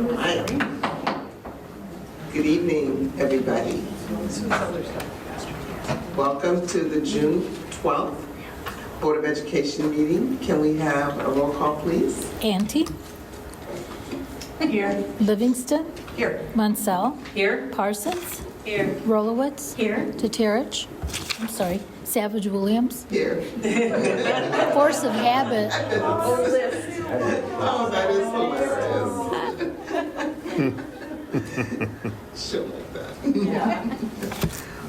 Right. Good evening, everybody. Welcome to the June 12th Board of Education meeting. Can we have a roll call, please? Ante, Here. Livingston, Here. Munsell, Here. Parsons, Here. Rolowitz, Here. Teterich, Savage Williams. Here. Force of habit. Oh, that is hilarious. She'll like that.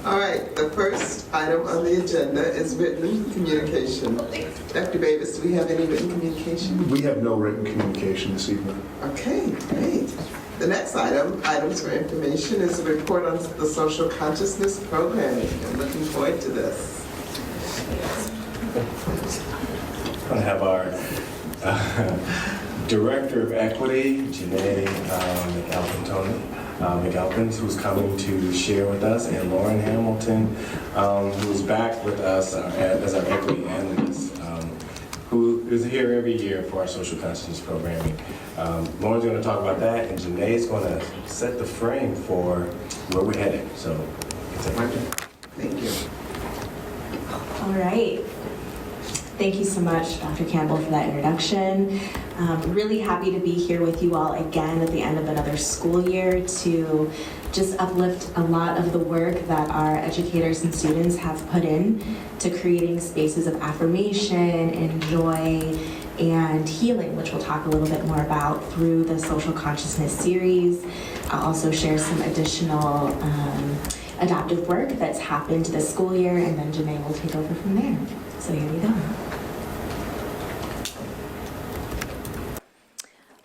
All right, the first item on the agenda is written communication. Dr. Davis, do we have any written communication? We have no written communication this evening. Okay, great. The next item, items for information, is a report on the social consciousness programming. I'm looking forward to this. We're going to have our Director of Equity, Janae McAlpin, who's coming to share with us, and Lauren Hamilton, who's back with us as our equity analyst, who is here every year for our social consciousness programming. Lauren's going to talk about that, and Janae's going to set the frame for where we're headed. So, it's a pleasure. Thank you. All right. Thank you so much, Dr. Campbell, for that introduction. Really happy to be here with you all again at the end of another school year to just uplift a lot of the work that our educators and students have put in to creating spaces of affirmation and joy and healing, which we'll talk a little bit more about through the Social Consciousness series. I'll also share some additional adaptive work that's happened this school year, and then Janae will take over from there. So here we go.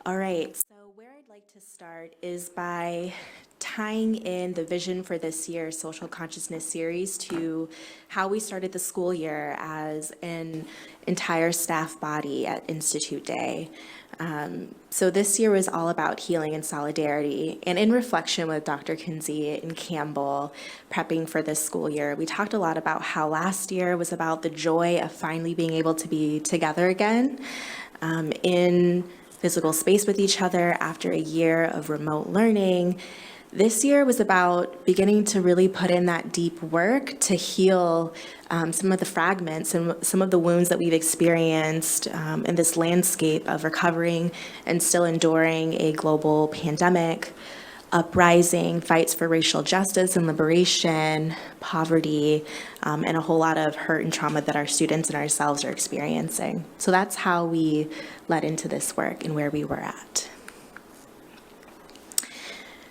All right, so where I'd like to start is by tying in the vision for this year's Social Consciousness series to how we started the school year as an entire staff body at Institute Day. So this year was all about healing and solidarity, and in reflection with Dr. Kinsey and Campbell prepping for this school year, we talked a lot about how last year was about the joy of finally being able to be together again in physical space with each other after a year of remote learning. This year was about beginning to really put in that deep work to heal some of the fragments and some of the wounds that we've experienced in this landscape of recovering and still enduring a global pandemic, uprising, fights for racial justice and liberation, poverty, and a whole lot of hurt and trauma that our students and ourselves are experiencing. So that's how we led into this work and where we were at.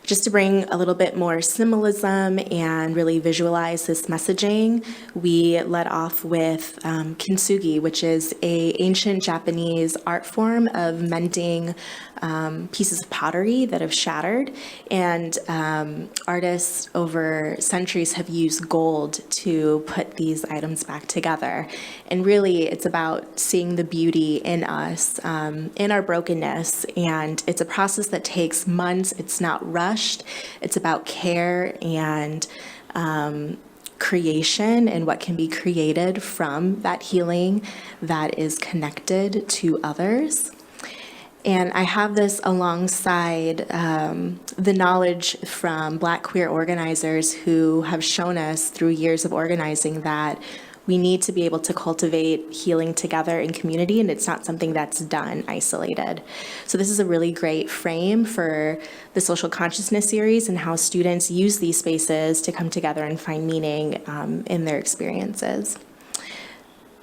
Just to bring a little bit more symbolism and really visualize this messaging, we led off with kintsugi, which is an ancient Japanese art form of mending pieces of pottery that have shattered. And artists over centuries have used gold to put these items back together. And really, it's about seeing the beauty in us, in our brokenness. And it's a process that takes months. It's not rushed. It's about care and creation and what can be created from that healing that is connected to others. And I have this alongside the knowledge from Black queer organizers who have shown us through years of organizing that we need to be able to cultivate healing together in community, and it's not something that's done isolated. So this is a really great frame for the Social Consciousness series and how students use these spaces to come together and find meaning in their experiences.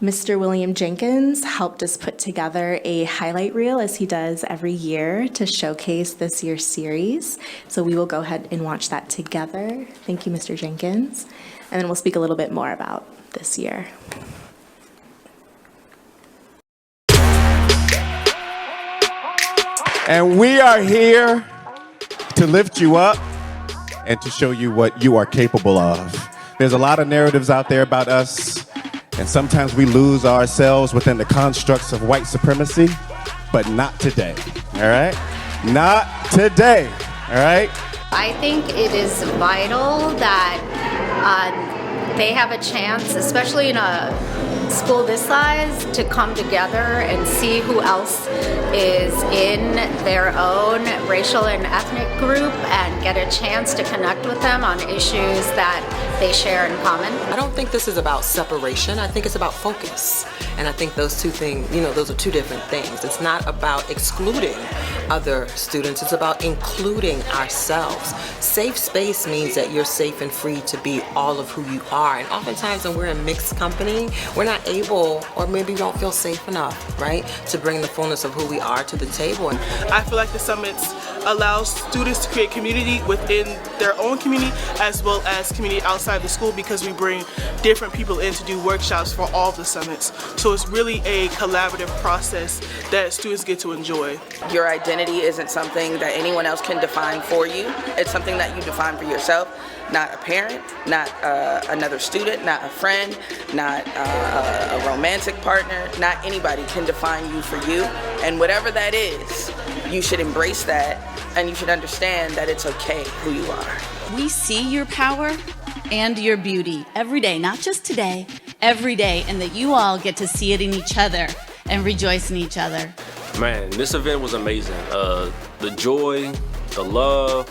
Mr. William Jenkins helped us put together a highlight reel, as he does every year, to showcase this year's series. So we will go ahead and watch that together. Thank you, Mr. Jenkins. And then we'll speak a little bit more about this year. And we are here to lift you up and to show you what you are capable of. There's a lot of narratives out there about us, and sometimes we lose ourselves within the constructs of white supremacy, but not today, all right? Not today, all right? I think it is vital that they have a chance, especially in a school this size to come together and see who else is in their own racial and ethnic group and get a chance to connect with them on issues that they share in common. I don't think this is about separation. I think it's about focus. And I think those two things, those are two different things. It's not about excluding other students. It's about including ourselves. Safe space means that you're safe and free to be all of who you are. And oftentimes when we're in mixed company, we're not able, or maybe don't feel safe enough, right, to bring the fullness of who we are to the table. I feel like the summits allow students to create community within their own community as well as community outside the school, because we bring different people in to do workshops for all of the summits. So it's really a collaborative process that students get to enjoy. Your identity isn't something that anyone else can define for you. It's something that you define for yourself. Not a parent, not another student, not a friend, not a romantic partner, not anybody can define you for you. And whatever that is, you should embrace that, and you should understand that it's okay who you are. We see your power and your beauty every day, not just today, every day, and that you all get to see it in each other and rejoice in each other. Man, this event was amazing. The joy, the love,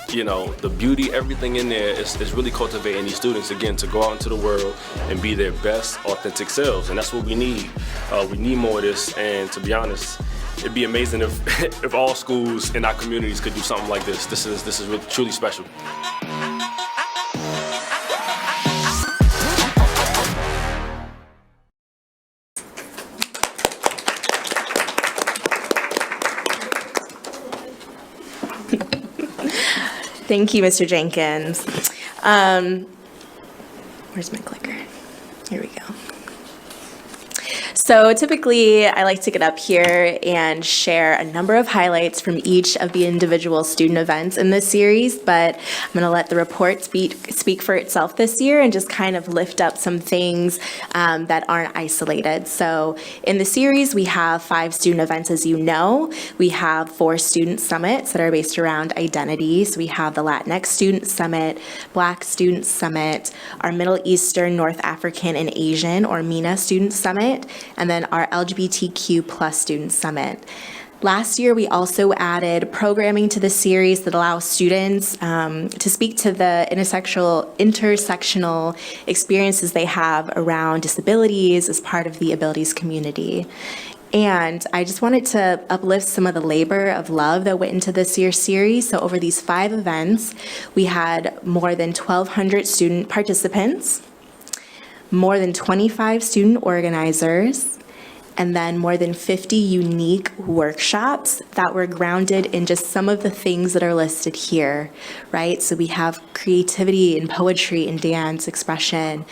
the beauty, everything in there is really cultivating these students, again, to go out into the world and be their best, authentic selves. And that's what we need. We need more of this. And to be honest, it'd be amazing if all schools in our communities could do something like this. This is really, truly special. Thank you, Mr. Jenkins. Where's my clicker? Here we go. So typically, I like to get up here and share a number of highlights from each of the individual student events in this series, but I'm going to let the report speak for itself this year and just kind of lift up some things that aren't isolated. So in the series, we have 5 student events, as you know. We have 4 student summits that are based around identity. So we have the Latinx Student Summit, Black Student Summit, our Middle Eastern, North African, and Asian, or MENA Student Summit, and then our LGBTQ plus Student Summit. Last year, we also added programming to the series that allows students to speak to the intersectional experiences they have around disabilities as part of the abilities community. And I just wanted to uplift some of the labor of love that went into this year's series. So over these 5 events, we had more than 1,200 student participants, more than 25 student organizers, and then more than 50 unique workshops that were grounded in just some of the things that are listed here, right? So we have creativity and poetry and dance, expression,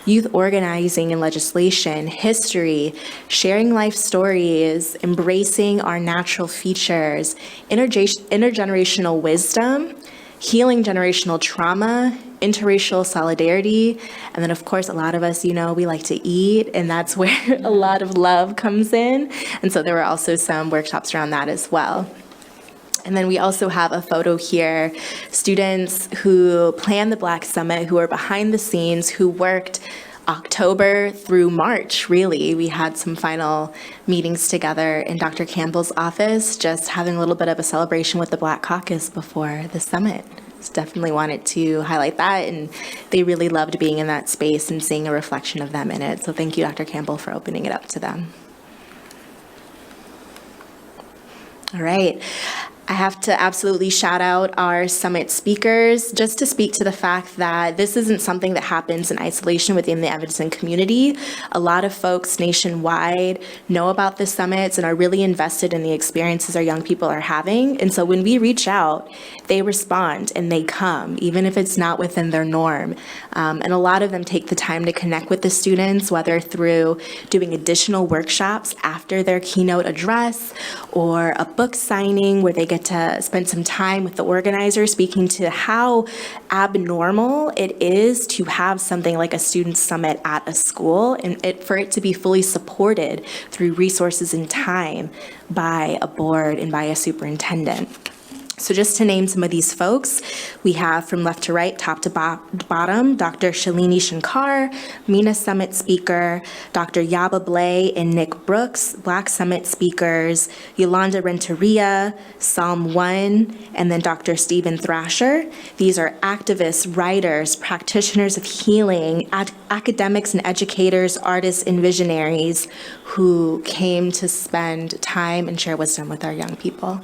youth organizing and legislation, history, sharing life stories, embracing our natural features, intergenerational wisdom, healing generational trauma, interracial solidarity, and then of course a lot of us, we like to eat, and that's where a lot of love comes in. And so there were also some workshops around that as well. And then we also have a photo here, students who planned the Black Summit, who are behind the scenes, who worked October through March, really. We had some final meetings together in Dr. Campbell's office, just having a little bit of a celebration with the Black Caucus before the summit. Just definitely wanted to highlight that, and they really loved being in that space and seeing a reflection of them in it. So thank you, Dr. Campbell, for opening it up to them. All right. I have to absolutely shout out our summit speakers, just to speak to the fact that this isn't something that happens in isolation within the Evanston community. A lot of folks nationwide know about the summits and are really invested in the experiences our young people are having. And so when we reach out, they respond and they come, even if it's not within their norm. And a lot of them take the time to connect with the students, whether through doing additional workshops after their keynote address, or a book signing where they get to spend some time with the organizer speaking to how abnormal it is to have something like a student summit at a school, and for it to be fully supported through resources and time by a board and by a superintendent. So just to name some of these folks, we have from left to right, top to bottom, Dr. Shalini Shankar, MENA Summit speaker, Dr. Yaba Blay and Nick Brooks, Black Summit speakers, Yolanda Renteria, Psalm 1, and then Dr. Stephen Thrasher. These are activists, writers, practitioners of healing, academics and educators, artists and visionaries who came to spend time and share wisdom with our young people.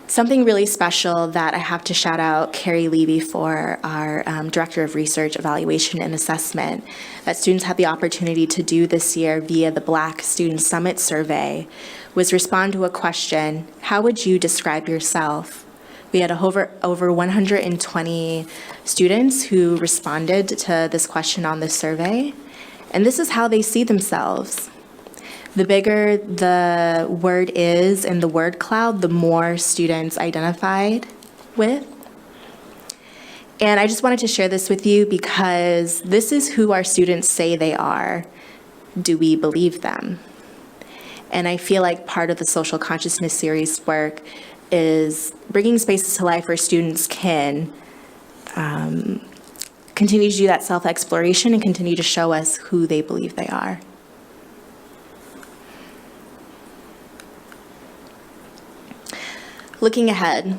Something really special that I have to shout out Carrie Levy for, our Director of Research, Evaluation, and Assessment, that students had the opportunity to do this year via the Black Student Summit Survey, was respond to a question, how would you describe yourself? We had over 120 students who responded to this question on this survey, and this is how they see themselves. The bigger the word is in the word cloud, the more students identified with. And I just wanted to share this with you because this is who our students say they are. Do we believe them? And I feel like part of the Social Consciousness Series work is bringing spaces to life where students can continue to do that self-exploration and continue to show us who they believe they are. Looking ahead,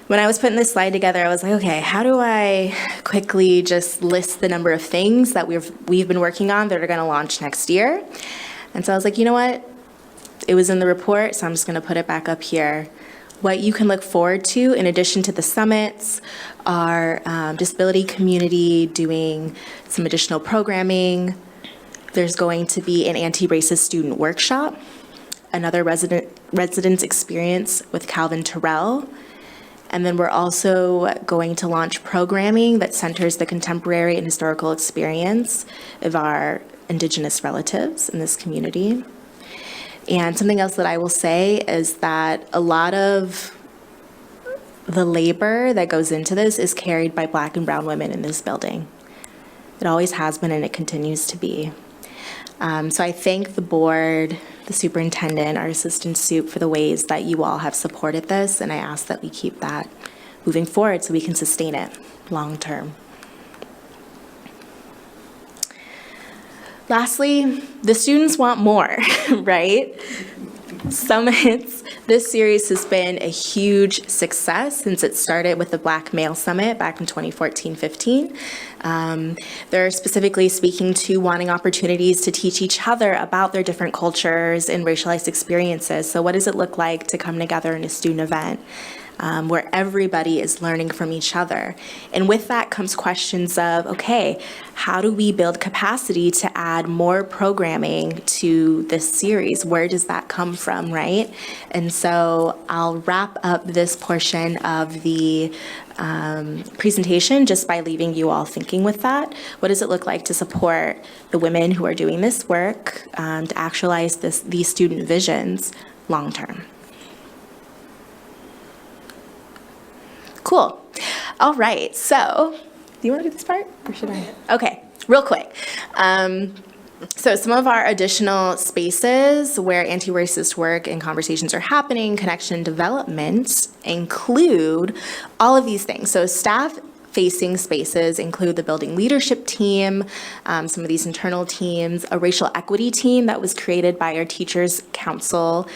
when I was putting this slide together, I was like, okay, how do I quickly just list the number of things that we've been working on that are going to launch next year? And so I was like, you know what? It was in the report, so I'm just going to put it back up here. What you can look forward to, in addition to the summits, are disability community doing some additional programming. There's going to be an anti-racist student workshop, another residence experience with Calvin Terrell. And then we're also going to launch programming that centers the contemporary and historical experience of our Indigenous relatives in this community. And something else that I will say is that a lot of the labor that goes into this is carried by Black and brown women in this building. It always has been and it continues to be. So I thank the board, the superintendent, our assistant sup for the ways that you all have supported this, and I ask that we keep that moving forward so we can sustain it long term. Lastly, the students want more, right? Summits. This series has been a huge success since it started with the Black Male Summit back in 2014-15. They're specifically speaking to wanting opportunities to teach each other about their different cultures and racialized experiences. So what does it look like to come together in a student event where everybody is learning from each other? And with that comes questions of, okay, how do we build capacity to add more programming to this series? Where does that come from, right? And so I'll wrap up this portion of the presentation just by leaving you all thinking with that. What does it look like to support the women who are doing this work to actualize these student visions long term? Cool. All right. So, do you want to do this part, or should I? Okay. Real quick. So some of our additional spaces where anti-racist work and conversations are happening, connection and development, include all of these things. So staff-facing spaces include the building leadership team, some of these internal teams, a racial equity team that was created by our Teachers Council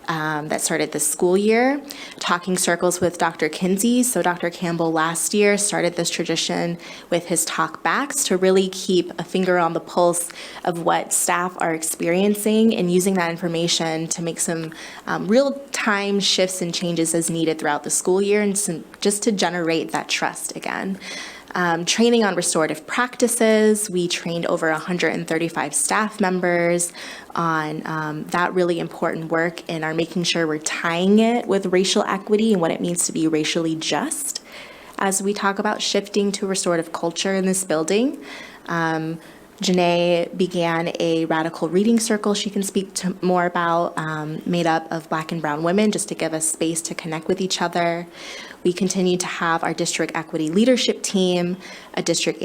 that started this school year, talking circles with Dr. Kinsey. So Dr. Campbell last year started this tradition with his talk backs to really keep a finger on the pulse of what staff are experiencing and using that information to make some real-time shifts and changes as needed throughout the school year and just to generate that trust again. Training on restorative practices. We trained over 135 staff members on that really important work and are making sure we're tying it with racial equity and what it means to be racially just as we talk about shifting to restorative culture in this building. Janae began a radical reading circle she can speak to more about, made up of Black and brown women, just to give us space to connect with each other. We continue to have our district equity leadership team, a district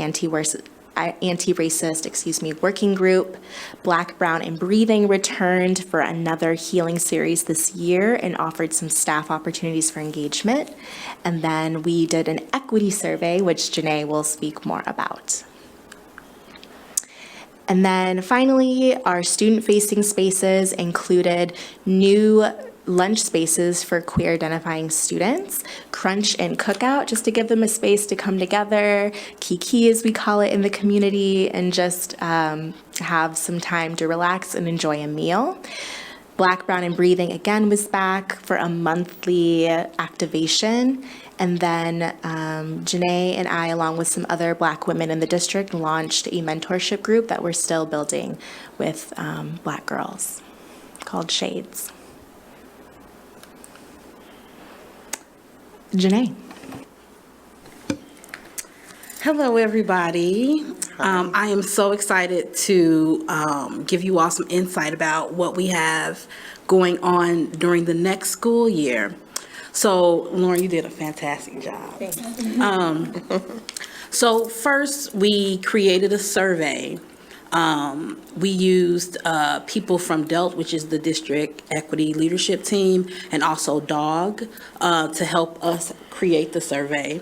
anti-racist, working group. Black, Brown, and Breathing returned for another healing series this year and offered some staff opportunities for engagement. And then we did an equity survey, which Janae will speak more about. And then finally, our student-facing spaces included new lunch spaces for queer identifying students, Crunch and Cookout, just to give them a space to come together, Kiki as we call it in the community, and just have some time to relax and enjoy a meal. Black, Brown, and Breathing again was back for a monthly activation. And then Janae and I, along with some other Black women in the district, launched a mentorship group that we're still building with Black girls called Shades. Janae. Hello, everybody. I am so excited to give you all some insight about what we have going on during the next school year. So, Lauren, you did a fantastic job. So first, we created a survey. We used people from DELT, which is the District Equity Leadership Team, and also DOG to help us create the survey.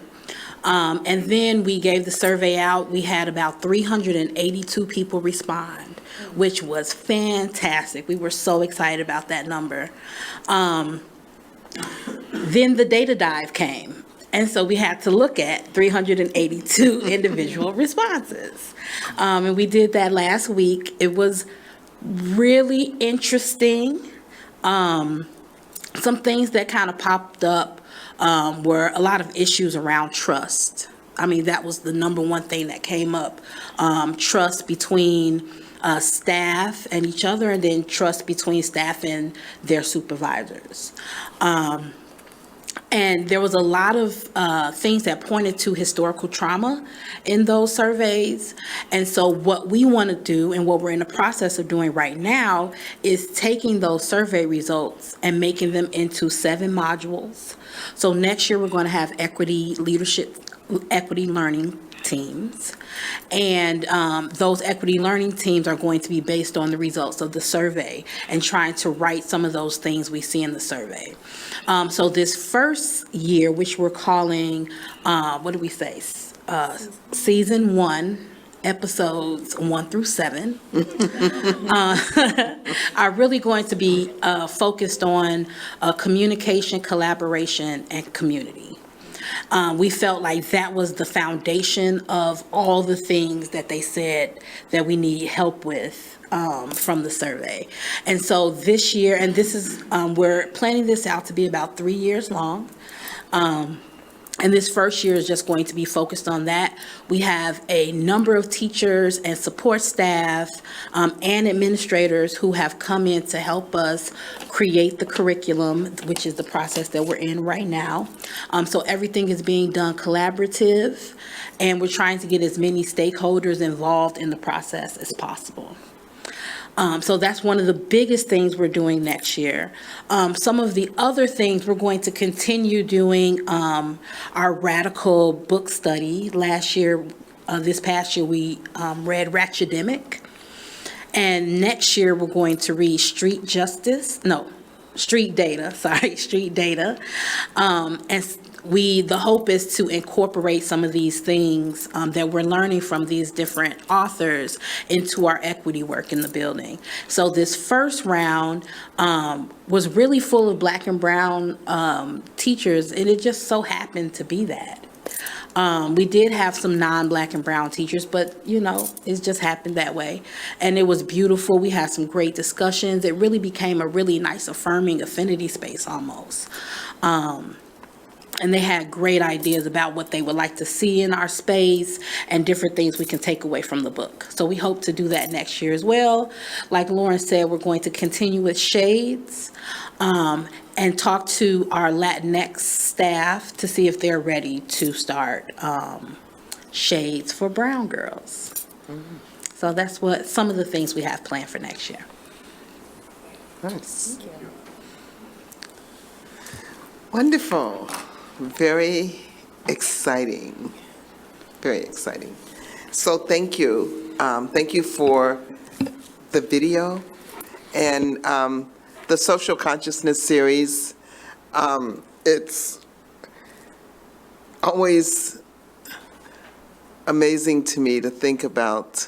And then we gave the survey out. We had about 382 people respond, which was fantastic. We were so excited about that number. Then the data dive came. And so we had to look at 382 individual responses. And we did that last week. It was really interesting. Some things that kind of popped up were a lot of issues around trust. I mean, that was the number one thing that came up. Trust between staff and each other, and then trust between staff and their supervisors. And there was a lot of things that pointed to historical trauma in those surveys. And so what we want to do, and what we're in the process of doing right now, is taking those survey results and making them into 7 modules. So next year, we're going to have equity leadership, equity learning teams. And those equity learning teams are going to be based on the results of the survey and trying to write some of those things we see in the survey. So this first year, which we're calling, what do we say? Season 1, episodes 1 through 7, are really going to be focused on communication, collaboration, and community. We felt like that was the foundation of all the things that they said that we need help with from the survey. And so this year, and this is, we're planning this out to be about 3 years long. And this first year is just going to be focused on that. We have a number of teachers and support staff and administrators who have come in to help us create the curriculum, which is the process that we're in right now. So everything is being done collaborative, and we're trying to get as many stakeholders involved in the process as possible. So that's one of the biggest things we're doing next year. Some of the other things, we're going to continue doing our radical book study. Last year, this past year, we read Ratchetdemic. And next year, we're going to read Street Data. And the hope is to incorporate some of these things that we're learning from these different authors into our equity work in the building. So this first round was really full of Black and Brown teachers, and it just so happened to be that. We did have some non-Black and Brown teachers, but it just happened that way. And it was beautiful. We had some great discussions. It really became a really nice, affirming affinity space almost. And they had great ideas about what they would like to see in our space and different things we can take away from the book. So we hope to do that next year as well. Like Lauren said, we're going to continue with Shades and talk to our Latinx staff to see if they're ready to start Shades for Brown girls. So that's what some of the things we have planned for next year. Nice. Wonderful. Very exciting. Very exciting. So thank you. Thank you for the video and the social consciousness series. It's always amazing to me to think about,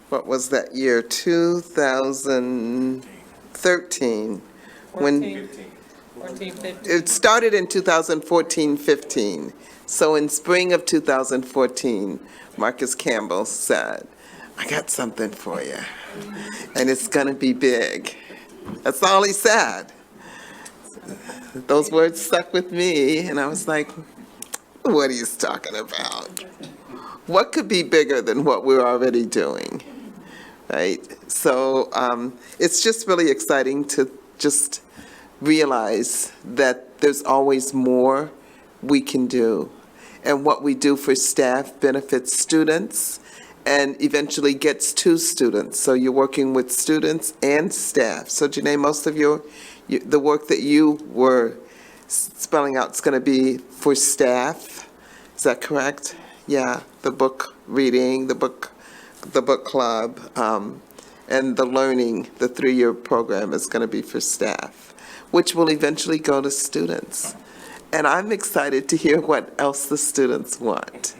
what was that year, 2013, when it started in 2014-15. So in spring of 2014, Marcus Campbell said, I got something for you, and it's gonna be big. That's all he said. Those words stuck with me, and I was like, what he's talking about? What could be bigger than what we're already doing, right? So it's just really exciting to just realize that there's always more we can do. And what we do for staff benefits students and eventually gets to students. So you're working with students and staff. So Janae, most of the work that you were spelling out is going to be for staff. Is that correct? Yeah, the book reading, the book club, and the learning, the 3-year program is going to be for staff, which will eventually go to students. And I'm excited to hear what else the students want.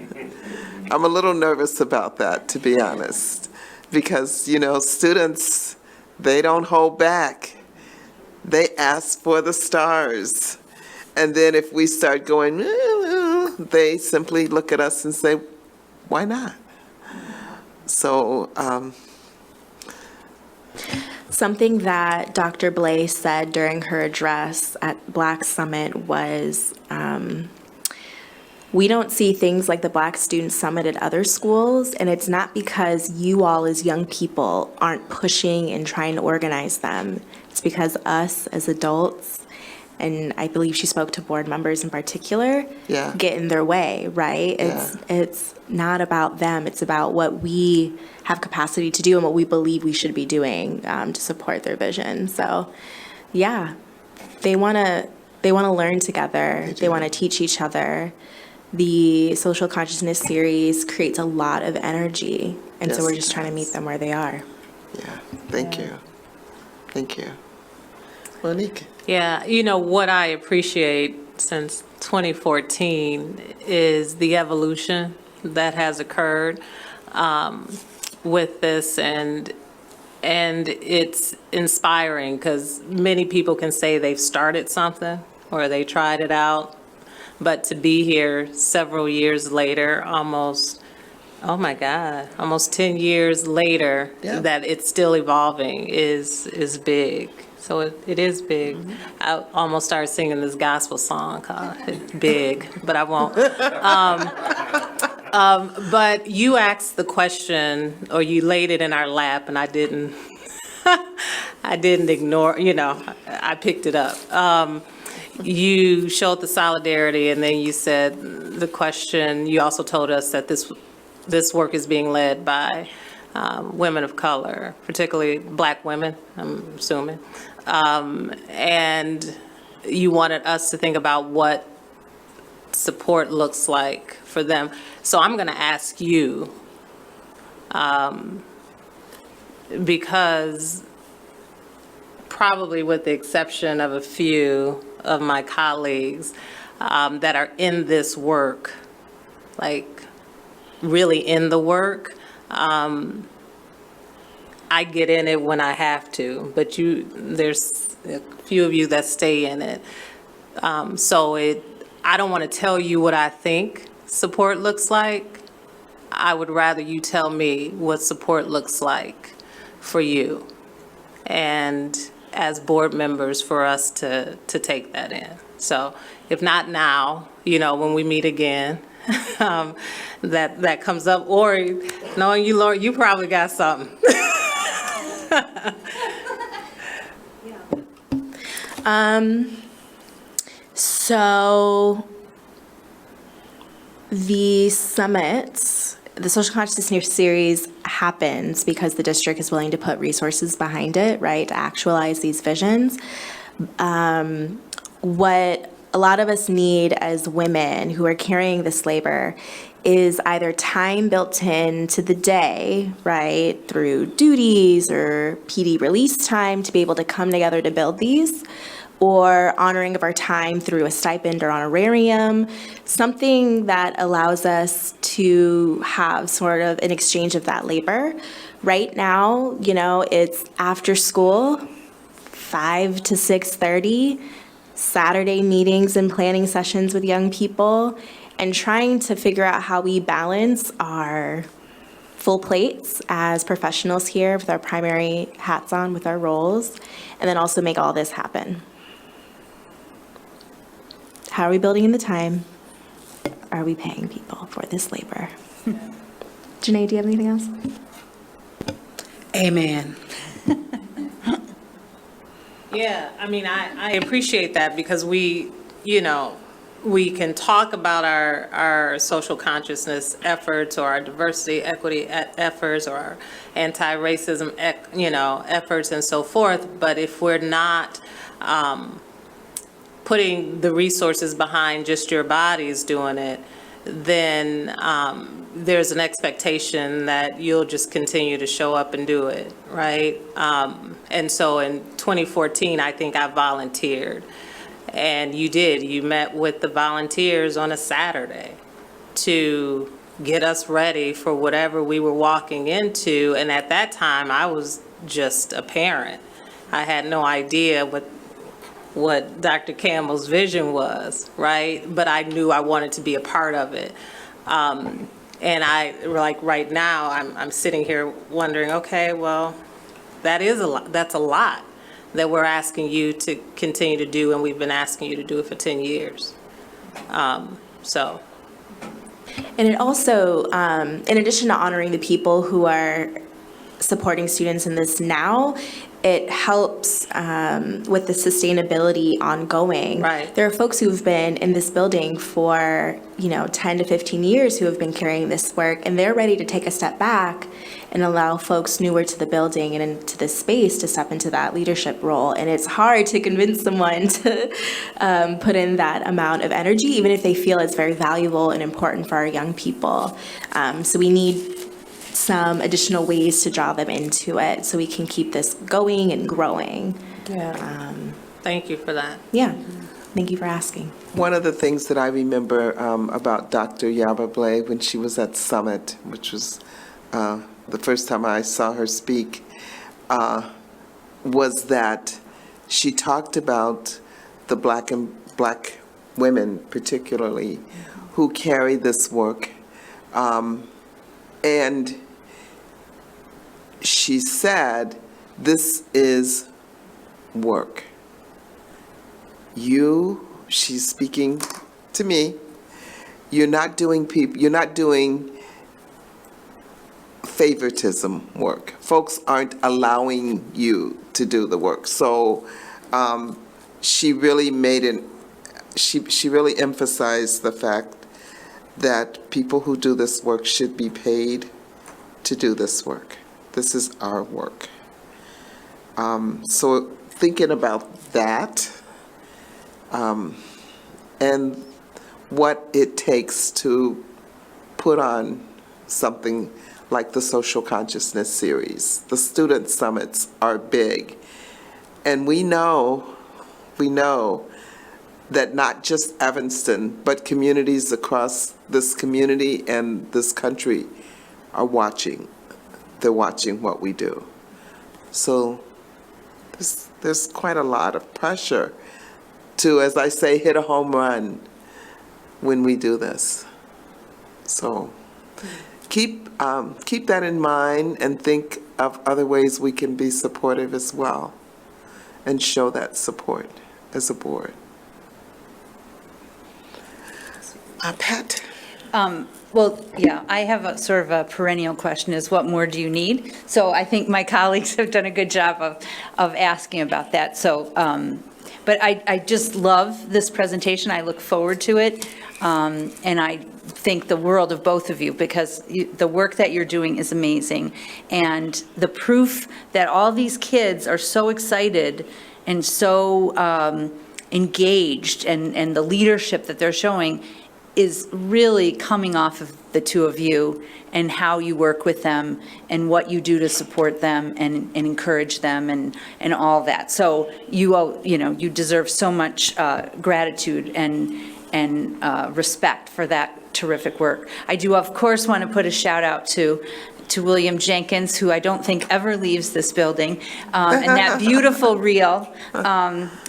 I'm a little nervous about that, to be honest, because, you know, students, they don't hold back. They ask for the stars. And then if we start going, they simply look at us and say, why not? So, Something that Dr. Blais said during her address at Black Summit was, we don't see things like the Black Student Summit at other schools, and it's not because you all as young people aren't pushing and trying to organize them. It's because us as adults, and I believe she spoke to board members in particular, get in their way, right? It's not about them. It's about what we have capacity to do and what we believe we should be doing to support their vision. So, yeah, they want to learn together. They want to teach each other. The Social Consciousness series creates a lot of energy, and so we're just trying to meet them where they are. Yeah, thank you. Thank you. Monique? Yeah, you know, what I appreciate since 2014 is the evolution that has occurred with this, and it's inspiring because many people can say they've started something or they tried it out, but to be here several years later, almost 10 years later, that it's still evolving is big. So it is big. I almost started singing this gospel song called Big, but I won't. But you asked the question, or you laid it in our lap, and I didn't ignore, you know, I picked it up. You showed the solidarity, and then you said the question, you also told us that this work is being led by women of color, particularly Black women, I'm assuming. And you wanted us to think about what support looks like for them. So I'm going to ask you, because probably with the exception of a few of my colleagues that are in this work, like really in the work, I get in it when I have to, but there's a few of you that stay in it. So I don't want to tell you what I think support looks like. I would rather you tell me what support looks like for you, and as board members for us to take that in. So if not now, you know, when we meet again, that comes up, or knowing you, Lord, you probably got something. So the summits, the Social Consciousness series happens because the district is willing to put resources behind it, right, to actualize these visions. What a lot of us need as women who are carrying this labor is either time built into the day, right, through duties or PD release time to be able to come together to build these, or honoring of our time through a stipend or honorarium, something that allows us to have sort of an exchange of that labor. Right now, it's after school, 5 to 6:30, Saturday meetings and planning sessions with young people, and trying to figure out how we balance our full plates as professionals here with our primary hats on, with our roles, and then also make all this happen. How are we building in the time? Are we paying people for this labor? Janae, do you have anything else? Amen. Yeah, I mean, I appreciate that because we can talk about our social consciousness efforts or our diversity, equity efforts or our anti-racism, efforts and so forth. But if we're not putting the resources behind just your bodies doing it, then there's an expectation that you'll just continue to show up and do it, right? And so in 2014, I think I volunteered. And you met with the volunteers on a Saturday to get us ready for whatever we were walking into. And at that time, I was just a parent. I had no idea what Dr. Campbell's vision was, right? But I knew I wanted to be a part of it. And right now, I'm sitting here wondering, okay, well, that's a lot that we're asking you to continue to do, and we've been asking you to do it for 10 years. And it also, in addition to honoring the people who are supporting students in this now, it helps with the sustainability ongoing. Right. There are folks who've been in this building for 10 to 15 years who have been carrying this work, and they're ready to take a step back and allow folks newer to the building and into this space to step into that leadership role. And it's hard to convince someone to put in that amount of energy, even if they feel it's very valuable and important for our young people. So we need some additional ways to draw them into it so we can keep this going and growing. Yeah. Thank you for that. Yeah. Thank you for asking. One of the things that I remember about Dr. Yavableh when she was at Summit, which was the first time I saw her speak, was that she talked about the black women particularly who carry this work. And she said, this is work. She's speaking to me, you're not doing favoritism work. Folks aren't allowing you to do the work. So she really she really emphasized the fact that people who do this work should be paid to do this work. This is our work. So thinking about that and what it takes to put on something like the Social Consciousness Series. The student summits are big. And we know that not just Evanston, but communities across this community and this country are watching. They're watching what we do. So there's quite a lot of pressure to, as I say, hit a home run when we do this. So keep that in mind and think of other ways we can be supportive as well and show that support as a board. Pat? Well, yeah, I have a sort of a perennial question is what more do you need? So I think my colleagues have done a good job of asking about that. So, but I just love this presentation. I look forward to it. And I think the world of both of you because the work that you're doing is amazing. And the proof that all these kids are so excited and so engaged and the leadership that they're showing is really coming off of the two of you and how you work with them and what you do to support them and encourage them and all that. So you deserve so much gratitude and respect for that terrific work. I do, of course, want to put a shout out to William Jenkins, who I don't think ever leaves this building, and that beautiful reel.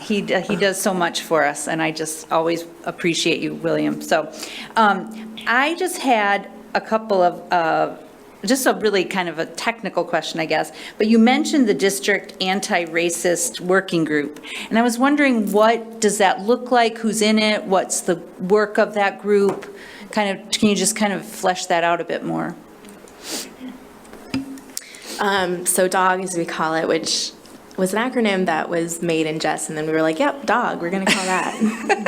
He does so much for us, and I just always appreciate you, William. So I just had a couple of, just a really kind of a technical question, I guess, but you mentioned the district anti-racist working group, and I was wondering, what does that look like? Who's in it? What's the work of that group? Can you just kind of flesh that out a bit more? So DOG, as we call it, which was an acronym that was made in jest, and then we were like, yep, DOG, we're going to call that.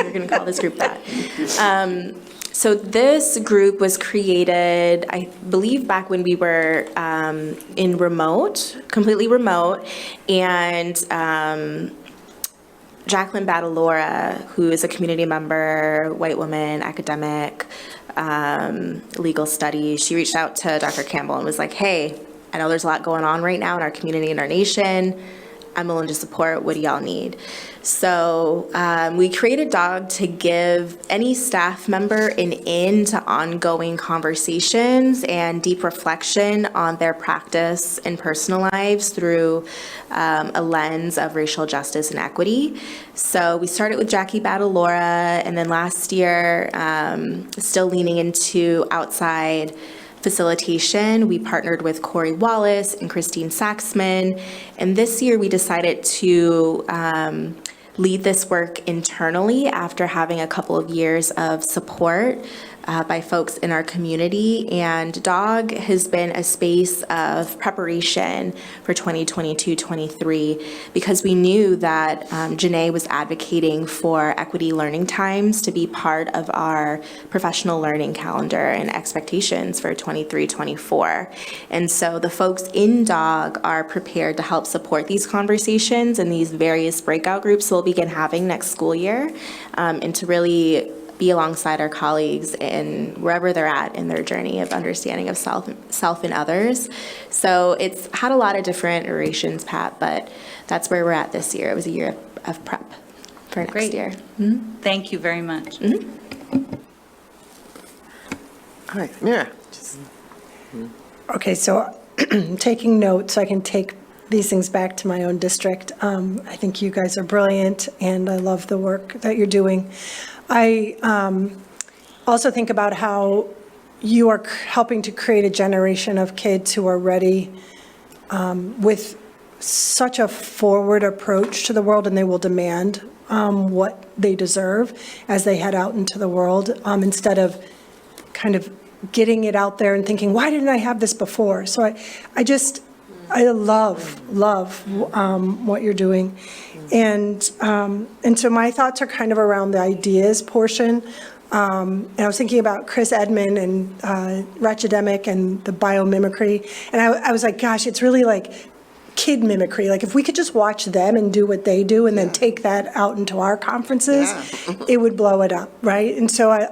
We're going to call this group that. So this group was created, I believe, back when we were in completely remote, and Jacqueline Badalora, who is a community member, white woman, academic, legal studies, she reached out to Dr. Campbell and was like, hey, I know there's a lot going on right now in our community and our nation. I'm willing to support. What do y'all need? So we created DOG to give any staff member an in to ongoing conversations and deep reflection on their practice and personal lives through a lens of racial justice and equity. So we started with Jackie Badalora, and then last year, still leaning into outside facilitation, we partnered with Corey Wallace and Christine Saxman, and this year we decided to lead this work internally after having a couple of years of support by folks in our community. And DOG has been a space of preparation for 2022-23 because we knew that Janae was advocating for equity learning times to be part of our professional learning calendar and expectations for 23-24. And so the folks in DOG are prepared to help support these conversations and these various breakout groups we'll begin having next school year, and to really be alongside our colleagues in wherever they're at in their journey of understanding of self and others. So it's had a lot of different iterations, Pat, but that's where we're at this year. It was a year of prep for next year. Mm-hmm. Thank you very much. Mm-hmm. All right, Mira. Okay, so taking notes so I can take these things back to my own district. I think you guys are brilliant, and I love the work that you're doing. I also think about how you are helping to create a generation of kids who are ready with such a forward approach to the world, and they will demand what they deserve as they head out into the world, instead of kind of getting it out there and thinking, why didn't I have this before? So I love what you're doing. And so my thoughts are kind of around the ideas portion. And I was thinking about Chris Edmond and Ratchetemic and the biomimicry. And I was like, gosh, it's really like kid mimicry. Like if we could just watch them and do what they do and then take that out into our conferences, it would blow it up, right? And so I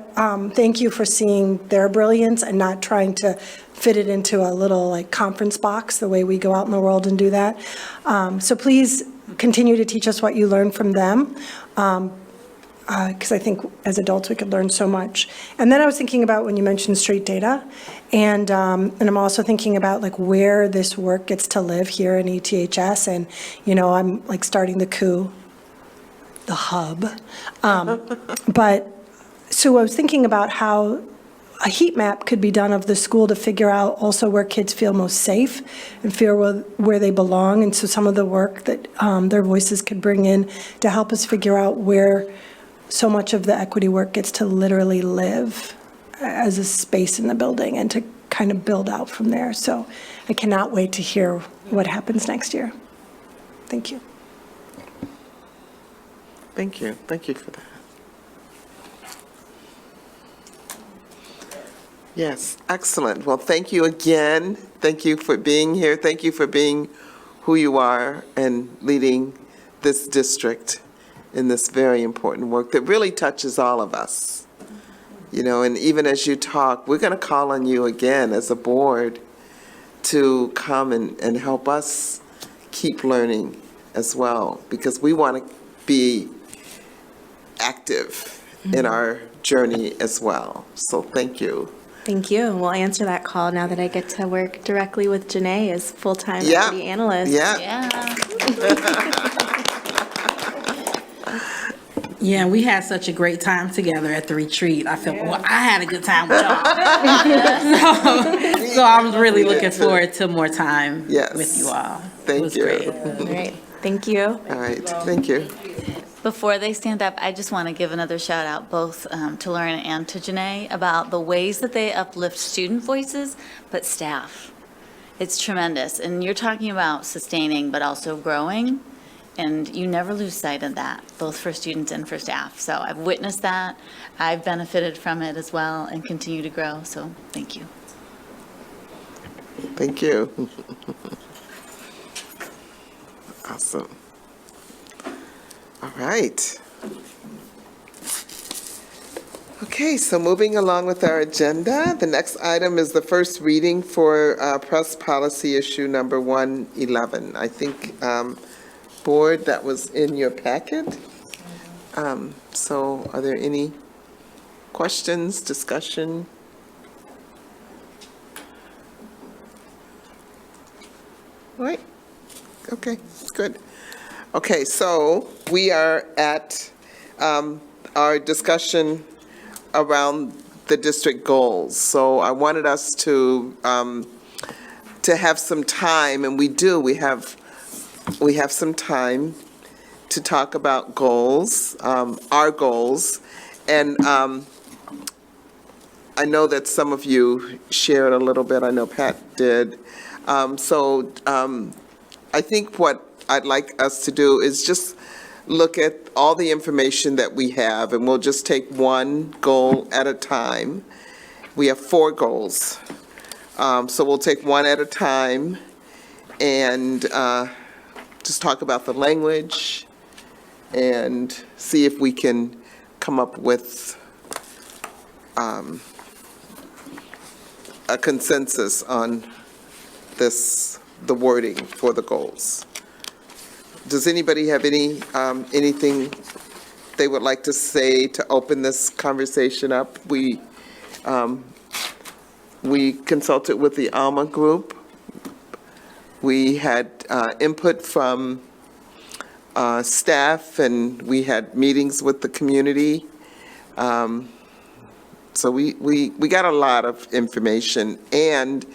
thank you for seeing their brilliance and not trying to fit it into a little like conference box the way we go out in the world and do that. So please continue to teach us what you learn from them, because I think as adults we could learn so much. And then I was thinking about when you mentioned street data, and I'm also thinking about like where this work gets to live here in ETHS, and I'm like starting the coup, the hub. But so I was thinking about how a heat map could be done of the school to figure out also where kids feel most safe and feel where they belong. And so some of the work that their voices could bring in to help us figure out where so much of the equity work gets to literally live as a space in the building and to kind of build out from there. So I cannot wait to hear what happens next year. Thank you. Thank you. Thank you for that. Yes, excellent. Well, thank you again. Thank you for being here. Thank you for being who you are and leading this district in this very important work that really touches all of us. You know, and even as you talk, we're going to call on you again as a board to come and help us keep learning as well, because we want to be active in our journey as well. So thank you. Thank you. We'll answer that call now that I get to work directly with Janae as full-time Yeah. equity analyst. Yeah. Yeah, we had such a great time together at the retreat. I felt, well, I had a good time with y'all. So I'm really looking forward to more time with you all. Thank It was you. great. All right. Thank you. All right. Thank you. Before they stand up, I just want to give another shout out both to Lauren and to Janae about the ways that they uplift student voices, but staff. It's tremendous. And you're talking about sustaining, but also growing. And you never lose sight of that, both for students and for staff. So I've witnessed that. I've benefited from it as well and continue to grow. So thank you. Thank you. Awesome. All right. Okay, so moving along with our agenda, the next item is the first reading for press policy issue number 111. I think, board, that was in your packet. So are there any questions, discussion? All right. Okay, good. Okay, so we are at our discussion around the district goals. So I wanted us to have some time, and we do. We have some time to talk about goals, our goals, and I know that some of you shared a little bit. I know Pat did. So I think what I'd like us to do is just look at all the information that we have, and we'll just take one goal at a time. We have 4 goals. So we'll take one at a time and just talk about the language and see if we can come up with a consensus on the wording for the goals. Does anybody have anything they would like to say to open this conversation up? We consulted with the Alma group. We had input from staff, and we had meetings with the community. So we got a lot of information, and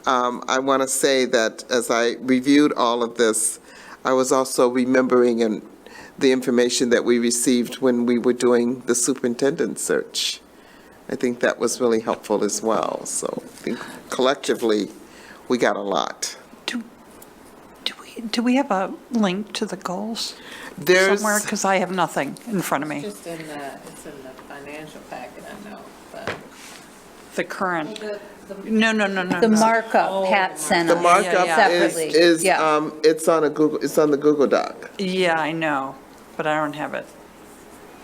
I want to say that as I reviewed all of this, I was also remembering the information that we received when we were doing the superintendent search. I think that was really helpful as well. So I think collectively, we got a lot. Do we have a link to the goals somewhere? Because I have nothing in front of me. It's in the financial packet, I know, but. The current. No. The markup Pat sent The us markup separately. is Yeah. it's on the Google Doc. Yeah, I know, but I don't have it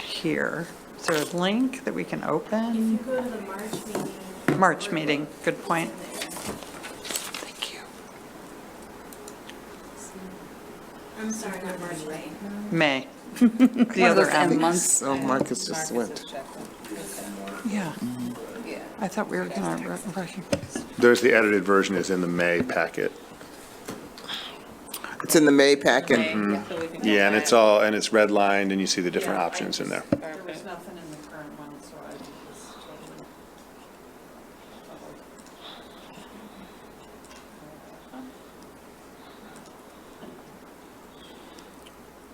here. Is there a link that we can open? If you go to the March meeting. March meeting, good point. I'm sorry, not March, right? May. One The of other those M. months. Oh, Marcus just went. Yeah. I thought we were going to, There's the edited version is in the May packet. It's in the May packet. Yeah, and it's redlined, and you see the different options in there. there was nothing in the current one, so I just totally.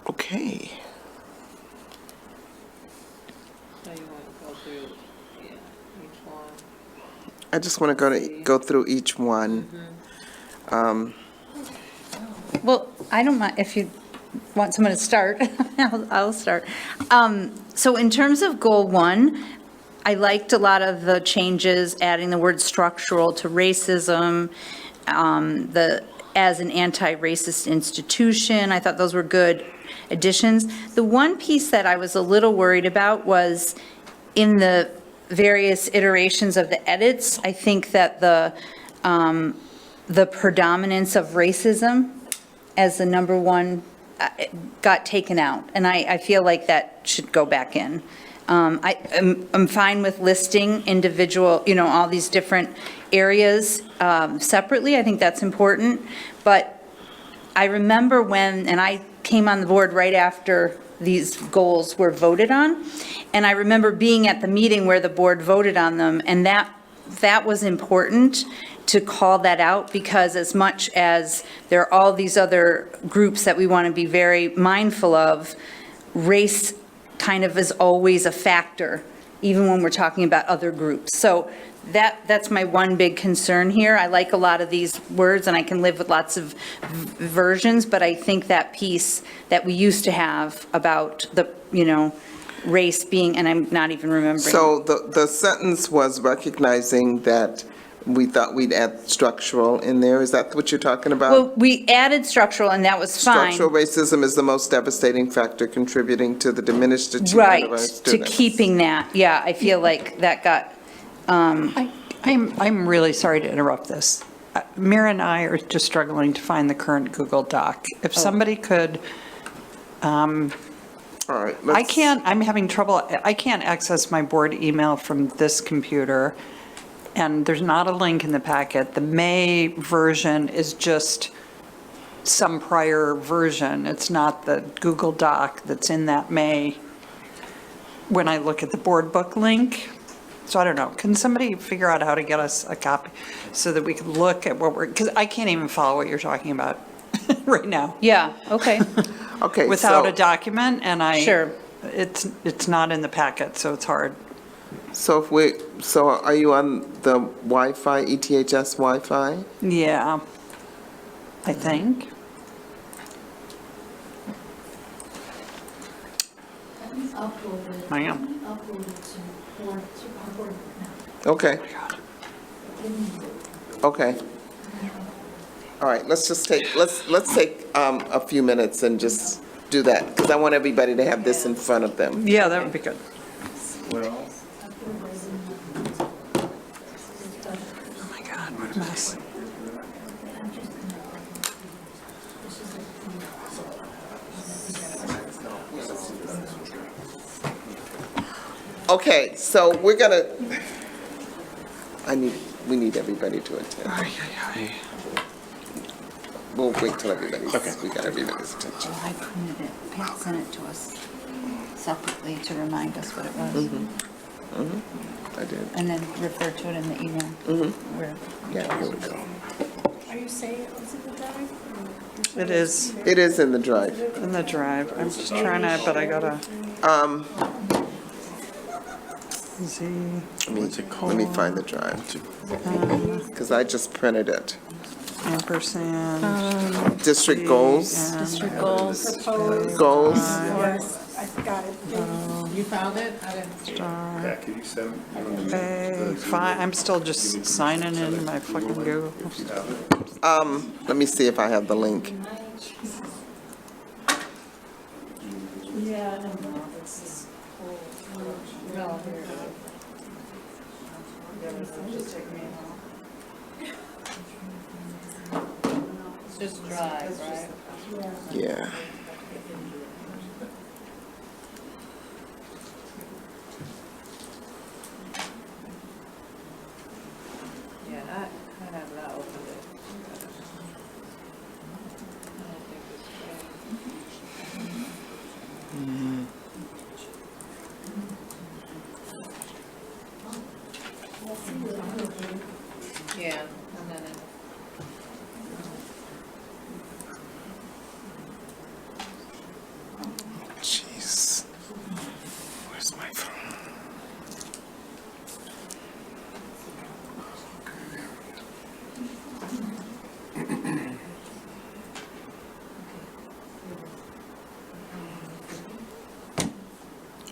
Okay. So you want to go through each one? I just want to go through each one. Well, I don't mind if you want someone to start. I'll start. So in terms of goal 1, I liked a lot of the changes, adding the word structural to racism, as an anti-racist institution. I thought those were good additions. The one piece that I was a little worried about was in the various iterations of the edits, I think that the predominance of racism as the number one got taken out, and I feel like that should go back in. I'm fine with listing individual, all these different areas separately. I think that's important. But I remember when, and I came on the board right after these goals were voted on, and I remember being at the meeting where the board voted on them, and that was important to call that out, because as much as there are all these other groups that we want to be very mindful of, race kind of is always a factor, even when we're talking about other groups. So that's my one big concern here. I like a lot of these words, and I can live with lots of versions, but I think that piece that we used to have about the, race being, and I'm not even remembering. So the sentence was recognizing that we thought we'd add structural in there. Is that what you're talking about? Well, we added structural, and that was fine. Structural racism is the most devastating factor contributing to the diminished achievement of our Right, to students. keeping that. Yeah, I feel like that got, I'm really sorry to interrupt this. Mira and I are just struggling to find the current Google Doc. If somebody could, all right, I'm having trouble, I can't access my board email from this computer, and there's not a link in the packet. The May version is just some prior version. It's not the Google Doc that's in that May when I look at the board book link. So I don't know, can somebody figure out how to get us a copy so that we can look at what because I can't even follow what you're talking about right now. Yeah, okay. Okay. Without a document, and Sure. It's not in the packet, so it's hard. So are you on the Wi-Fi, ETHS Wi-Fi? Yeah, I think. I am. Okay. Okay. All right, let's take a few minutes and just do that, because I want everybody to have this in front of them. Yeah, that would be good. Well. Oh my God, what a mess. Okay, so we're gonna, we need everybody to attend. We'll wait till everybody's, we got everybody's attention. I printed it. Pat sent it to us separately to remind us what it was. I did. And then refer to it in the email. Yeah, here we go. Are you saying it was in the drive? It is. It is in the drive. In the drive. I'm just trying to, but I gotta. Let me find the drive, because I just printed it. Ampersand. District goals. District goals. Goals. Yes, I got it. You found it? I didn't. Yeah, can you send me? Okay, fine, I'm still just signing in my fucking Google. Let me see if I have the link. Yeah. It's just drive, right? Yeah. Yeah, I have not opened it. Yeah, and then it. Jeez. Where's my phone?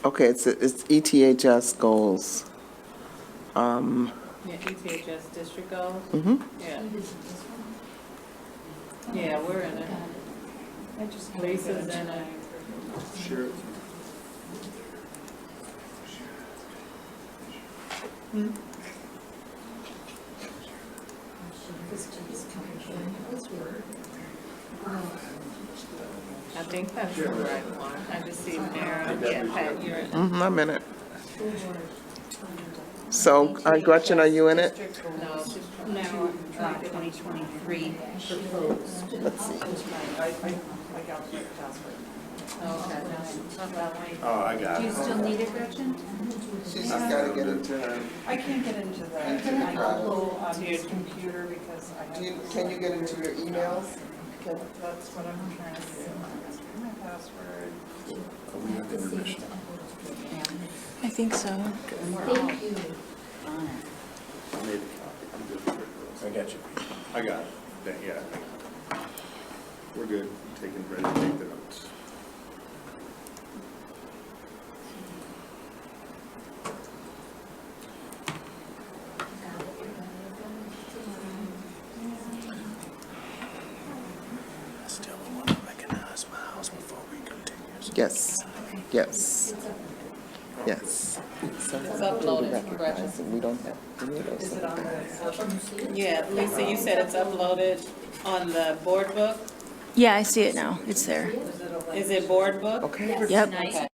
Okay, it's ETHS goals. Yeah, ETHS district goals? Yeah. Yeah, we're in it. Lisa's in it. Sure. I think that's the right one. I just see Mara. Yeah, Pat, you're in. I'm in it. So, Gretchen, are you in it? Now, 2023 proposed. Let's see. Oh, I got Do you it. still need it, Gretchen? She's just got to get into her. I can't get into the on your computer because I have. Can you get into your emails? That's what I'm trying to do. My password. I think so. Thank you. I made a copy. I'm good for it. I got you. I got it. Yeah. We're good. Taking, ready to take the notes. Still want to recognize Miles before we continue. Yes, yes, yes. So It's uploaded, Gretchen. we don't have any of those. Yeah, Lisa, you said it's uploaded on the board book? Yeah, I see it now. It's there. Is it board book? Okay. Yep. Okay.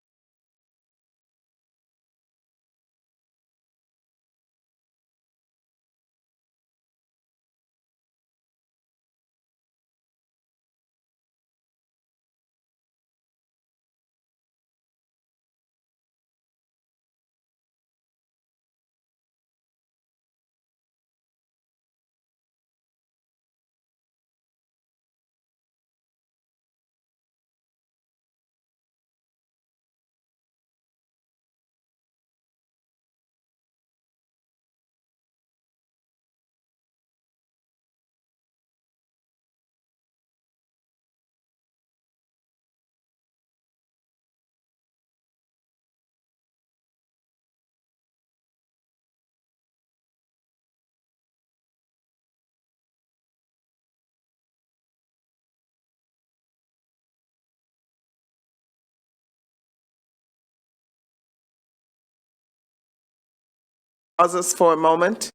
Pause us for a moment.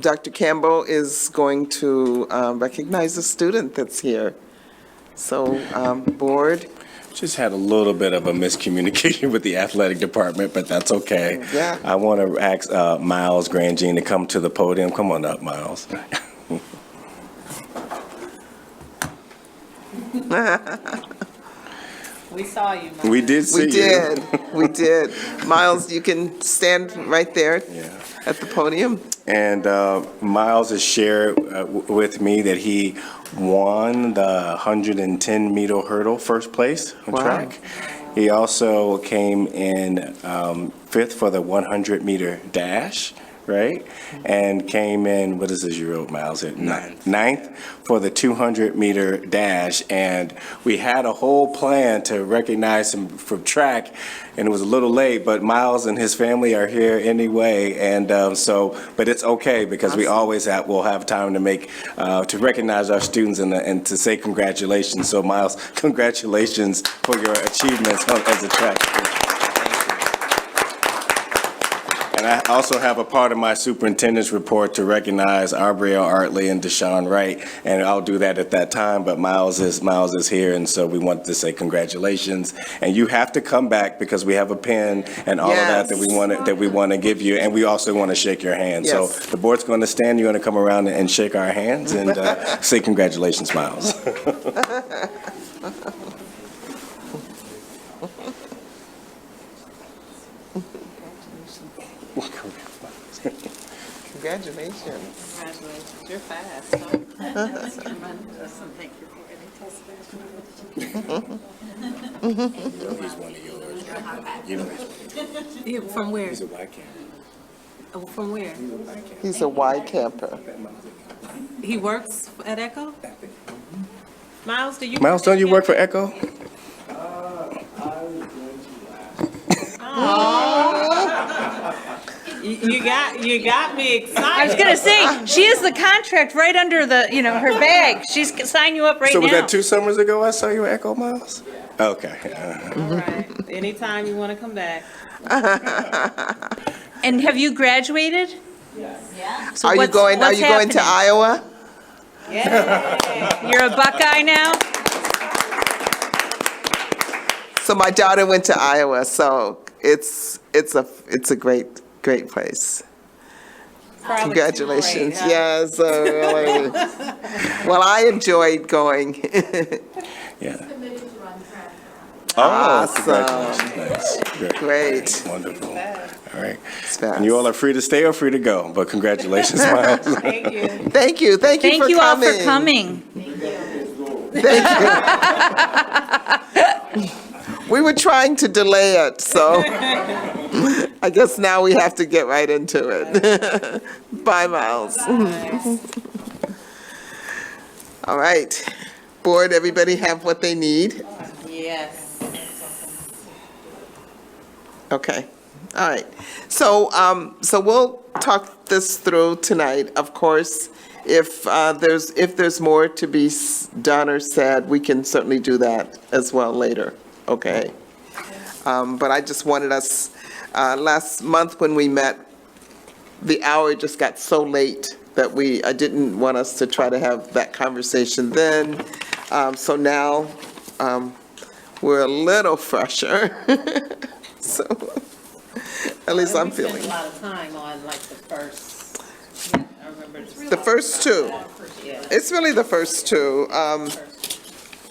Dr. Campbell is going to recognize the student that's here. So, board. Just had a little bit of a miscommunication with the athletic department, but that's okay. Yeah. I want to ask Miles Grandjean to come to the podium. Come on up, Miles. We saw you, Mike. We did see We you. did, we did. Miles, you can stand right there at the podium. And Miles has shared with me that he won the 110-meter hurdle first place on track. He also came in fifth for the 100-meter dash, right? And came in, what is this you wrote, Miles? Ninth for the 200-meter dash. And we had a whole plan to recognize him from track, and it was a little late, but Miles and his family are here anyway. And but it's okay because we always will have time to to recognize our students and to say congratulations. So Miles, congratulations for your achievements as a track student. And I also have a part of my superintendent's report to recognize Arbriel Artley and Deshaun Wright, and I'll do that at that time, but Miles is here, and so we want to say congratulations. And you have to come back because we have a pin and all of that we want to give you, and we also want to shake your hand. So the board's going to stand, you're going to come around and shake our hands and say congratulations, Miles. Congratulations. Congratulations, you're fast, huh? That's tremendous, and thank you for getting He's one of yours. You know he's Yeah, from where? He's a white camper. Oh, from where? He's a Y camper. He works at Echo? Miles, do you? Miles, don't you work for Echo? You got me excited. I was gonna say, she has the contract right under the, her bag. She's signing you up right now. So was that 2 summers ago I saw you at Echo, Miles? Okay. All right. Anytime you want to come back. And have you graduated? Are So you what's going to happening? Iowa? You're a Buckeye now? So my daughter went to Iowa, so it's a great place. Congratulations. Yes. Really. Well, I enjoyed going. Yeah. Awesome. Nice. Great. Wonderful. All right. And you all are free to stay or free to go, but congratulations, Miles. Thank you. Thank you for Thank you all coming. for coming. We were trying to delay it, so I guess now we have to get right into it. Bye, Miles. All right. Board, everybody have what they need? Yes. Okay. All right. So we'll talk this through tonight. Of course, if there's more to be done or said, we can certainly do that as well later. Okay. But I just wanted us, last month when we met, the hour just got so late that I didn't want us to try to have that conversation then. So now we're a little fresher. So at least I'm feeling. We spent a lot of time on like the first, I remember. The first two. It's really the first two.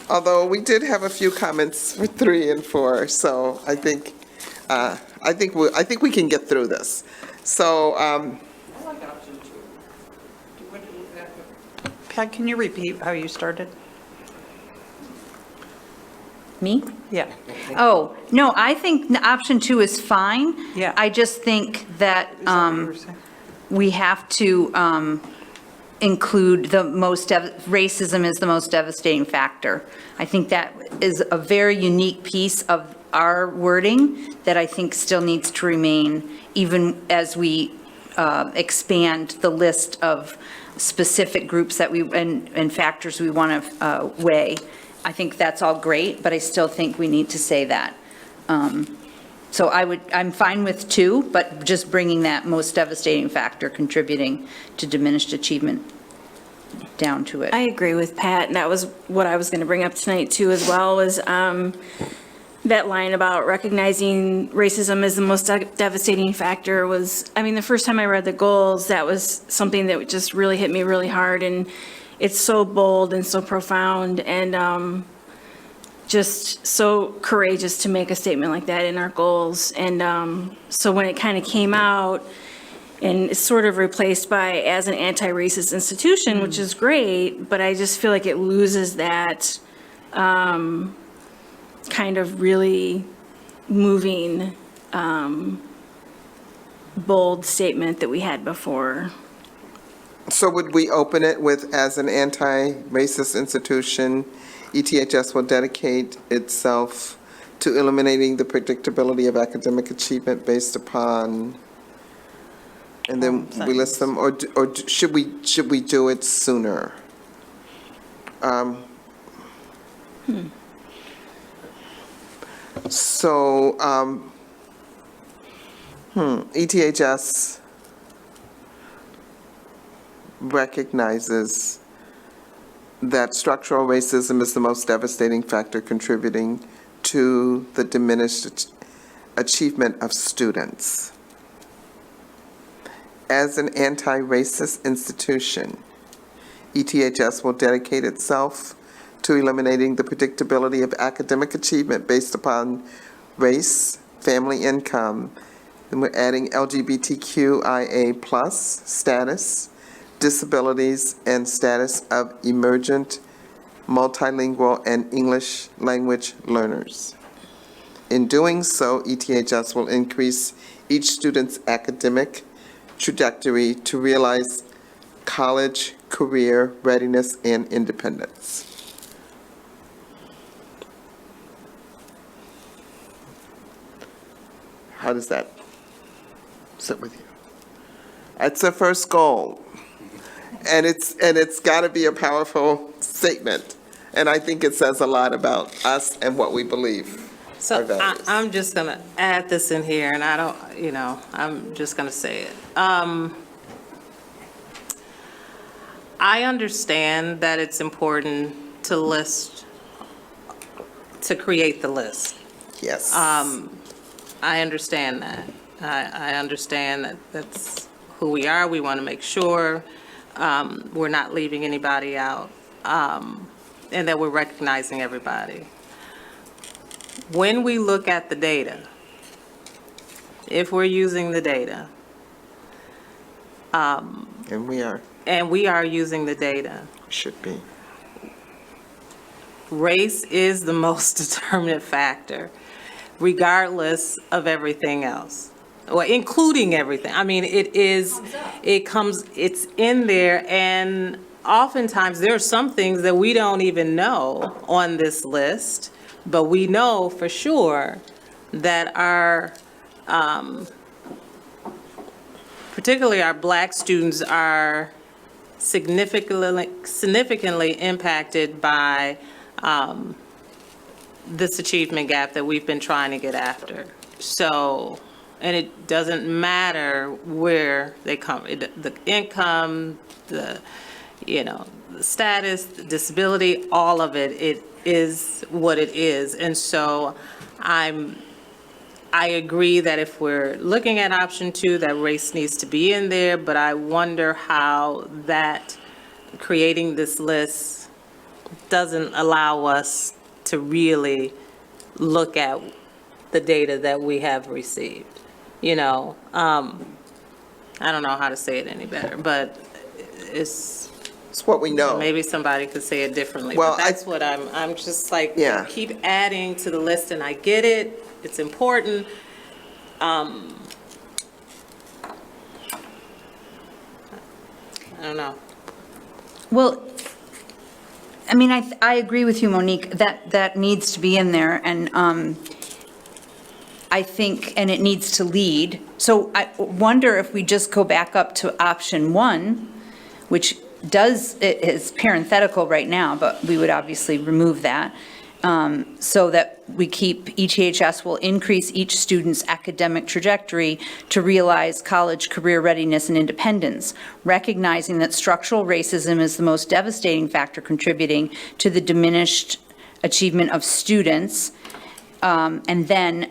Although we did have a few comments for 3 and 4, so I think we can get through this. So, Pat, can you repeat how you started? Me? Yeah. Oh, no, I think option 2 is fine. Yeah. I just think that we have to include racism is the most devastating factor. I think that is a very unique piece of our wording that I think still needs to remain, even as we expand the list of specific groups that and factors we want to weigh. I think that's all great, but I still think we need to say that. So I'm fine with 2, but just bringing that most devastating factor contributing to diminished achievement down to it. I agree with Pat, and that was what I was going to bring up tonight too as well, was that line about recognizing racism as the most devastating factor was, I mean, the first time I read the goals, that was something that just really hit me really hard, and it's so bold and so profound and just so courageous to make a statement like that in our goals. And so when it kind of came out and it's sort of replaced by as an anti-racist institution, which is great, but I just feel like it loses that kind of really moving, bold statement that we had before. so would we open it with, as an anti-racist institution, ETHS will dedicate itself to eliminating the predictability of academic achievement based upon, and then we list them, or should we do it sooner? So, ETHS recognizes that structural racism is the most devastating factor contributing to the diminished achievement of students. As an anti-racist institution, ETHS will dedicate itself to eliminating the predictability of academic achievement based upon race, family income, and we're adding LGBTQIA+ status, disabilities, and status of emergent, multilingual, and English language learners. In doing so, ETHS will increase each student's academic trajectory to realize college, career readiness, and independence. How does that sit with you? That's the first goal. And it's got to be a powerful statement. And I think it says a lot about us and what we believe. So I'm just going to add this in here, and I don't, I'm just going to say it. I understand that it's important to create the list. Yes. I understand that. I understand that that's who we are. We want to make sure we're not leaving anybody out, and that we're recognizing everybody. When we look at the data, if we're using the data, and we are using the data, should be. Race is the most determinant factor, regardless of everything else, well, including everything. I mean, it's in there, and oftentimes there are some things that we don't even know on this list, but we know for sure that our, particularly our Black students, are significantly impacted by this achievement gap that we've been trying to get after. So, and it doesn't matter where they come, the income, the status, the disability, all of it, it is what it is. And so I agree that if we're looking at option 2, that race needs to be in there, but I wonder how that creating this list doesn't allow us to really look at the data that we have received. I don't know how to say it any better, but it's what we know. Maybe somebody could say it differently. Well, but that's what I'm just like, Yeah. keep adding to the list, and I get it. It's important. I don't know. Well, I mean, I agree with you, Monique, that needs to be in there, and I think, and it needs to lead. So I wonder if we just go back up to option 1, which it is parenthetical right now, but we would obviously remove that, so that we keep ETHS will increase each student's academic trajectory to realize college career readiness and independence, recognizing that structural racism is the most devastating factor contributing to the diminished achievement of students, and then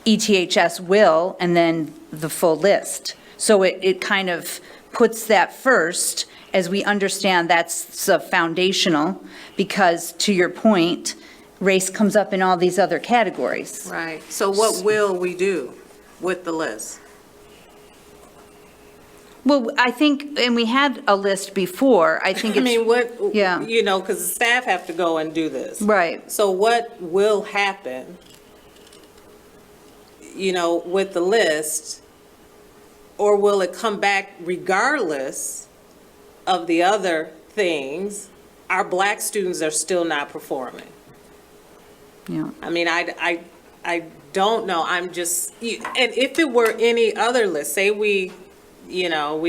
ETHS will, and then the full list. So it kind of puts that first, as we understand that's foundational, because to your point, race comes up in all these other categories. Right. So what will we do with the list? Well, I think, and we had a list before, I think it's. I mean, Yeah. Because the staff have to go and do this. Right. So what will happen, with the list? Or will it come back regardless of the other things? Our Black students are still not performing. Yeah. I mean, I don't know. I'm just, and if it were any other list, say we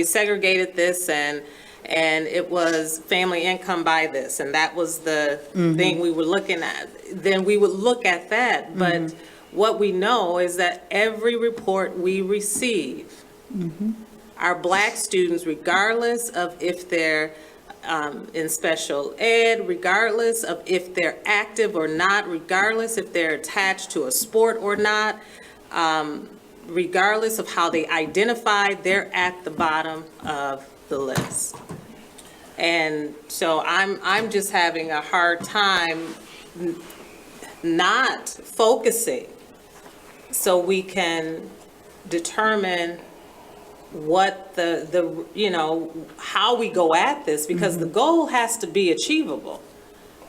segregated this and it was family income by this, and that was the thing we were looking at, then we would look at that. But what we know is that every report we receive, our Black students, regardless of if they're in special ed, regardless of if they're active or not, regardless if they're attached to a sport or not, regardless of how they identify, they're at the bottom of the list. And so I'm just having a hard time not focusing so we can determine what how we go at this, because the goal has to be achievable.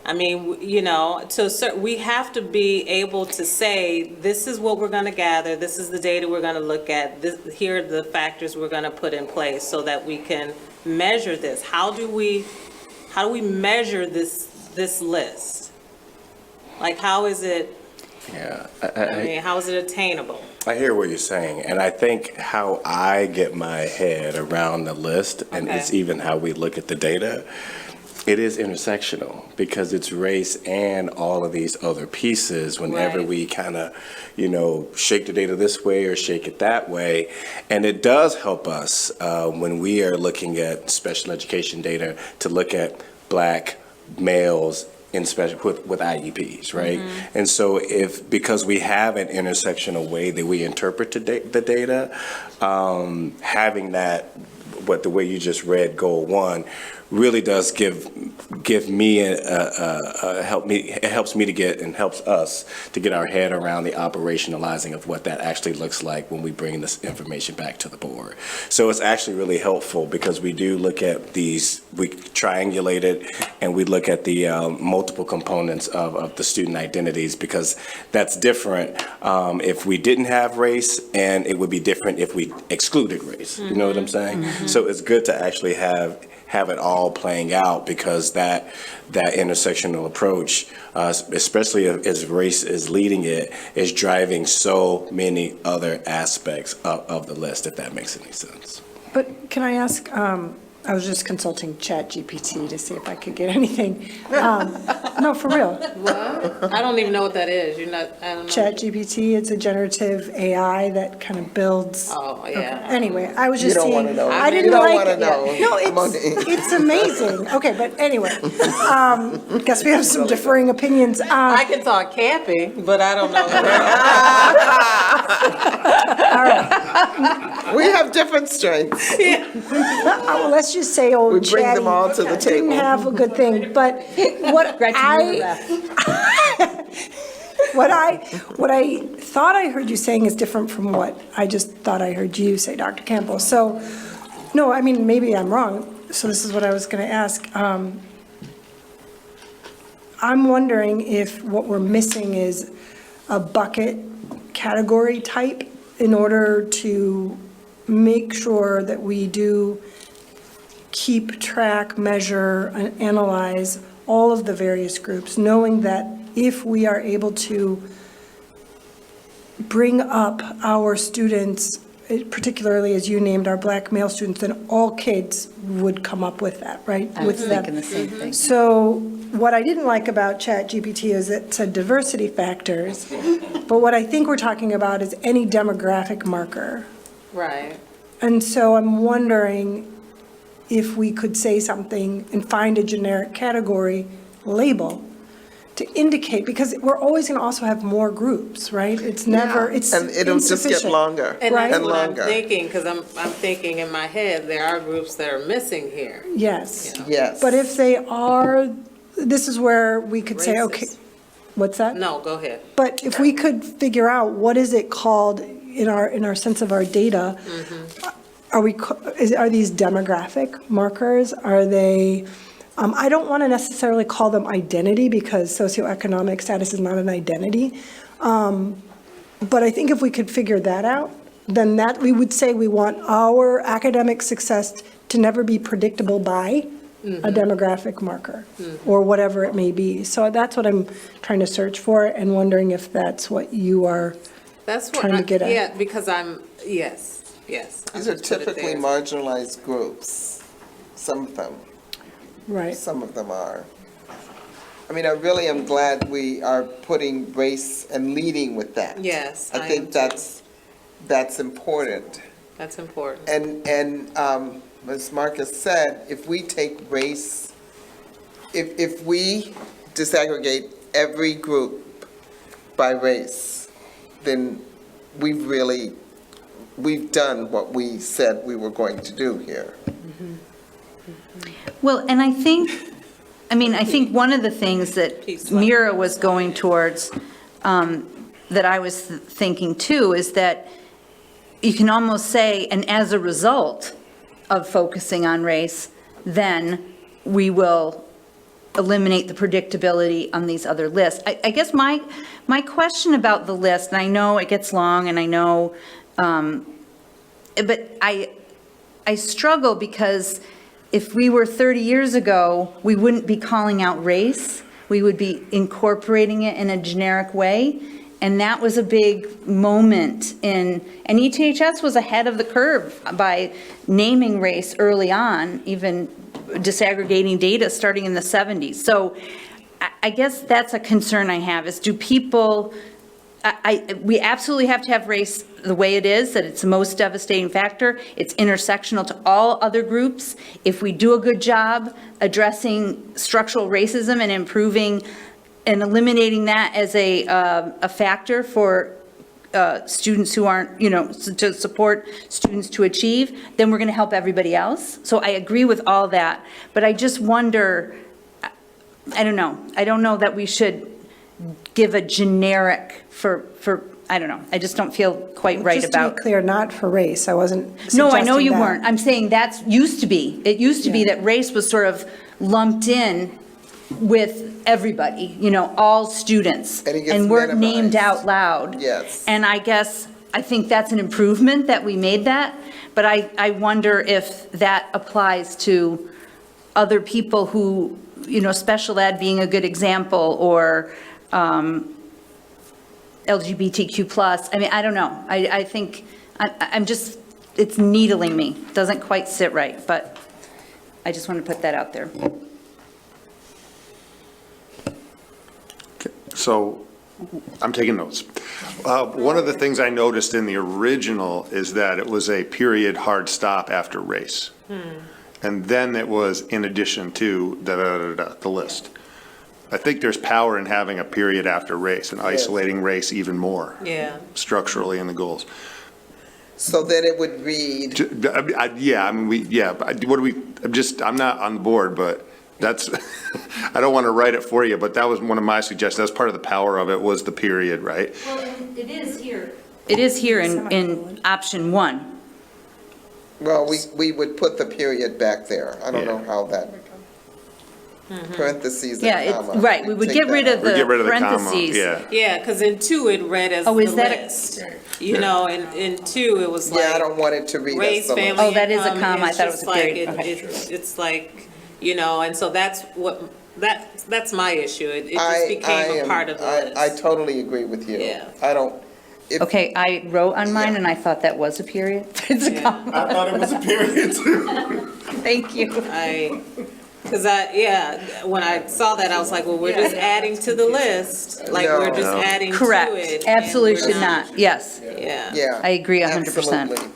I mean, we have to be able to say, this is what we're going to gather, this is the data we're going to look at, here are the factors we're going to put in place so that we can measure this. How do we measure this list? Like, how is it? Yeah, I mean, how is it attainable? I hear what you're saying, and I think how I get my head around the list, and it's even how we look at the data, It is intersectional because it's race and all of these other pieces whenever Right. we kind of, shake the data this way or shake it that way. And it does help us when we are looking at special education data to look at Black males in special with IEPs, right? And so because we have an intersectional way that we interpret the data, having that, the way you just read goal 1, really does give me it helps me to get and helps us to get our head around the operationalizing of what that actually looks like when we bring this information back to the board. So it's actually really helpful because we do look at these, we triangulate it, and we look at the multiple components of the student identities, because that's different if we didn't have race, and it would be different if we excluded race. You know what I'm saying? So it's good to actually have it all playing out, because that intersectional approach, especially as race is leading it, is driving so many other aspects of the list, if that makes any sense. But can I ask, I was just consulting ChatGPT to see if I could get anything. No, for real. What? I don't even know what that is. I don't know. ChatGPT, it's a generative AI that kind of builds. Oh, yeah. Okay. Anyway, I was just You don't seeing. wanna know. I didn't You don't like wanna it. know. No, it's amazing. Okay, but anyway, guess we have some differing opinions. I can talk camping, but I don't know. All right. We have different strengths. Well, let's just say old We bring them Chatty all to the didn't table. have a good thing, but what what I thought I heard you saying is different from what I just thought I heard you say, Dr. Campbell. So, no, I mean, maybe I'm wrong. So this is what I was going to ask. I'm wondering if what we're missing is a bucket category type in order to make sure that we do keep track, measure, and analyze all of the various groups, knowing that if we are able to bring up our students, particularly as you named our Black male students, then all kids would come up with that, right? I was thinking the same thing. So what I didn't like about ChatGPT is it said diversity factors, but what I think we're talking about is any demographic marker. Right. And so I'm wondering if we could say something and find a generic category label to indicate, because we're always going to also have more groups, right? It's never, it's And it'll just get insufficient. longer And Right. that's and what longer. I'm thinking, because I'm thinking in my head, there are groups that are missing here. Yes. Yes. But if they are, this is where we could say, okay, Racist. what's that? No, go ahead. But if we could figure out what is it called in our sense of our data, are these demographic markers? Are they, I don't want to necessarily call them identity, because socioeconomic status is not an identity. But I think if we could figure that out, then that we would say we want our academic success to never be predictable by a demographic marker or whatever it may be. So that's what I'm trying to search for, and wondering if that's what you are That's what trying to get at. Yeah, because yes. These are typically marginalized groups, some of them. Right. Some of them are. I mean, I really am glad we are putting race and leading with that. Yes, I think that's important. That's important. And as Marcus said, if we take race, if we disaggregate every group by race, then we've done what we said we were going to do here. Well, and I think one of the things that Mira was going towards, that I was thinking too, is that you can almost say, and as a result of focusing on race, then we will eliminate the predictability on these other lists. I guess my question about the list, and I know it gets long, and I know, but I struggle, because if we were 30 years ago, we wouldn't be calling out race. We would be incorporating it in a generic way. And that was a big moment and ETHS was ahead of the curve by naming race early on, even disaggregating data starting in the 70s. So I guess that's a concern I have, is do people, we absolutely have to have race the way it is, that it's the most devastating factor. It's intersectional to all other groups. If we do a good job addressing structural racism and improving and eliminating that as a factor for students who aren't, to support students to achieve, then we're going to help everybody else. So I agree with all that, but I just wonder, I don't know. I don't know that we should give a generic for I don't know. I just don't feel quite right about. Just to be clear, not for race. I wasn't No, I know suggesting you that. weren't. I'm saying that's used to be. It used to be that race was sort of lumped in with everybody, all students. And it gets And weren't named minimized. out loud. Yes. And I think that's an improvement that we made that, but I wonder if that applies to other people who, special ed being a good example, or LGBTQ+. I mean, I don't know. I think, I'm just, it's needling me. Doesn't quite sit right, but I just want to put that out there. So, I'm taking notes. One of the things I noticed in the original is that it was a period hard stop after race. And then it was in addition to the list. I think there's power in having a period after race and isolating race even more Yeah. structurally in the goals. So then it would read, I'm not on board, but that's, I don't want to write it for you, but that was one of my suggestions. That's part of the power of it, was the period, right? Well, it is here. It is here in option 1. well, we would put the period back there. I don't know how that, parentheses Yeah, and comma. right, we would Take get that rid out. of the Get rid of the comma, parentheses. yeah. Yeah, because in 2, it read as the Oh, is that a- list. And in 2, it was like. Yeah, I don't want it to read as Race, the list. family, Oh, that is a income, comma. I it's thought it was just a period. like, Okay. It's like, and so that's what, that's my issue. It just became a part of the list. I totally agree with you. Yeah. I don't, Okay, I wrote on mine and I thought that was a period. It's a comma. I thought it was a period too. Thank you. When I saw that, I was like, well, we're just adding to the list. Like, No. we're just No. adding to Correct. it. Absolutely and we're should not. Yes. Yeah. yeah. I agree 100%. Absolutely.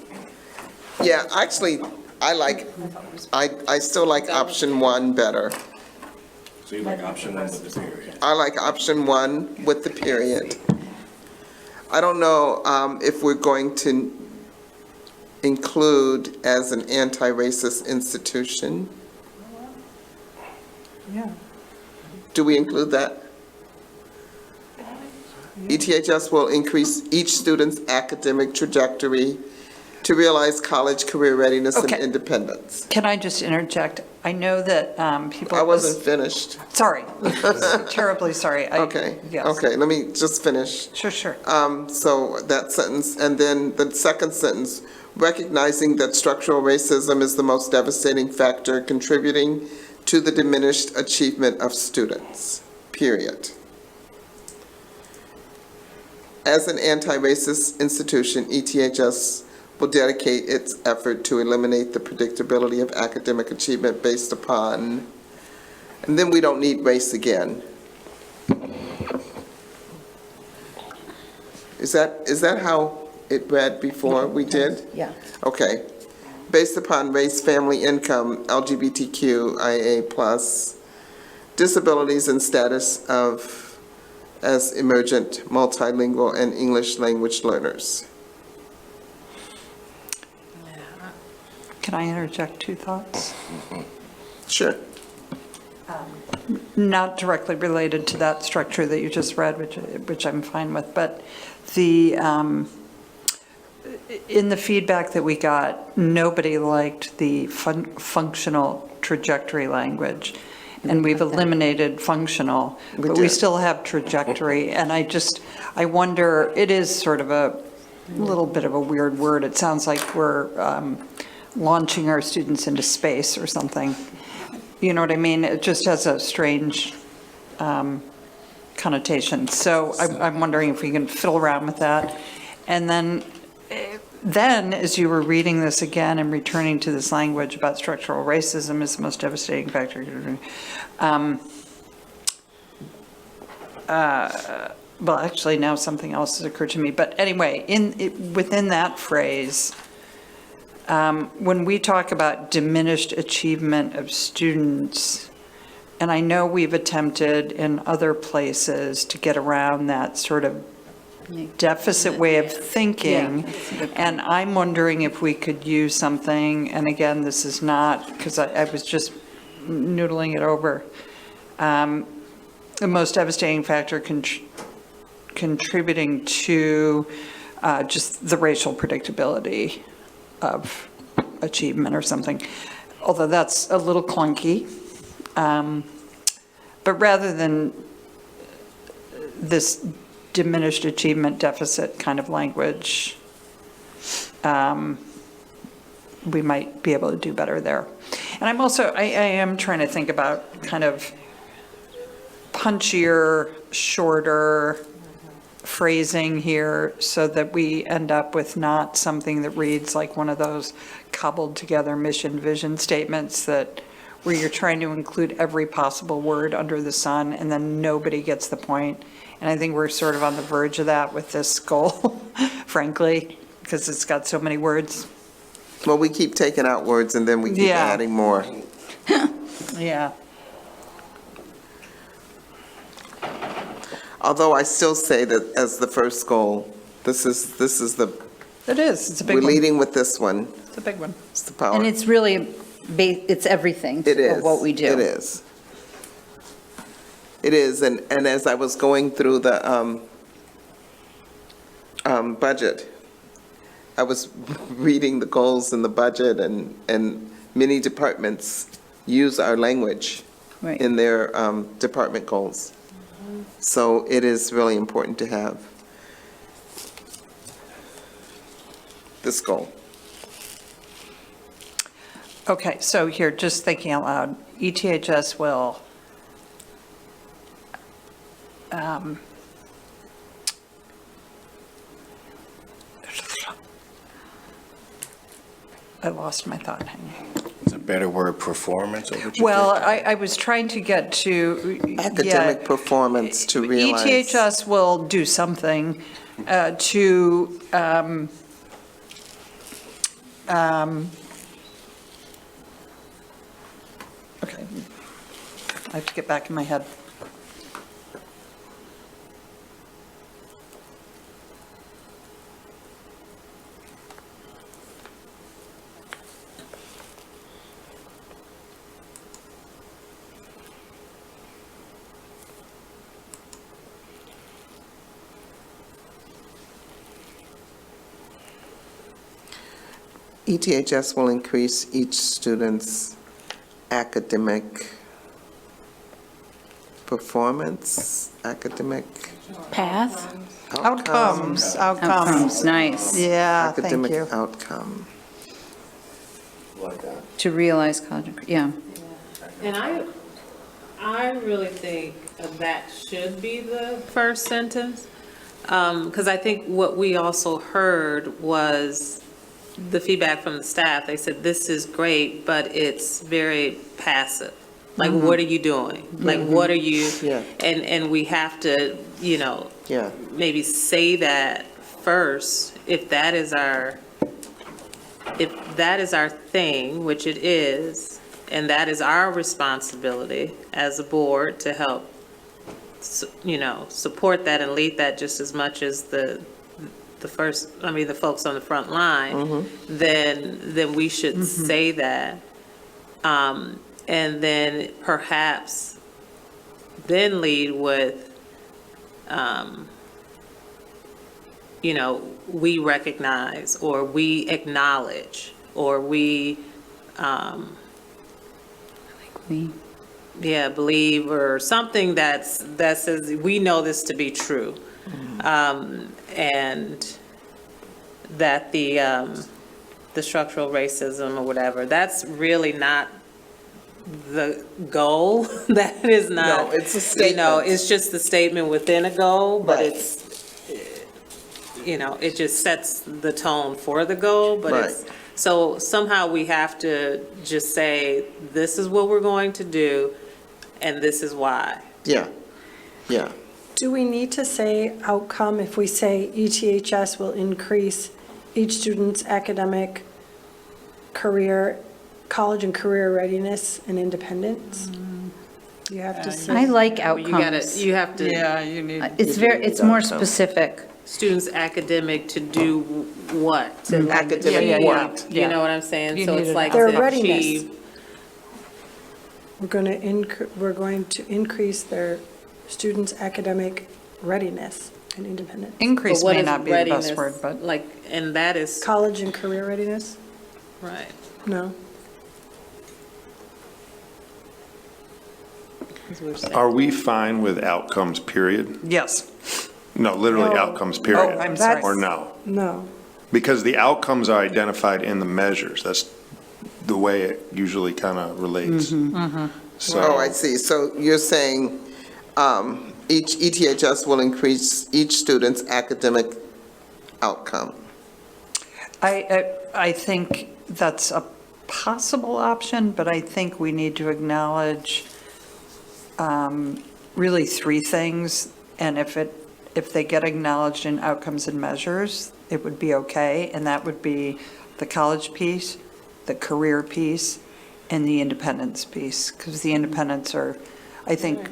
Yeah, actually, I still like option 1 better. So you like option 1 with the period? I like option 1 with the period. I don't know if we're going to include as an anti-racist institution. Yeah. Do we include that? ETHS will increase each student's academic trajectory to realize college career readiness and Okay. independence. Can I just interject? I know that people. I wasn't finished. Sorry, terribly sorry. Okay, Yes. okay, let me just finish. Sure. So that sentence, and then the second sentence, recognizing that structural racism is the most devastating factor contributing to the diminished achievement of students, period. As an anti-racist institution, ETHS will dedicate its effort to eliminate the predictability of academic achievement based upon, and then we don't need race again. Is that how it read before we did? Yeah. Okay. Based upon race, family, income, LGBTQIA+, disabilities and status as emergent, multilingual, and English language learners. Can I interject 2 thoughts? Sure. Not directly related to that structure that you just read, which I'm fine with, but the, in the feedback that we got, nobody liked the functional trajectory language. And we've eliminated functional, but we did. still have trajectory. And I wonder, it is sort of a little bit of a weird word. It sounds like we're launching our students into space or something. You know what I mean? It just has a strange connotation. So I'm wondering if we can fiddle around with that. And then then, as you were reading this again and returning to this language about structural racism is the most devastating factor. Well, actually, now something else has occurred to me. But anyway, within that phrase, when we talk about diminished achievement of students, and I know we've attempted in other places to get around that sort of deficit way of thinking, and I'm wondering if we could use something, and again, this is not, because I was just noodling it over, the most devastating factor contributing to just the racial predictability of achievement or something, although that's a little clunky. But rather than this diminished achievement deficit kind of language, we might be able to do better there. And I'm also, I am trying to think about kind of punchier, shorter phrasing here so that we end up with not something that reads like one of those cobbled together mission vision statements that where you're trying to include every possible word under the sun and then nobody gets the point. And I think we're sort of on the verge of that with this goal, frankly, because it's got so many words. Well, we keep taking out words and then we keep adding more. Yeah. Although I still say that as the first goal, this is the. It is, it's a big one. one. We're leading with this one. It's a big one. It's the power. And it's really, it's everything of what we do. It is. It is, and as I was going through the budget, I was reading the goals in the budget, and many departments use our language in their department goals. So it is really important to have this goal. Okay, so here, just thinking out loud, ETHS will I lost my thought. Is a better word performance? Or what you Well, think? I was trying to get to. Academic performance to realize. ETHS will do something to okay, I have to get back in my head. ETHS will increase each student's academic performance, academic Path? Outcomes. Nice. Yeah, thank academic you. outcome. To realize college, yeah. And I really think that should be the first sentence, because I think what we also heard was the feedback from the staff. They said, this is great, but it's very passive. Like, what are you doing? Like, what are you, and we have to, maybe say that first, if that is our thing, which it is, and that is our responsibility as a board to help, support that and lead that just as much as the folks on the front line, then we should say that. And then perhaps then lead with, we recognize, or we acknowledge, or we, believe, or something that says, we know this to be true. And that the structural racism or whatever, that's really not the goal. That is not. No, it's a statement. It's just the statement within a goal, but it just sets the tone for the goal, but it's, so somehow we have to just say, this is what we're going to do, and this is why. Yeah, yeah. Do we need to say outcome if we say ETHS will increase each student's academic, career, college and career readiness and independence? You have to say. I like outcomes. You have to. Yeah, you need. It's more specific. Students academic to do what? To Academic what? You know what I'm saying? You So need it's it. like Their to readiness. achieve. We're going to increase their students' academic readiness and independence. Increase But what may is not be the best readiness? word, but. Like, and that is, College and career readiness? right. No. That's what we're saying. Are we fine with outcomes, period? Yes. No, literally No. outcomes, period. Oh, I'm sorry. Or no? No. Because the outcomes are identified in the measures. That's the way it usually kind of relates. So, Oh, I see. So you're saying each ETHS will increase each student's academic outcome? I think that's a possible option, but I think we need to acknowledge really three things. And if they get acknowledged in outcomes and measures, it would be okay. And that would be the college piece, the career piece, and the independence piece. Because the independence are, I think,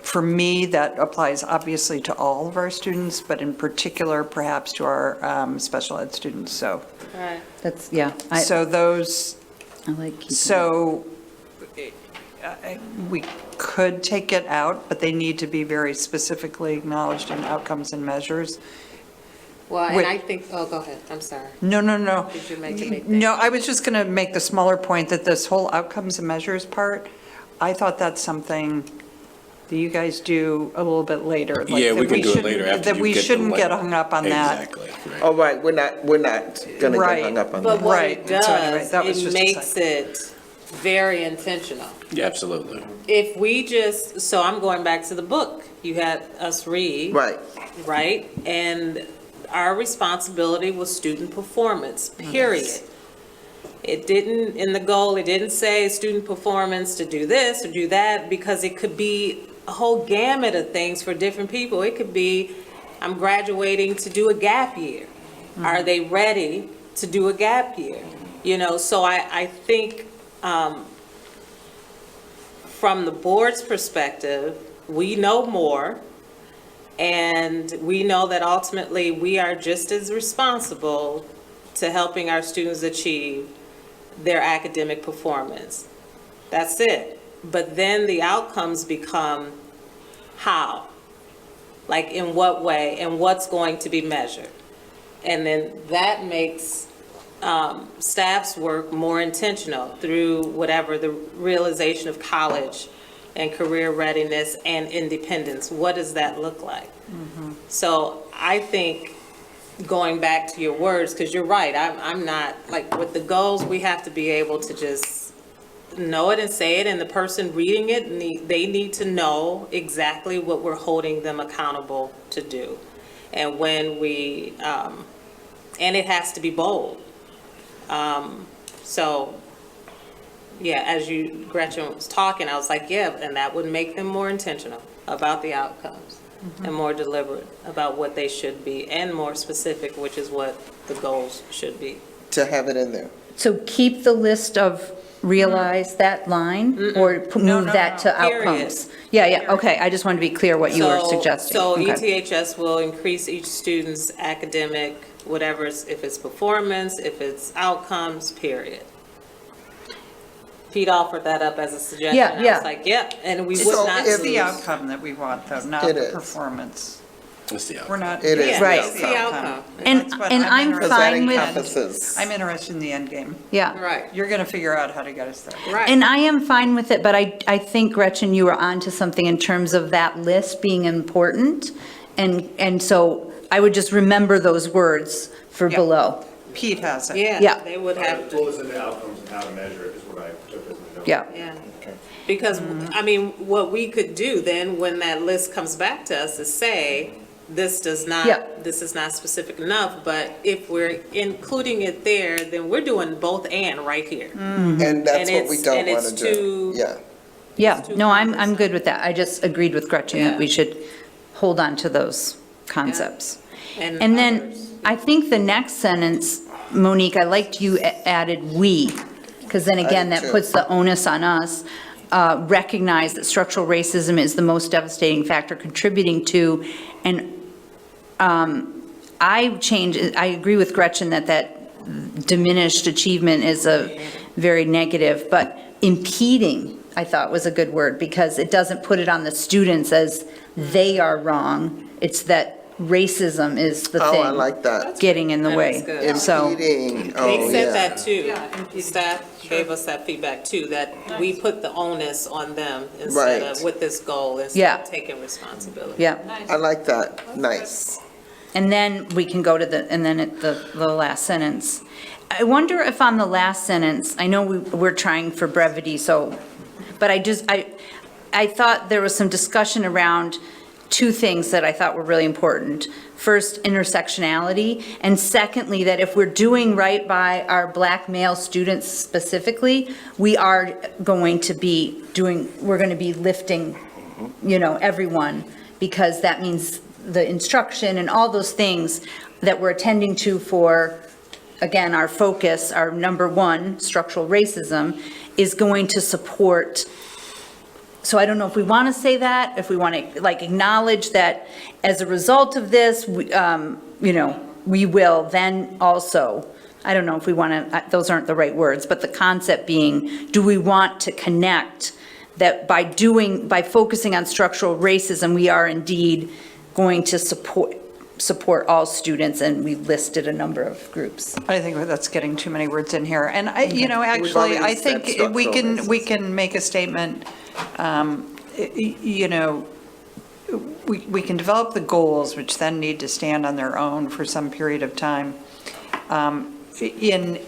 for me, that applies obviously to all of our students, but in particular, perhaps to our special ed students. So, Right. That's, yeah. so those, I like keeping. so we could take it out, but they need to be very specifically acknowledged in outcomes and measures. Well, and Wait. I think, oh, go ahead, I'm sorry. No, no, no. Did you make a big No, I was just going to make the smaller point that this whole outcomes and measures part, I thought that's something that you guys do a little bit later. like Yeah, that we can do it shouldn't- later after That you we get the shouldn't get like- hung up on that. Exactly. right. Oh, right, we're not gonna Right. get hung up on But that. what Right. it So anyway, does, that was it just a makes it very intentional. Yeah, absolutely. If we just, so I'm going back to the book you had us read. Right, Right? And our responsibility was student performance, period. It didn't, in the goal, it didn't say student performance to do this or do that, because it could be a whole gamut of things for different people. It could be, I'm graduating to do a gap year. Are they ready to do a gap year? You know, so I think, from the board's perspective, we know more, and we know that ultimately we are just as responsible to helping our students achieve their academic performance. That's it. But then the outcomes become how? Like in what way and what's going to be measured? And then that makes staff's work more intentional through whatever the realization of college and career readiness and independence. What does that look like? So I think, going back to your words, because you're right, I'm not, like with the goals, we have to be able to just know it and say it, and the person reading it, they need to know exactly what we're holding them accountable to do. And when we, and it has to be bold. So, yeah, as Gretchen was talking, I was like, yeah, and that would make them more intentional about the outcomes and more deliberate about what they should be, and more specific, which is what the goals should be. to have it in there. So keep the list of realize that line, or move that to Period. outcomes? Yeah, okay, I just wanted to be clear what you were suggesting. So Okay. ETHS will increase each student's academic, whatever, if it's performance, if it's outcomes, period. Pete offered that up as a suggestion. Yeah, I yeah. was like, yep, and we would So not It's the lose. outcome that we want, though, not It the is. performance. It's the outcome. We're not. It is Yeah, the Right. it's the outcome. And- That's what and I'm interested Because that fine with- encompasses. I'm interested in the end game. Yeah. Right, You're going to figure out how to get us there. right. And I am fine with it, but I think, Gretchen, you were onto something in terms of that list being important. And so I would just remember those words for Yeah. below. Pete has it. Yeah. Yeah, they would have to, us into outcomes and how to measure it is what I took as my note. Yeah. yeah. Because, I mean, what we could do then, when that list comes back to us, is say, this does not, Yeah. this is not specific enough, but if we're including it there, then we're doing both and right here. And that's what we don't want to do. Yeah. Yeah, no, I'm good with that. I just agreed with Gretchen that we should hold on to those concepts. And then I think the next sentence, Monique, I liked you added "we," because then again, that puts the onus on us. Recognize that structural racism is the most devastating factor contributing to, and I agree with Gretchen that diminished achievement is a very negative, but impeding, I thought was a good word, because it doesn't put it on the students as they are wrong. It's that racism is the thing. I like that. Getting in the That way. is good. So, Impeding. They said that too. Staff gave us that feedback too, that we put the onus on them instead Right. of with this goal, instead Yeah. of taking responsibility. yeah. I like that. Nice. And then we can go to the last sentence. I wonder if on the last sentence, I know we're trying for brevity, so, but I thought there was some discussion around two things that I thought were really important. First, intersectionality, and secondly, that if we're doing right by our Black male students specifically, we are going to be we're going to be lifting, everyone, because that means the instruction and all those things that we're attending to for, again, our focus, our number one, structural racism, is going to support. So I don't know if we want to say that, if we want to acknowledge that as a result of this, we will then also, I don't know if we want to, those aren't the right words, but the concept being, do we want to connect that by focusing on structural racism, we are indeed going to support all students, and we listed a number of groups. I think that's getting too many words in here. And We've actually, already I said think we structural we can make a statement, we can develop the goals, which then need to stand on their own for some period of time. In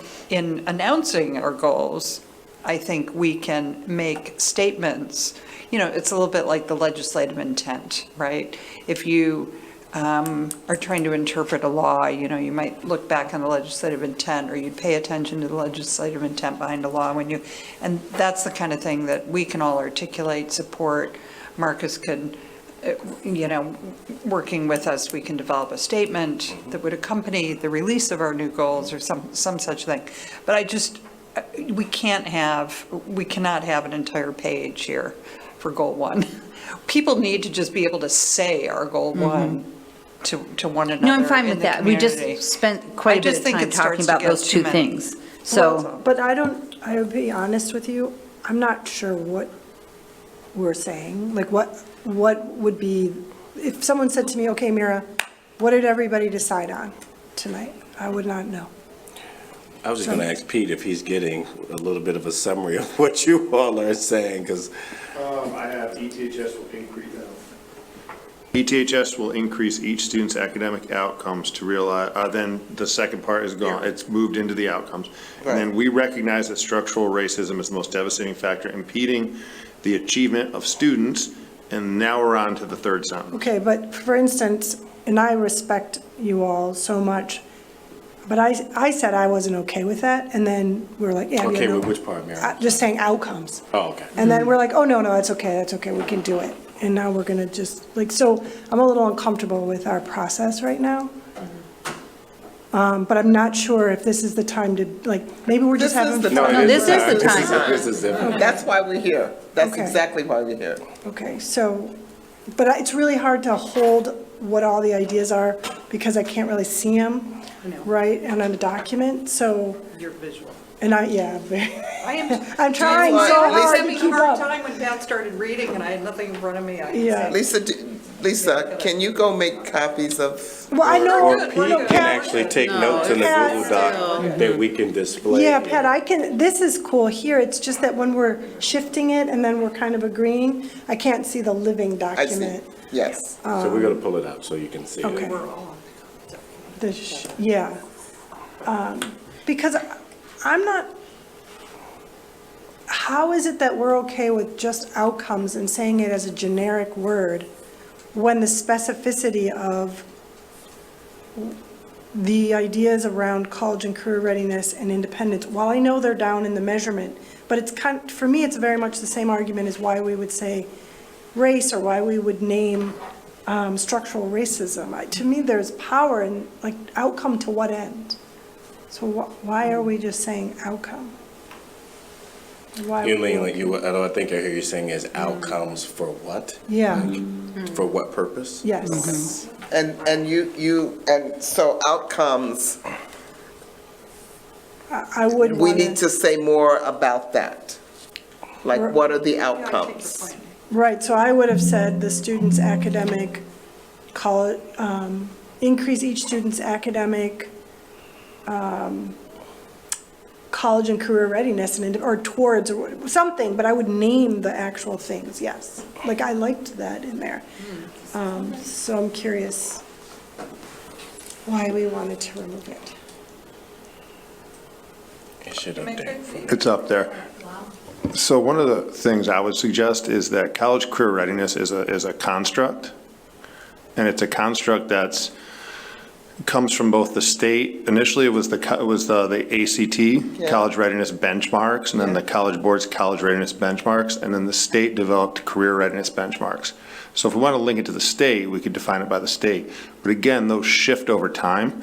announcing our goals, I think we can make statements. It's a little bit like the legislative intent, right? If you are trying to interpret a law, you might look back on the legislative intent, or you'd pay attention to the legislative intent behind a law and that's the kind of thing that we can all articulate, support. Marcus could, working with us, we can develop a statement that would accompany the release of our new goals or some such thing. But we cannot have an entire page here for goal one. People need to just be able to say our goal one to one another. No, I'm fine in with the that. We just community. spent quite a bit of time talking about those two things. So, But I'll be honest with you, I'm not sure what we're saying. Like, what would be, if someone said to me, okay, Mira, what did everybody decide on tonight? I would not know. I was just going to ask Pete if he's getting a little bit of a summary of what you all are saying, because I have ETHS will increase. ETHS will increase each student's academic outcomes to realize, then the second part is gone. It's moved into the outcomes. And then we recognize that structural racism is the most devastating factor impeding the achievement of students. And now we're on to the third sentence. Okay, but for instance, and I respect you all so much, but I said I wasn't okay with that, and then we were like, yeah. okay, with which part, Mary? Just saying outcomes. Oh, okay. And then we're like, oh, no, that's okay, we can do it. And now we're gonna just, so I'm a little uncomfortable with our process right now. But I'm not sure if this is the time to, maybe we're just having fun. No, this is the time. This is different. That's why we're here. That's Okay. exactly why we're here. Okay, so, but it's really hard to hold what all the ideas are because I can't really see them, right, and on a document, so. You're visual. And I'm I'm trying so hard to having keep a hard up. time when Pat started reading and I had nothing in front of me. Yeah. Lisa, can you go make copies of? Well, I know. Or Pete can actually take notes in the Google Doc that we can display. Yeah, Pat, this is cool here, it's just that when we're shifting it and then we're kind of agreeing, I can't see the living document. Yes. So we're going to pull it up so you can see Okay. it. Yeah. Because I'm not, how is it that we're okay with just outcomes and saying it as a generic word when the specificity of the ideas around college and career readiness and independence, while I know they're down in the measurement, but it's for me, it's very much the same argument as why we would say race or why we would name structural racism. To me, there's power in, like, outcome to what end? So why are we just saying outcome? Why You mean like I don't think I hear you saying is outcomes for what? Yeah. For what purpose? Yes. And so outcomes, I would we need to say more about that. Like, Right. what are the outcomes? Right, so I would have said the student's academic, increase each student's academic, college and career readiness or towards or something, but I would name the actual things, yes. Like, I liked that in there. So I'm curious why we wanted to remove it. It should have been. It's up there. So one of the things I would suggest is that college career readiness is a construct, and it's a construct that's comes from both the state. Initially, it was the ACT, College Readiness Benchmarks, and then the College Board's College Readiness Benchmarks, and then the state developed Career Readiness Benchmarks. So if we want to link it to the state, we could define it by the state. But again, those shift over time,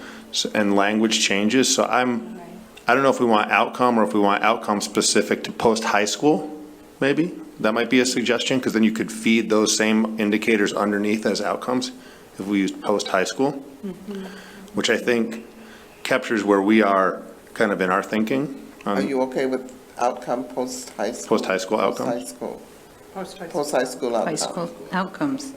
and language changes. So I don't know if we want outcome or if we want outcome specific to post-high school, maybe. That might be a suggestion, because then you could feed those same indicators underneath as outcomes if we used post-high school, which I think captures where we are kind of in our thinking. Are you okay with outcome post-high school? Post-high school outcome? Post-high school. Post-high school outcome. High school outcomes.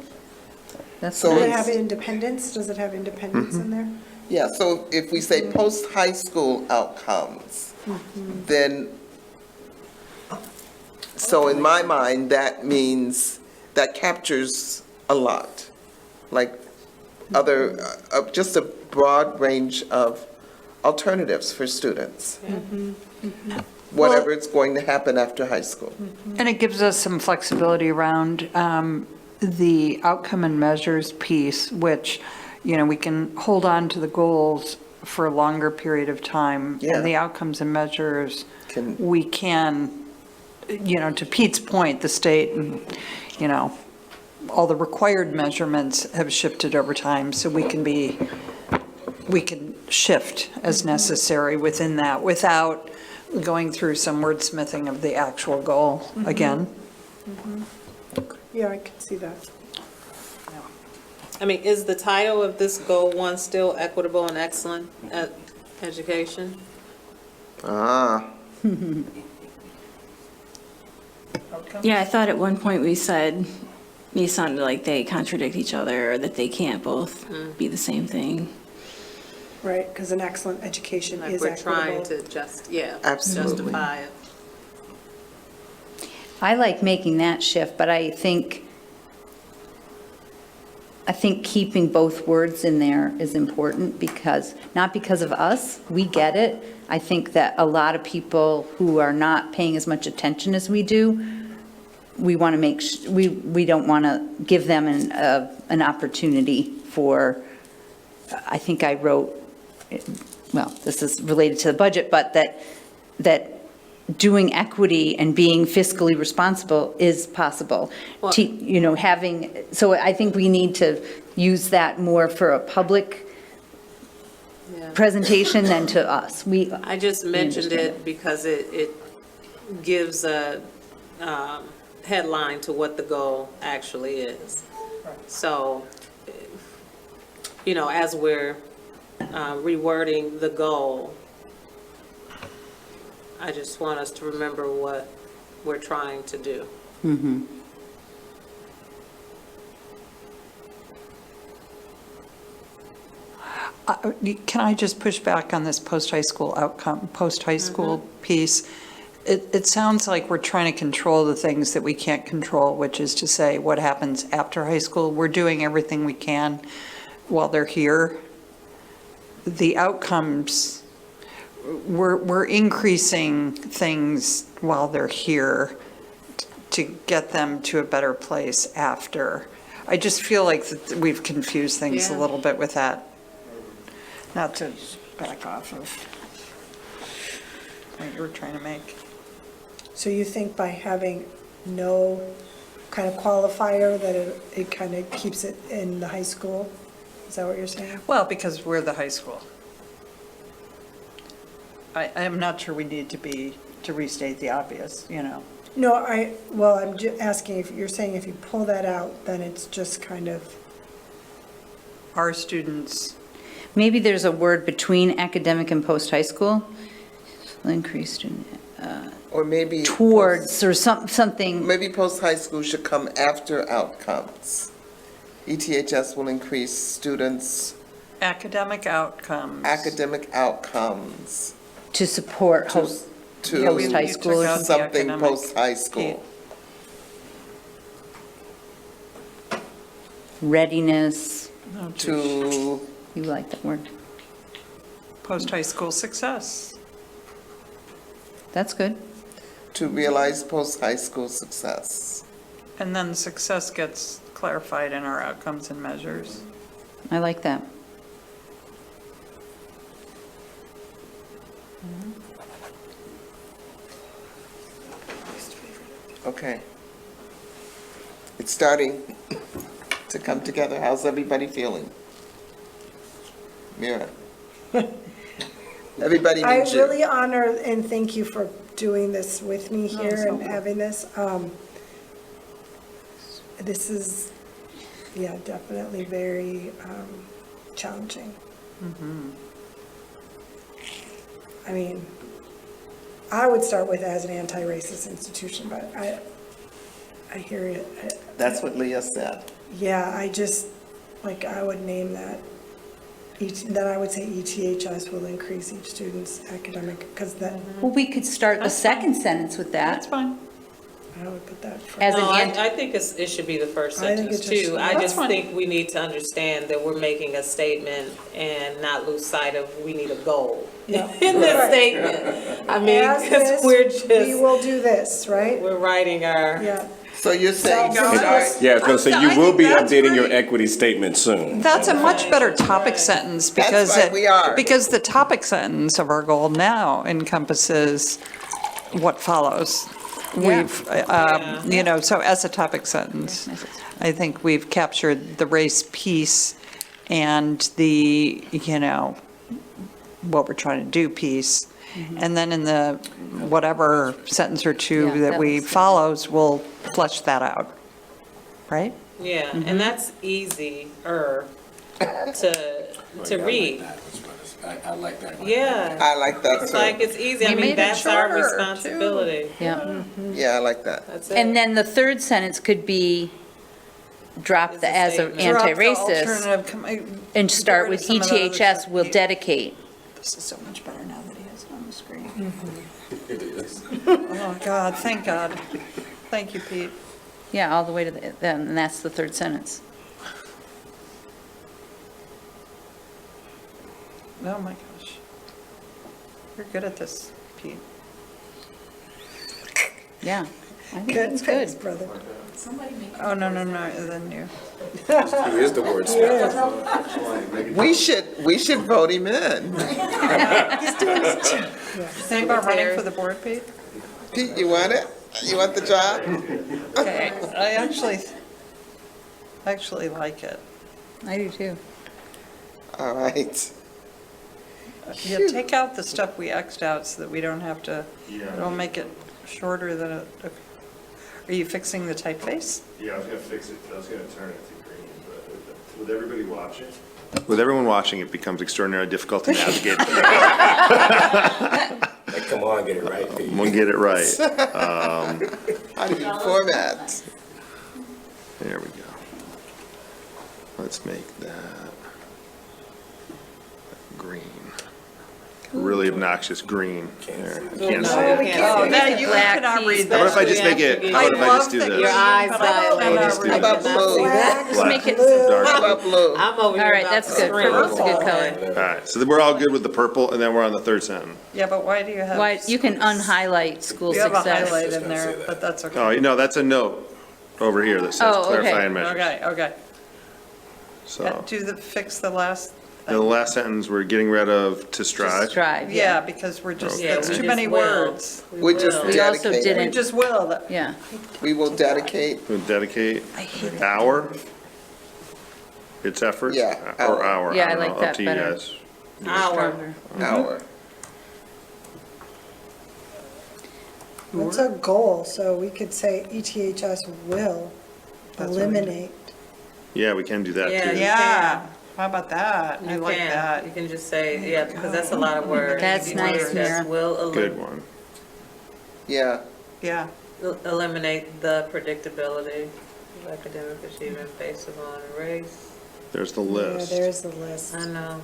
That's So Does it nice. have independence? Does it have independence in there? Yeah, so if we say post-high school outcomes, then, so in my mind, that means, that captures a lot. Like just a broad range of alternatives for students. Whatever it's going to happen after high school. And it gives us some flexibility around the outcome and measures piece, which, we can hold on to the goals for a longer period of time. Yeah. And the outcomes and measures, we can, to Pete's point, the state and, all the required measurements have shifted over time, so we can shift as necessary within that without going through some wordsmithing of the actual goal again. Yeah, I can see that. I mean, is the title of this goal one still equitable and excellent education? Yeah, I thought at one point we said, it sounded like they contradict each other or that they can't both be the same thing. Right, because an excellent education Like is we're equitable. trying to Absolutely. justify it. I like making that shift, but I think keeping both words in there is important not because of us, we get it. I think that a lot of people who are not paying as much attention as we do, we want to we don't want to give them an opportunity for, I think I wrote, well, this is related to the budget, but that doing equity and being fiscally responsible is possible. Well- So I think we need to use that more for a public presentation than to us. I just mentioned it because it gives a headline to what the goal actually is. So, as we're rewording the goal, I just want us to remember what we're trying to do. Can I just push back on this post-high school outcome, post-high school piece? It sounds like we're trying to control the things that we can't control, which is to say what happens after high school. We're doing everything we can while they're here. The outcomes, we're increasing things while they're here to get them to a better place after. I just feel like that we've confused things a Yeah. little bit with that. Not to back off of what you were trying to make. So you think by having no kind of qualifier that it kind of keeps it in the high school? Is that what you're saying? Well, because we're the high school. I am not sure we need to restate the obvious, you know. No, I'm asking if you're saying if you pull that out, then it's just kind of, Our students, Maybe there's a word between academic and post-high school, increase student, Or maybe. towards, or something. Maybe post-high school should come after outcomes. ETHS will increase students' academic outcomes. To support to post-high school or something post-high school. readiness. To. You like that word. Post-high school success. That's good. To realize post-high school success. And then success gets clarified in our outcomes and measures. I like that. Okay. It's starting to come together. How's everybody feeling? Mira? Everybody I needs you. really honor and thank you for doing this with me here and having this. This is, yeah, definitely very challenging. I mean, I would start with as an anti-racist institution, but I hear it. That's what Leah said. Yeah, I just, like, I would name that. Then I would say ETHS will increase each student's academic, because that, Well, we could start the second sentence with that. That's fine. I would put that first. As an No, ant- I think it should be the first I think sentence it just- too. I that's just fine. think we need to understand that we're making a statement and not lose sight of we need a goal Yeah. in this Right. statement. I mean, As because this, we're we just, will do this, right? we're writing our. Yeah. So you're saying So- start. Yeah, I was going to say, I you will think be that's updating your great. equity statement soon. That's a much better topic sentence That's because right, we are. because the topic sentence of our goal now encompasses what follows. We've, you know, so as a topic sentence, I think we've captured the race piece and the, you know, what we're trying to do piece. And then in the whatever sentence or two Yeah, that that we was good. follows, we'll flesh that out, right? Yeah, and that's easier to read. I like that. Yeah. I like that It's too. like, it's easy. I We mean, made it that's our shorter, too. responsibility. Yeah. Yeah, I like that. That's it. And then the third sentence could be drop It's the a as a statement. Drop the anti-racist alternative and start rid of with some of the other ETHS stuff. will dedicate. This is so much better now that he has it on the screen. It is. Oh, God, thank God. Thank you, Pete. Yeah, all the way to the, then, and that's the third sentence. Oh, my gosh. You're good at this, Pete. Yeah. I think Good, that's thanks, good. brother. Oh, no, then you. He is the wordsmith. We should vote him in. He's doing his job. Think about running for the board, Pete? Pete, you want it? You want the job? Okay, I actually like it. I do too. All right. Yeah, take out the stuff we X'd out so that we don't have to, it'll make it shorter than it. Are you fixing the typeface? Yeah, I was gonna fix it, I was gonna turn it to green, but with everybody watching. With everyone watching, it becomes extraordinarily difficult to navigate. Like, come on, get it right, Pete. I'm gonna get it right. How do you format? There we go. Let's make that green. Really obnoxious green. There, I can't see it. Oh, that you cannot read How about if I just make it, how about if I just do this? Your eyes But I don't dilated. know. How about blue? Black, make it dark How blue. about blue? I'm over here All right, about that's to good. scream. Purple's a good color. All right, so then we're all good with the purple, and then we're on the third sentence. Yeah, but why do you have? Why, you can unhighlight school You have a success. highlight in there, but that's okay. Oh, you know, that's a note. over here that says Oh, okay. clarifying measures. Okay. So, Fix the last. the last sentence, we're getting rid of to strive. Yeah, because we're just, Okay. it's Yeah, too we many just will. words. We just We also dedicate. didn't. We just will. Yeah. We will dedicate. We'll dedicate hour, its efforts? Yeah, Or hour. Yeah, I don't like know, that up to you better. guys. Hour. What's a goal? So we could say ETHS will eliminate. Yeah, we can do that too. Yeah, how about that? I You like can. that. You can just say, yeah, because that's a lot of words. That's nice, Mira. Will Good one. Yeah. Yeah. eliminate the predictability of academic achievement based upon race. There's the list. Yeah, there's the list. I know.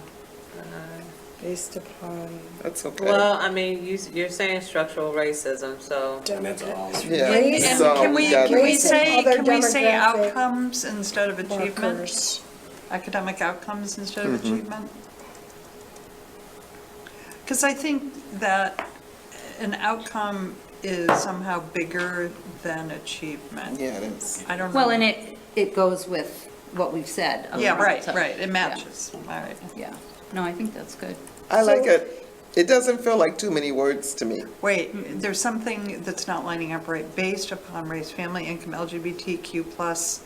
Based upon. That's okay. Well, I mean, you're saying structural racism, so. Yeah. And So can we Race and say, other can we say demographic outcomes instead of achievement? markers. Academic outcomes instead of Mhm. achievement? Because I think that an outcome is somehow bigger than achievement. Yeah, it is. I don't know. Well, and it goes with what we've said. Yeah, around, right, so, right, it matches, all right. Yeah, no, I think that's good. I like it. It doesn't feel like too many words to me. Wait, there's something that's not lining up right. Based upon race, family, income, LGBTQ plus,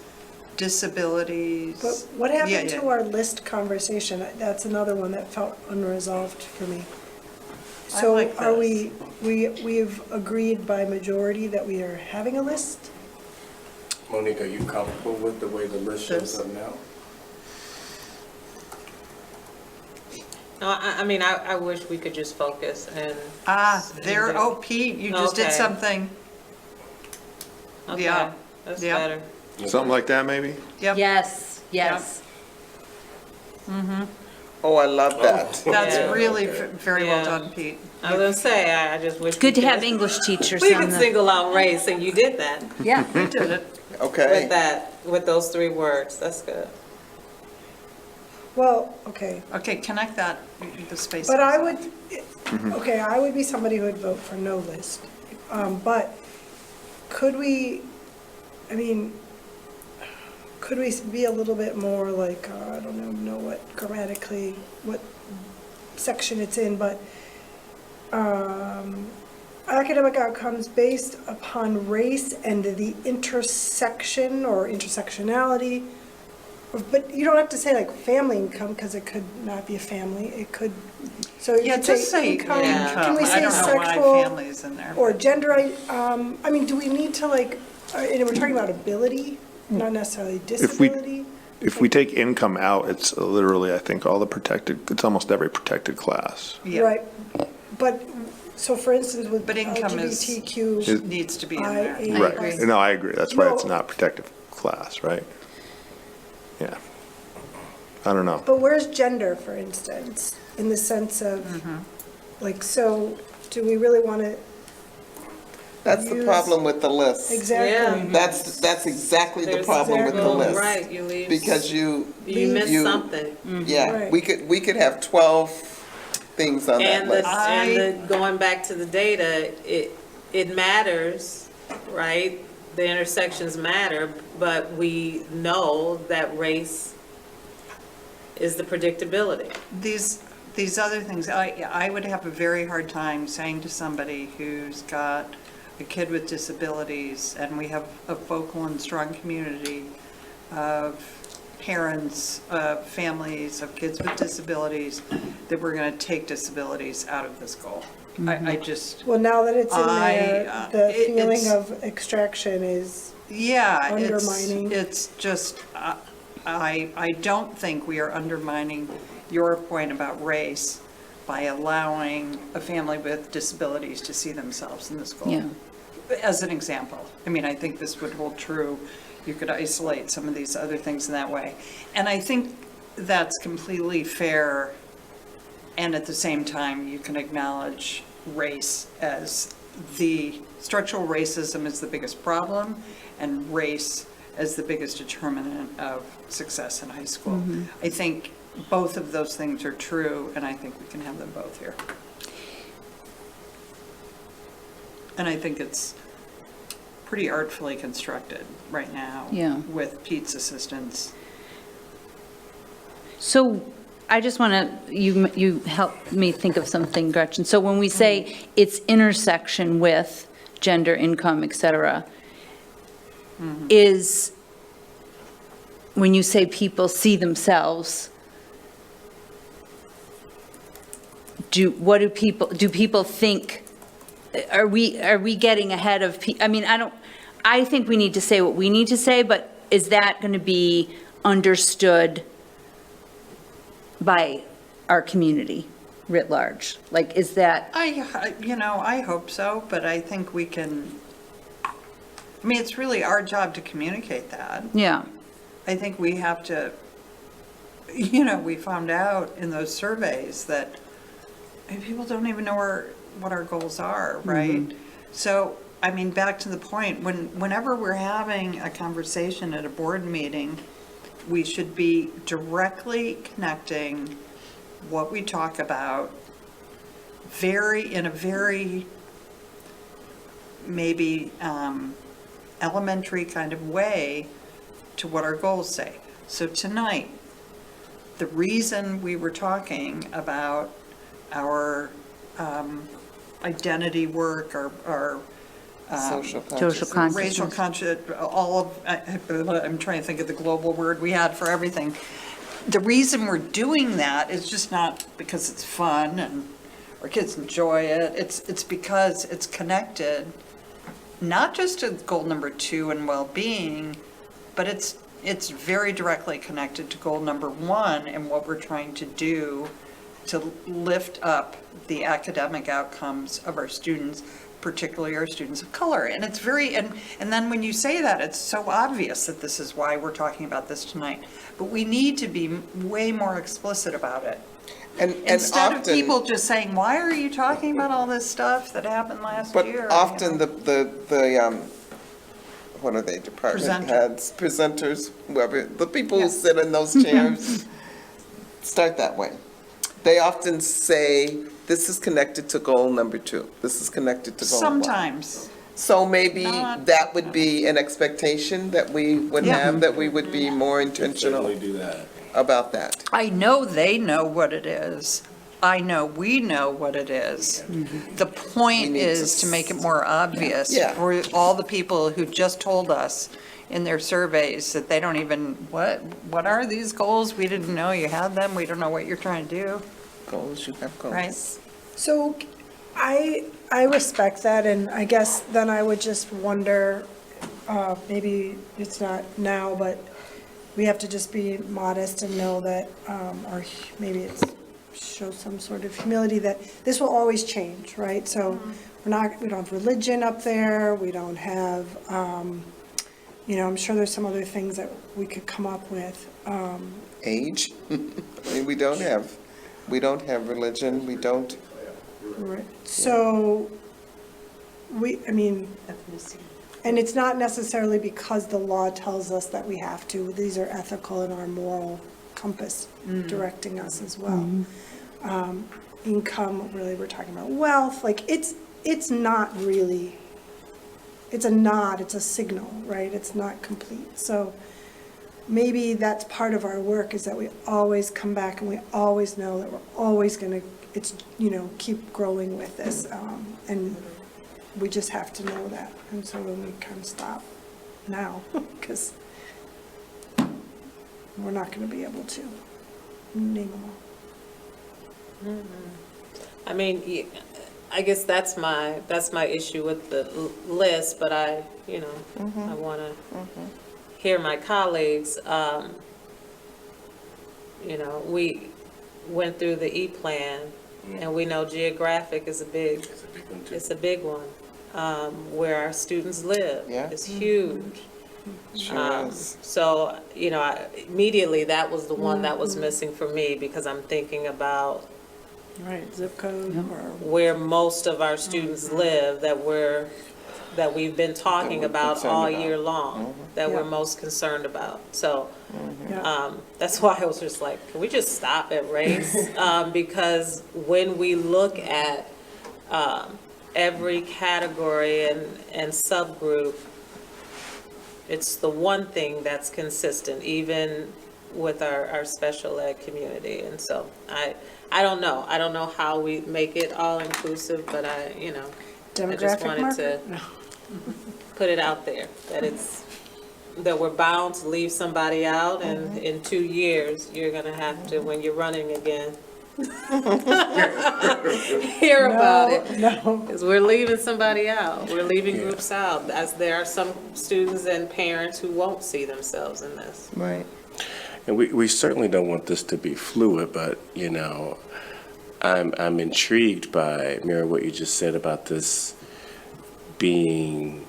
disabilities. But what Yeah, happened yeah. to our list conversation? That's another one that felt unresolved for me. I So like are this. we've agreed by majority that we are having a list? Monique, are you comfortable with the way the list shows up now? No, I mean, I wish we could just focus and. There, oh, Pete, you just did Okay. something. Okay, Yeah. that's Yeah. better. Something like that, maybe? Yep. Yes. Mm-hmm. Oh, I love that. That's Yeah. really very well Yeah. done, Pete. I was gonna say, I just wish. Good we to have could- English teachers We on could the- single out race, and you did that. Yeah. We did it. Okay. With those 3 words, that's good. Well, okay. Okay, connect that, the space. But I would, Mm-hmm. okay, I would be somebody who would vote for no list. But could we, I mean, could we be a little bit more like, I don't know what grammatically, what section it's in, but academic outcomes based upon race and the intersection or intersectionality. But you don't have to say like family income, because it could not be a family, it could, so you Yeah, could just say income. income. Can we I say don't know why sexual family's in there. or gender, I mean, do we need to like, and we're talking about ability, not necessarily disability? If we take income out, it's literally, I think, all the protected, it's almost every protected class. Yeah. Right, but, so for instance, with But income is, LGBTQ. needs to be in there. IA+. Right. No, I agree. That's why it's No. not protected class, right? Yeah. I don't know. But where's gender, for instance, in the sense of, Mm-hmm. like, so, do we really want to? That's the problem with the list. Exactly. That's exactly the There's problem with the zero, list. right, you leave- Because you miss something. Yeah, Right. we could have 12 things on that And list. going back to the data, it matters, right? The intersections matter, but we know that race is the predictability. These other things, I would have a very hard time saying to somebody who's got a kid with disabilities, and we have a focal and strong community of parents, of families, of kids with disabilities, that we're going to take disabilities out of this goal. I just, Well, now that it's in there, the feeling it's- of extraction is yeah, undermining. it's just, I don't think we are undermining your point about race by allowing a family with disabilities to see themselves in this goal. Yeah. As an example. I mean, I think this would hold true. You could isolate some of these other things in that way. And I think that's completely fair. And at the same time, you can acknowledge race as structural racism is the biggest problem, and race as the biggest determinant of success in high school. I think both of those things are true, and I think we can have them both here. And I think it's pretty artfully constructed right now. Yeah. With Pete's assistance. So I just want to, you help me think of something, Gretchen. So when we say it's intersection with gender, income, et cetera, is, when you say people see themselves, do people think, are we getting ahead of, I mean, I think we need to say what we need to say, but is that going to be understood by our community writ large? Like, is that? I hope so, but I think we can, I mean, it's really our job to communicate that. Yeah. I think we have to, we found out in those surveys that people don't even know what our goals are, right? So, I mean, back to the point, whenever we're having a conversation at a board meeting, we should be directly connecting what we talk about in a very maybe elementary kind of way to what our goals say. So tonight, the reason we were talking about our identity work, our Social consciousness. Racial conscious, all of, I'm trying to think of the global word we had for everything. The reason we're doing that is just not because it's fun and our kids enjoy it. It's because it's connected, not just to goal number 2 and well-being, but it's very directly connected to goal number 1 and what we're trying to do to lift up the academic outcomes of our students, particularly our students of color. And it's very, and then when you say that, it's so obvious that this is why we're talking about this tonight. But we need to be way more explicit about it. And Instead of often, people just saying, why are you talking about all this stuff that happened last year? But often the what are they, department heads, presenters, whoever, the people who sit in those chairs, start that way. They often say, this is connected to goal number 2. This is connected to goal 1. Sometimes. So maybe that would be an expectation that we would have, that we would be more intentional about that. I know they know what it is. I know we know what it is. The point is to make it more obvious for all the people who just told us in their surveys that they don't even, what are these goals? We didn't know you had them. We don't know what you're trying to do. Goals, you have goals. Right. So I respect that, and I guess then I would just wonder, maybe it's not now, but we have to just be modest and know that, or maybe it's show some sort of humility that this will always change, right? So we don't have religion up there, we don't have, I'm sure there's some other things that we could come up with. Age? I mean, we don't have religion, we don't. Right. So, and it's not necessarily because the law tells us that we have to. These are ethical and our moral compass directing us as well. Income, really, we're talking about wealth. Like, it's not really, it's a nod, it's a signal, right? It's not complete. So maybe that's part of our work, is that we always come back and we always know that we're always going to, keep growing with this. And we just have to know that. And so then we kind of stop now, because we're not going to be able to name them all. I mean, I guess that's my issue with the list, but I want to hear my colleagues. We went through the E-Plan, and we know geographic is a big one. Where our students live is huge. Sure is. So, immediately that was the one that was missing for me, because I'm thinking about Right, zip code or where most of our students live, that we've been talking about all year long, that we're most concerned about. So that's why I was just like, can we just stop at race? Because when we look at every category and subgroup, It's the one thing that's consistent, even with our special ed community. And so I don't know. I don't know how we make it all inclusive, but I just Demographic wanted to marker? put it out there that we're bound to leave somebody out, and in 2 years, you're gonna have to, when you're running again, hear about it. No. Because we're leaving somebody out. We're leaving groups out, as there are some students and parents who won't see themselves in this. Right. And we certainly don't want this to be fluid, but, I'm intrigued by, Mira, what you just said about this being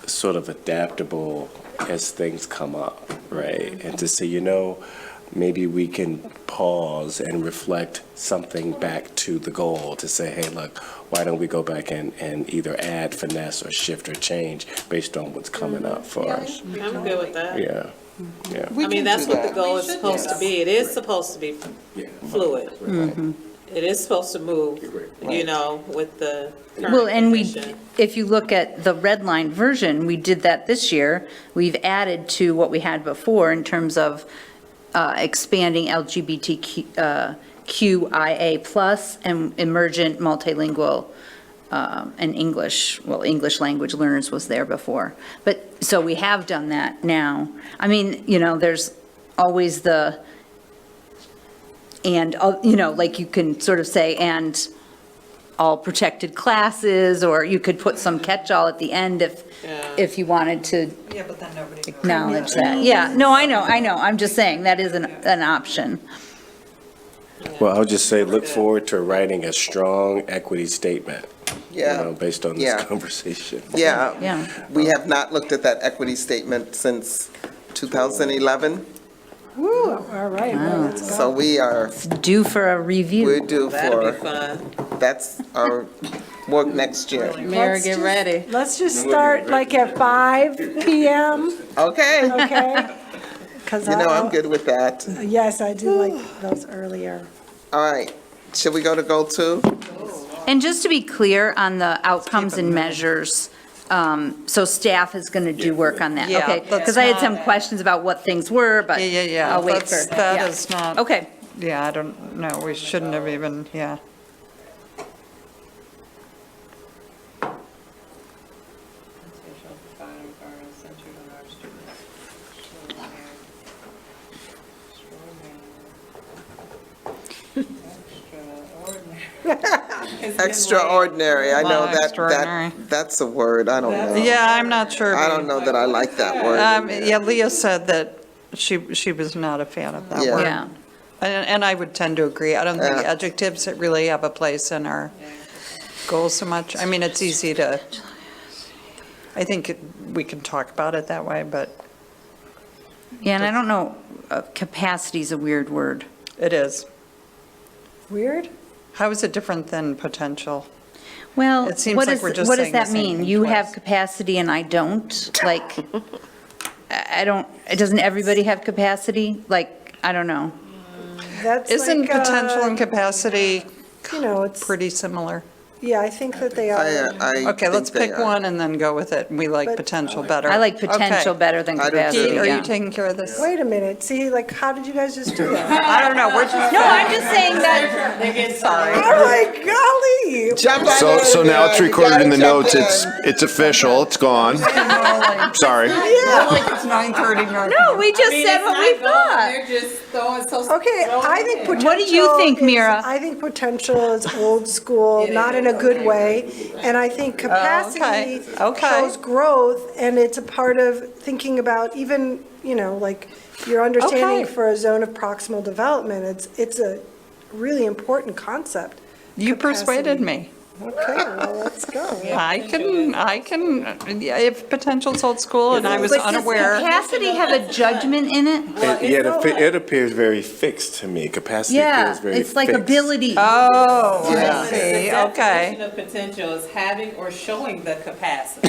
sort of adaptable as things come up, right? And to say, maybe we can pause and reflect something back to the goal to say, hey, look, why don't we go back and either add, finesse, or shift or change based on what's coming up for us? I'm good with that. Yeah. Yeah. I mean, that's what the goal is supposed to be. It is supposed to be fluid. It is supposed to move, with the current Well, and condition. if you look at the red line version, we did that this year. We've added to what we had before in terms of expanding LGBTQIA plus and emergent multilingual and English language learners was there before. But, so we have done that now. I mean, there's always like you can sort of say, and all protected classes, or you could put some catch-all at the end if you wanted to Yeah, but then nobody goes. acknowledge that. Yeah, no, I know. I'm just saying that is an option. Well, I'll just say, look forward to writing a strong equity statement. Yeah. Based on Yeah. this conversation. Yeah. Yeah. We have not looked at that equity statement since 2011, Woo, all right, well, let's go. so we are, Due for a review. we're due That'll be for, fun. that's our work next year. Mara, get ready. Let's just start like at 5 PM, Okay. okay? 'Cause I'm good with that. Yes, I do like those earlier. All right, should we go to goal 2? And just to be clear on the outcomes and measures, so staff is going to do work on that, Yeah, okay? that's Because I had not- some questions about what things were, but Yeah. I'll wait for. That yeah. is not. Okay. Yeah, I don't know, we shouldn't have even, yeah. Extraordinary, I know Extraordinary. that's a word, I don't know. Yeah, I'm not sure. I don't know that I like that word. Yeah, Leah said that she was not a fan of that Yeah. word. Yeah. And I would tend to agree. I don't think Yeah. adjectives really have a place in our goals so much. I mean, it's easy to, I think we can talk about it that way, but Yeah, and I don't know, capacity is a weird word. it is. Weird? How is it different than potential? Well, It seems what like does, we're just what does saying the that same mean? thing You have twice. capacity and I don't? Like, I don't, doesn't everybody have capacity? Like, I don't know. That's Isn't like, potential and capacity it's, pretty similar? yeah, I think that they are. Okay, let's pick one and then go with it. We like But- potential better. I like potential Okay. better than I do capacity, too. Are yeah. you taking care of this? Wait a minute, see, like, how did you guys just do that? I don't know, we're just. No, I'm just saying that, Oh my golly! Jump right So in, now it's you recorded gotta in the jump notes, it's official, it's gone. Sorry. Like it's 9:30. no, we just said what we thought. They're just throwing so. Okay, I think potential. What do you think, Mira? I think potential is old school, not in a good way. And I think capacity Okay. shows growth, and it's a part of thinking about even, like, your understanding Okay. for a zone of proximal development. It's a really important concept. You persuaded Capacity. me. Okay, well, let's go. I can, yeah, if potential's old school and I was But does unaware. capacity have a judgment in it? It appears very fixed to me. Capacity Yeah, feels very it's like fixed. ability. Oh, Yeah. I see, okay. Definition of potential is having or showing the capacity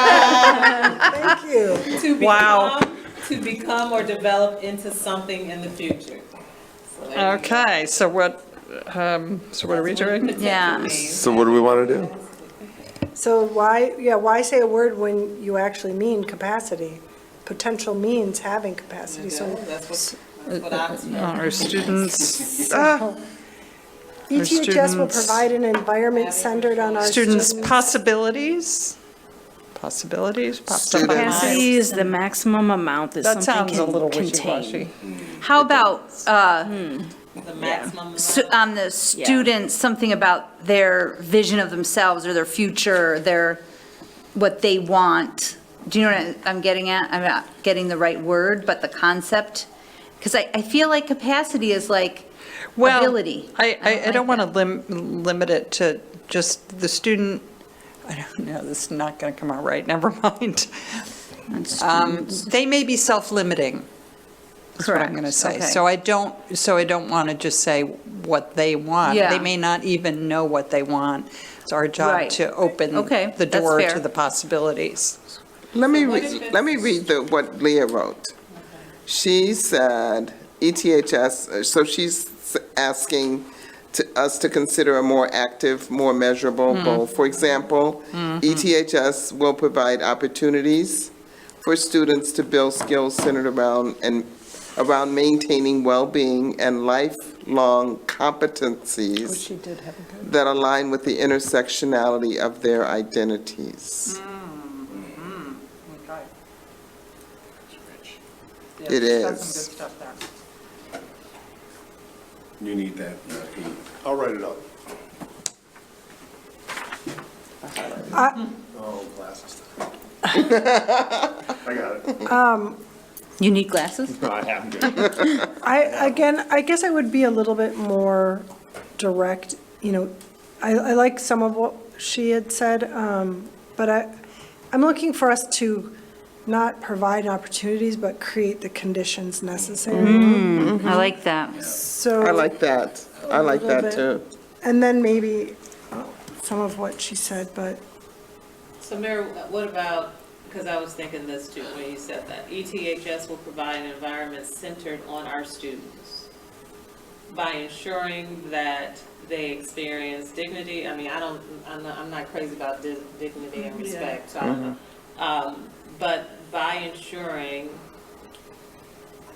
Thank you. to Wow. become or develop into something in the future. So there you go. Okay, so what are we doing? Yeah. So what do we want to do? So why say a word when you actually mean capacity? Potential means having capacity, so. Our students, ETHS will provide an environment centered on our students. possibilities? Possibilities? Pops up on my mind. Capacity is the maximum amount that That something sounds a can little contain. wishy-washy. How about, The maximum. on the students, something about their vision of themselves or their future, what they want? Do you know what I'm getting at? I'm not getting the right word, but the concept? Because I feel like capacity is like ability. I don't want to limit it to just the student, I don't know, this is not going to come out right, never mind. They may be self-limiting, is what I'm going to say. okay. So I don't want to just say what they want. Yeah. They may not even know what they want. It's our job Right. to open Okay, the that's door fair. to the possibilities. Let me read what Leah wrote. She said, ETHS, so she's asking us to consider a more active, more measurable goal. For example, ETHS will provide opportunities for students to build skills centered around maintaining well-being and lifelong competencies that align with the intersectionality of their identities. It That's some good is. stuff there. You need that, Pete. I'll write it up. Oh, glasses. I got it. You need glasses? No, I have to. I guess I would be a little bit more direct, I like some of what she had said, but I'm looking for us to not provide opportunities, but create the conditions necessary. I like that. So. I like that. I like little that bit. too. And then maybe some of what she said, but So Mayor, what about, because I was thinking this too when you said that, ETHS will provide an environment centered on our students by ensuring that they experience dignity. I mean, I'm not crazy about dignity and respect, so I don't know. But by ensuring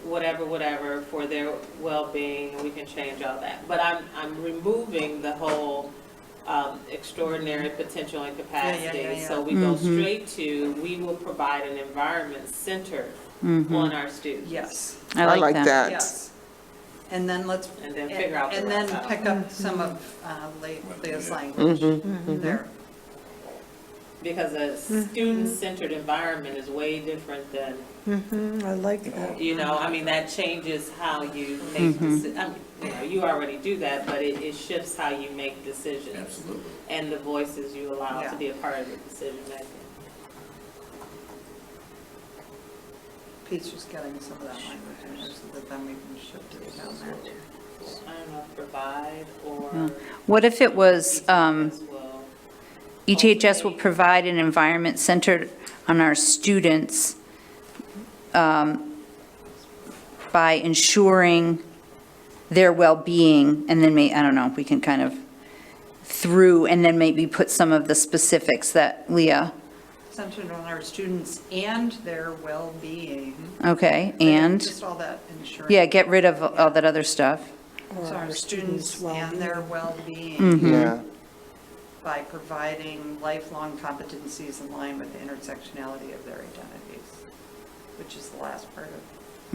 whatever for their well-being, we can change all that. But I'm removing the whole extraordinary potential and capacity. So we go straight to, we will provide an environment centered on our students. Yes. I like that. Yes. And then let's. And then figure out the And then rest out. pick up some of Leah's language there. Because a student-centered environment is way different than, I like that. I mean, that changes how you make decisions. You already do that, but it shifts how you make decisions. Absolutely. And the voices you allow to be a part of the decision-making. Pete's just getting some of that language in there so that then we can shift it down there. I don't know, provide or. What if it was, ETHS will provide an environment centered on our students by ensuring their well-being, and then I don't know, we can kind of and then maybe put some of the specifics that Leah, Centered on our students and their well-being. okay, and, Just all that ensuring. yeah, get rid of all that other stuff. So our students and their well-being. Yeah. By providing lifelong competencies in line with the intersectionality of their identities, which is the last part of.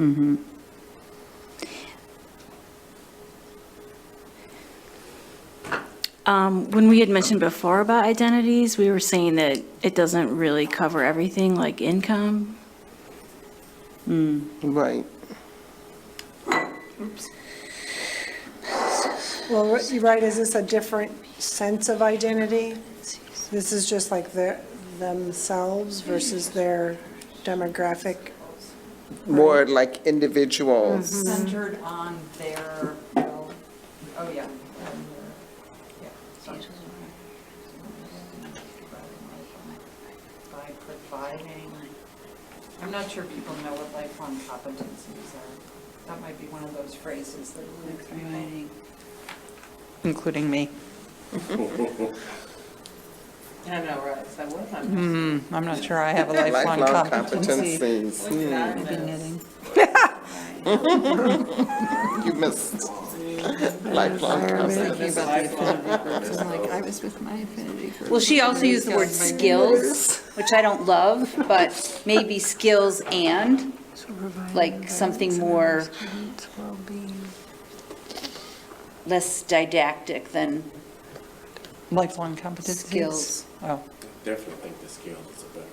Mm-hmm. When we had mentioned before about identities, we were saying that it doesn't really cover everything, like income. Right. Well, you're right, is this a different sense of identity? This is just like themselves versus their demographic? More like individuals. Centered on their, oh, yeah. By providing, I'm not sure people know what lifelong competencies are. That might be one of those phrases that including me. I know, right? So what am I I'm not sure I have a lifelong competency. Maybe knitting. You missed lifelong competency. I was with my affinity group. Well, she also used the word skills, which I don't love, but maybe skills and, like something more, less didactic than Lifelong competencies? skills. Oh, Definitely think the skill is a better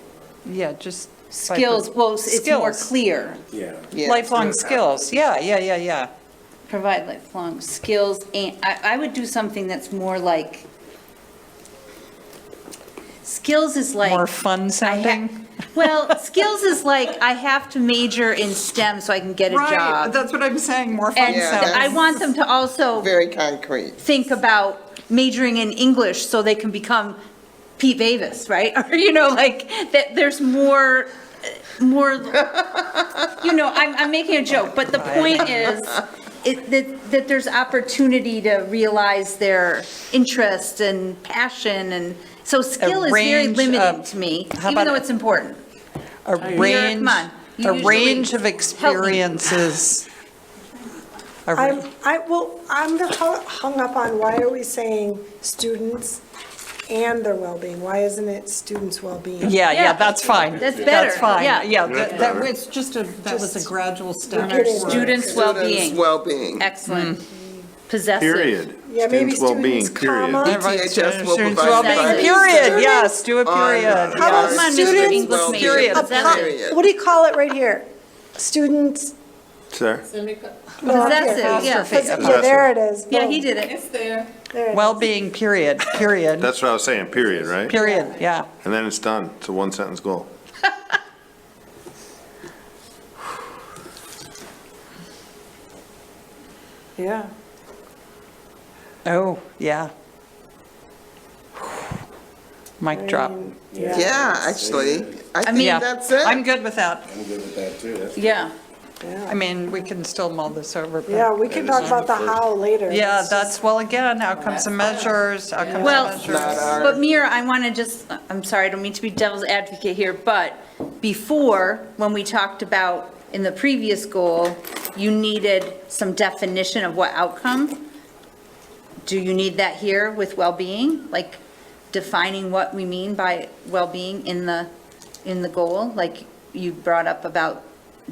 word. yeah, just. Skills, well, it's more Skills. clear. Yeah. Lifelong skills, yeah. Provide lifelong skills, and I would do something that's more like, skills is like. More fun sounding? Well, skills is like, I have to major in STEM so I can get a Right, job. that's what I'm saying, more fun And sounding. I want them to also Very concrete. think about majoring in English so they can become Pete Davis, right? Or, you know, like, that there's more, you know, I'm making a joke, but the point is, that there's opportunity to realize their interest and passion, and so skill is very range limiting of- to me, how even about though it's important. A Mira, range, come on. You a usually range of help me. experiences. I'm hung up on, why are we saying students and their well-being? Why isn't it students' well-being? Yeah, that's fine. That's better, That's fine, yeah. yeah, That's that better. was that was a gradual step. Students' well-being. Students' well-being. Excellent. Possessive. Period. Yeah, maybe Students' well-being, students, period. comma. DHS will Students' provide well-being, guidance period, yes, do a on period. How about our Come on, Mr. students' English well-being, major. period. What do you call it right here? Students. Sir? Possessive, yeah. Yeah, there it is. Yeah, Boom. he did it. It's there. There it is. Well-being, period. That's what I was saying, period, right? Period, yeah. And then it's done. It's a one-sentence goal. Yeah. Oh, yeah. Mic drop. Yeah, actually, I think Yeah, that's it. I'm good with that. I'm good with that too. That's Yeah. I mean, we can still mull this over. but- Yeah, we can talk about the how later. Yeah, It's that's, well, again, outcomes and measures, outcomes and Well, measures. but Mira, I want to just, I'm sorry, I don't mean to be devil's advocate here, but before, when we talked about in the previous goal, you needed some definition of what outcome. Do you need that here with well-being? Like defining what we mean by well-being in the goal? Like you brought up about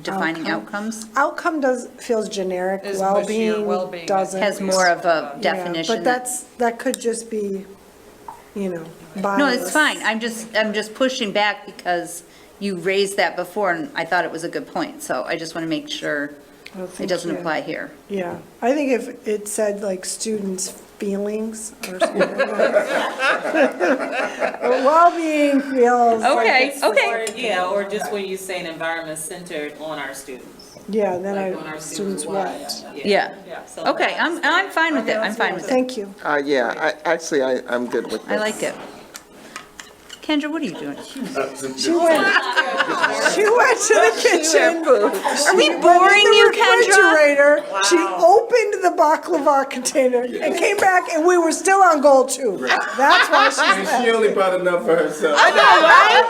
defining outcomes? Outcome feels generic, Is mushy or well-being well-being. doesn't. Has more of a Yeah, definition. But that could just be, you know, bias. No, it's fine. I'm just pushing back because you raised that before and I thought it was a good point. So I just want to make sure Well, it thank doesn't you. apply here. Yeah, I think if it said like students' feelings or something like that. Well-being feels. Okay, okay. Yeah, or just when you say an environment centered on our students. Yeah, then Like on our students what? Yeah. So Okay, I'm fine with it. I'm fine with it. Thank you. Yeah, I'm good with this. I like it. Kendra, what are you doing? She went to the kitchen. Are we boring you, Kendra? Refrigerator. She opened the baklava container and came back, and we were still on goal 2. That's why she's And she only brought enough for herself. I know, right?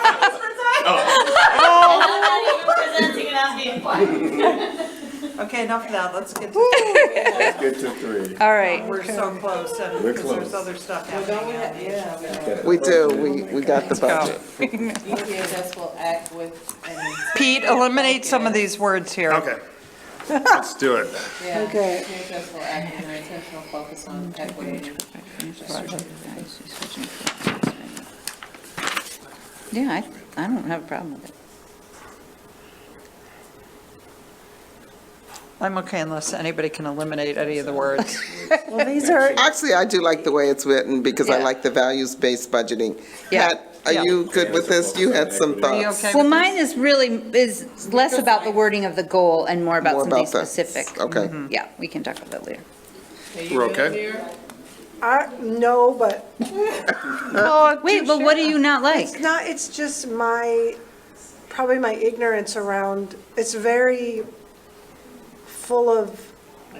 Okay, enough of that, let's get to, Let's get to 3. All right. we're so close, and We're because there's close. other stuff happening. We do, we got the budget. EPSS will act with Pete, eliminate some of these words here. Okay. Let's do it. Okay. EPSS will act with an intentional focus on equity. Yeah, I don't have a problem with it. I'm okay unless anybody can eliminate any of the words. Well, these are, Actually, I do like the way it's written because I Yeah. like the values-based budgeting. Yeah. Pat, are you good with this? You had some Are you thoughts. okay Well, with mine is less about the wording of the goal and more about More something about that. specific. Okay. Yeah, we can talk about that later. We're okay? no, but Wait, but what do you not like? it's not, it's just probably my ignorance around, it's very full of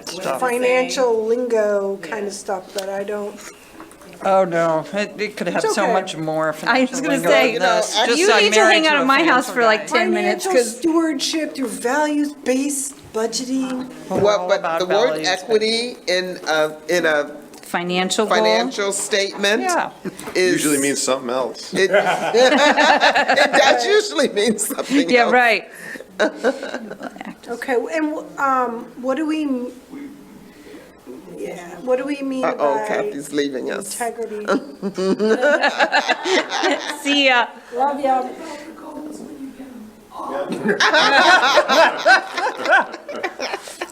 Stuff. financial lingo kind of stuff that I don't Oh, no, it could have It's so okay. much more. I was going to financial lingo say, than this. Just you I'm need to married hang out a at my house financial for like guy. 10 minutes, Financial because stewardship through values-based budgeting. Well, but the word equity in a financial goal. financial statement Yeah. is. Usually means something else. It does usually mean something Yeah, else. right. Okay, and what do we, what do we mean Uh-oh, by Kathy's leaving us. integrity? See ya. Love ya.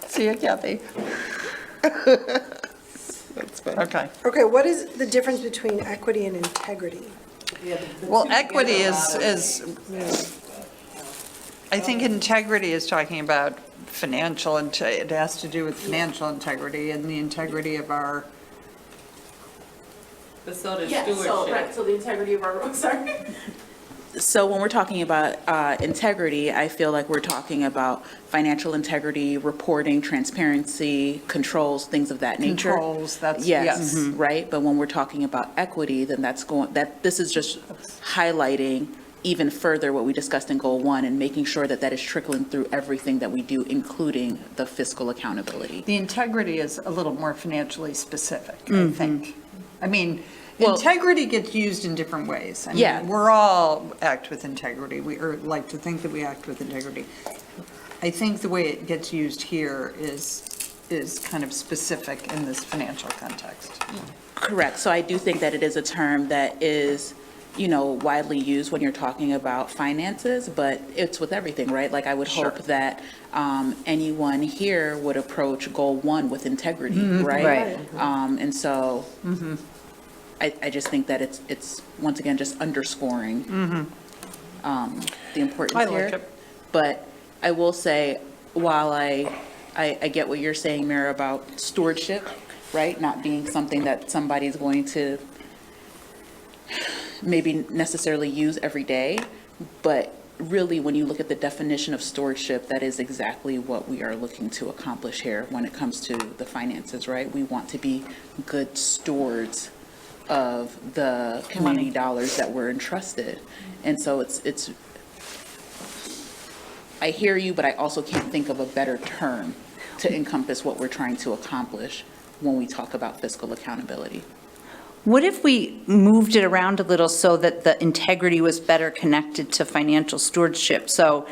See you, Kathy. That's fine. Okay. Okay, what is the difference between equity and integrity? Well, equity is, I think integrity is talking about financial, it has to do with financial integrity and the integrity of our, But so does Yeah, so, right, so the integrity of our, sorry. So when we're talking about integrity, I feel like we're talking about financial integrity, reporting, transparency, controls, things of that nature. Controls, that's- Yes, yes. right? But when we're talking about equity, then this is just highlighting even further what we discussed in Goal 1 and making sure that that is trickling through everything that we do, including the fiscal accountability. the integrity is a little more financially specific, I Mhm. think. I mean, Well- integrity gets used in different ways. I mean, Yeah. we're all act with integrity, or like to think that we act with integrity. I think the way it gets used here is kind of specific in this financial context. Correct. So I do think that it is a term that is, widely used when you're talking about finances, but it's with everything, right? Like, I would hope that anyone here would approach Goal 1 with integrity, Mhm. right? Right. And so I just think that it's once again, just underscoring the importance I like here. it. But I will say, while I get what you're saying, Mara, about stewardship, right? Not being something that somebody's going to maybe necessarily use every day, but really, when you look at the definition of stewardship, that is exactly what we are looking to accomplish here when it comes to the finances, right? We want to be good stewards of the community dollars that we're entrusted. And so it's I hear you, but I also can't think of a better term to encompass what we're trying to accomplish when we talk about fiscal accountability. What if we moved it around a little so that the integrity was better connected to financial stewardship? So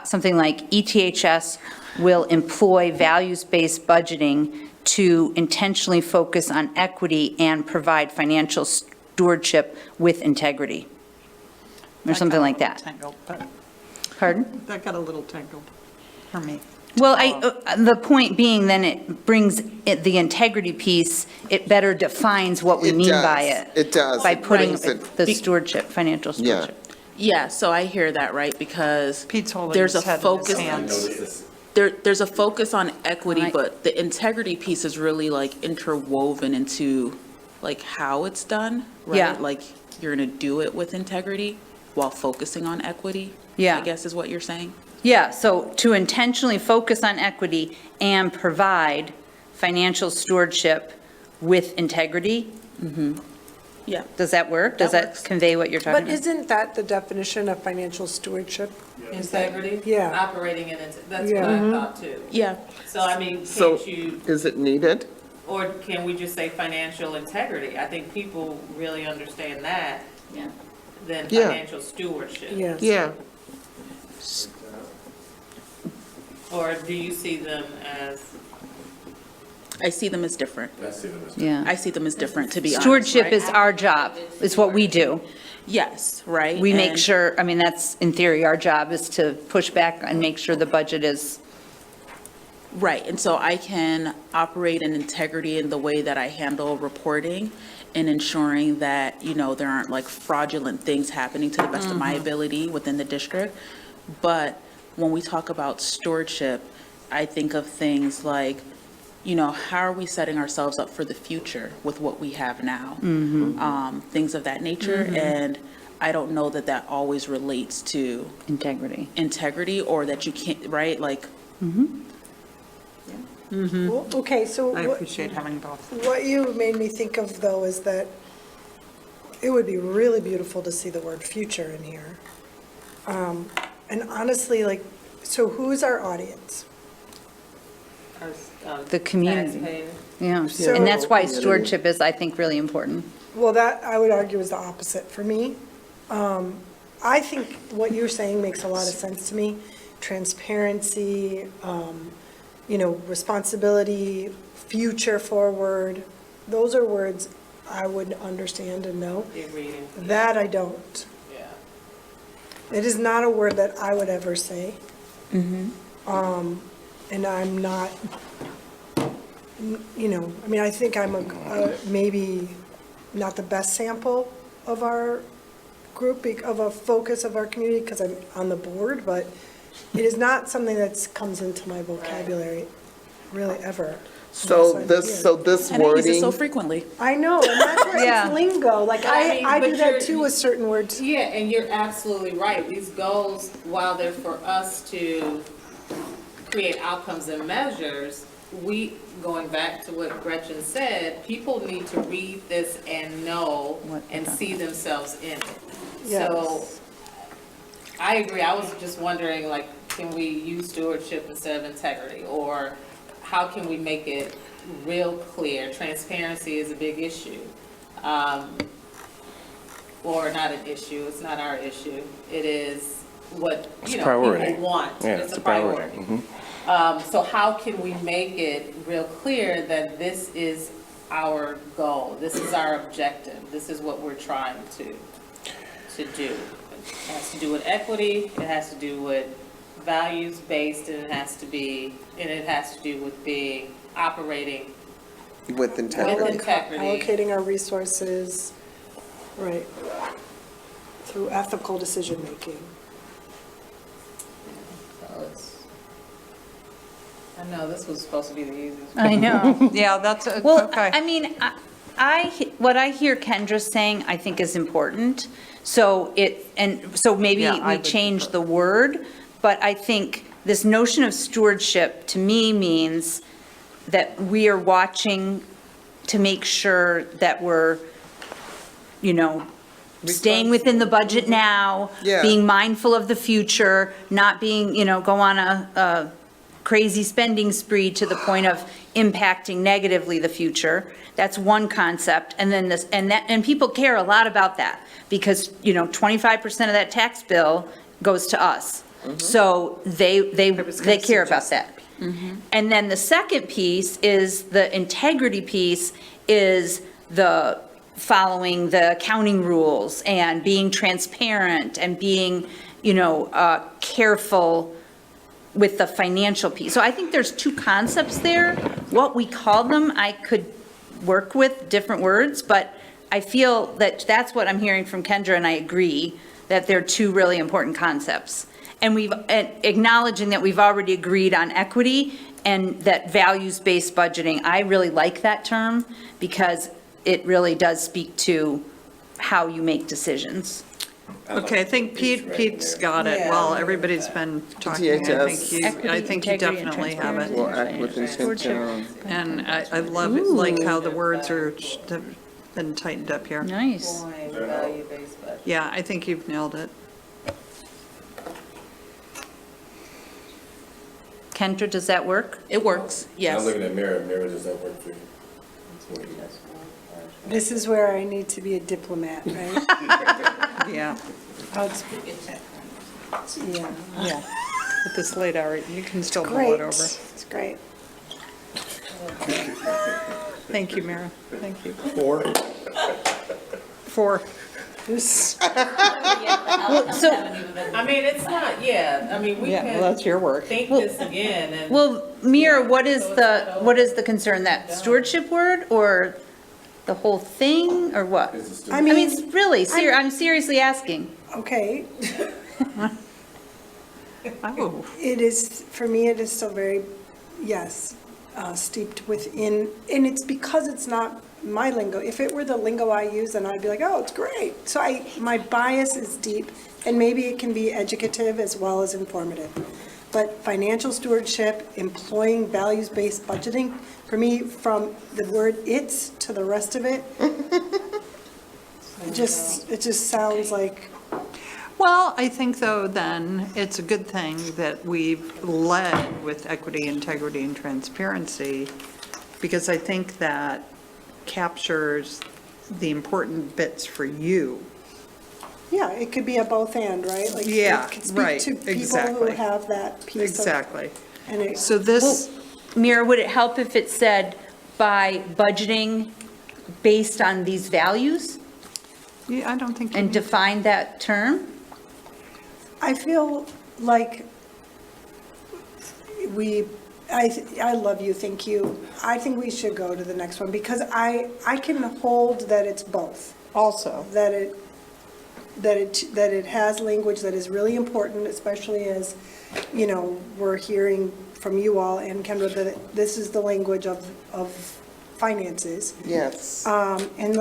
something like ETHS will employ values-based budgeting to intentionally focus on equity and provide financial stewardship with integrity, or something like that. Pardon? That got a little tangled for me. Well, the point being, then it brings the integrity piece, it better defines what we It mean does. by it. It does. By It putting brings it- the stewardship, financial stewardship. Yeah, so I hear that, right? Because Pete's holding there's his a head in his focus. hands. There's a focus on equity, but the integrity piece is really like interwoven into like how it's done, right? Yeah. Like you're gonna do it with integrity while focusing on equity. Yeah. I guess is what you're saying. Yeah, so to intentionally focus on equity and provide financial stewardship with integrity? Yeah. Does that work? Does that convey what you're talking But about? isn't that the definition of financial stewardship? Integrity? Yeah. Operating in it, that's Yeah. what I Mhm. thought too. Yeah. So I mean, So can't you, is it needed? or can we just say financial integrity? I think people really understand that. Yeah. Than Yeah. financial stewardship. Yes. Yeah. Or do you see them as? I see them as different. Yeah. I see them as different, to be honest. Stewardship right? is our job, is what we do. Yes, right? We make And- sure, I mean, that's, in theory, our job is to push back and make sure the budget is, Right, and so I can operate in integrity in the way that I handle reporting and ensuring that, there aren't like fraudulent things happening to the best of my ability within the district. But when we talk about stewardship, I think of things like, how are we setting ourselves up for the future with what we have now? Things of that nature. Mhm. And I don't know that that always relates to integrity. Integrity, or that you can't, right? Like, Well, okay, so. I what- appreciate having both. What you made me think of, though, is that it would be really beautiful to see the word future in here. And honestly, like, so who's our audience? The community. Taxpayer. Yeah, So- and that's why stewardship is, I think, really important. Well, that, I would argue, is the opposite for me. I think what you're saying makes a lot of sense to me. Transparency, responsibility, future forward, those are words I would understand and know. You're reading. That I don't. Yeah. It is not a word that I would ever say. Mm-hmm. And I'm not, I think I'm maybe not the best sample of our group, of a focus of our community, because I'm on the board, but it is not something that comes into my vocabulary really ever. So unless I'm this here. And I use it wording. so frequently. I know, and that's why Yeah. it's lingo, like I but do that you're- too with certain words. Yeah, and you're absolutely right. These goals, while they're for us to create outcomes and measures, going back to what Gretchen said, people need to read this and know and see themselves in it. So, I agree. I was just wondering, like, can we use stewardship instead of integrity? Or how can we make it real clear? Transparency is a big issue. Or not an issue, it's not our issue. It is what, priority. people want. Yeah, It's a priority. So how can we make it real clear that this is our goal? This is our objective. This is what we're trying to do. It has to do with equity, it has to do with values-based, and it has to do with being, operating With integrity. with integrity. Allocating our resources, right, through ethical decision-making. I know, this was supposed to be the easiest. I know. Yeah, that's, Well, okay. I mean, what I hear Kendra saying, I think is important. So maybe Yeah, I we would change the word, but I think this notion of stewardship, to me, means that we are watching to make sure that we're, staying within the budget now, Yeah. being mindful of the future, not being, go on a crazy spending spree to the point of impacting negatively the future. That's one concept. And then and people care a lot about that because, 25% of that tax bill goes to us. So they care about that. And then the second piece is the integrity piece is the following the accounting rules and being transparent and being, careful with the financial piece. So I think there's two concepts there. What we call them, I could work with different words, but I feel that that's what I'm hearing from Kendra, and I agree that they're two really important concepts. And acknowledging that we've already agreed on equity and that values-based budgeting, I really like that term because it really does speak to how you make decisions. Okay, I think Pete's got it. Well, everybody's been talking. I think you definitely have it. We'll act with intention. And I love it, like how the words are been tightened up here. Nice. Value-based budget. Yeah, I think you've nailed it. Kendra, does that work? It works, yes. I'm looking at Mira. Mira, does that work for you? This is where I need to be a diplomat, right? Yeah. Yeah. Yeah. At this late hour, you can still mull Great. it over. It's great. Thank you, Mira. Thank you. 4. 4. I mean, it's not, we Yeah, can well, that's your work. think this again and. Well, Mira, what is the concern? That stewardship word or the whole thing or what? I I mean, mean, really, I'm seriously asking. okay. Oh. It is, for me, it is still very, yes, steeped within, and it's because it's not my lingo. If it were the lingo I use, then I'd be like, oh, it's great. So my bias is deep, and maybe it can be educative as well as informative. but financial stewardship, employing values-based budgeting, for me, from the word "it's" to the rest of it, it just sounds like. Well, I think though, then, it's a good thing that we've led with equity, integrity, and transparency, because I think that captures the important bits for you. Yeah, it could be a both and, right? Like, Yeah, it could speak right, to people who exactly. have that piece of. Exactly. And it. So this, Mira, would it help if it said by budgeting based on these values? Yeah, I don't think. And define that term? I feel like I love you, thank you. I think we should go to the next one because I can hold that it's both. Also. That it has language that is really important, especially as, you know, we're hearing from you all and Kendra that this is the language of finances. Yes. And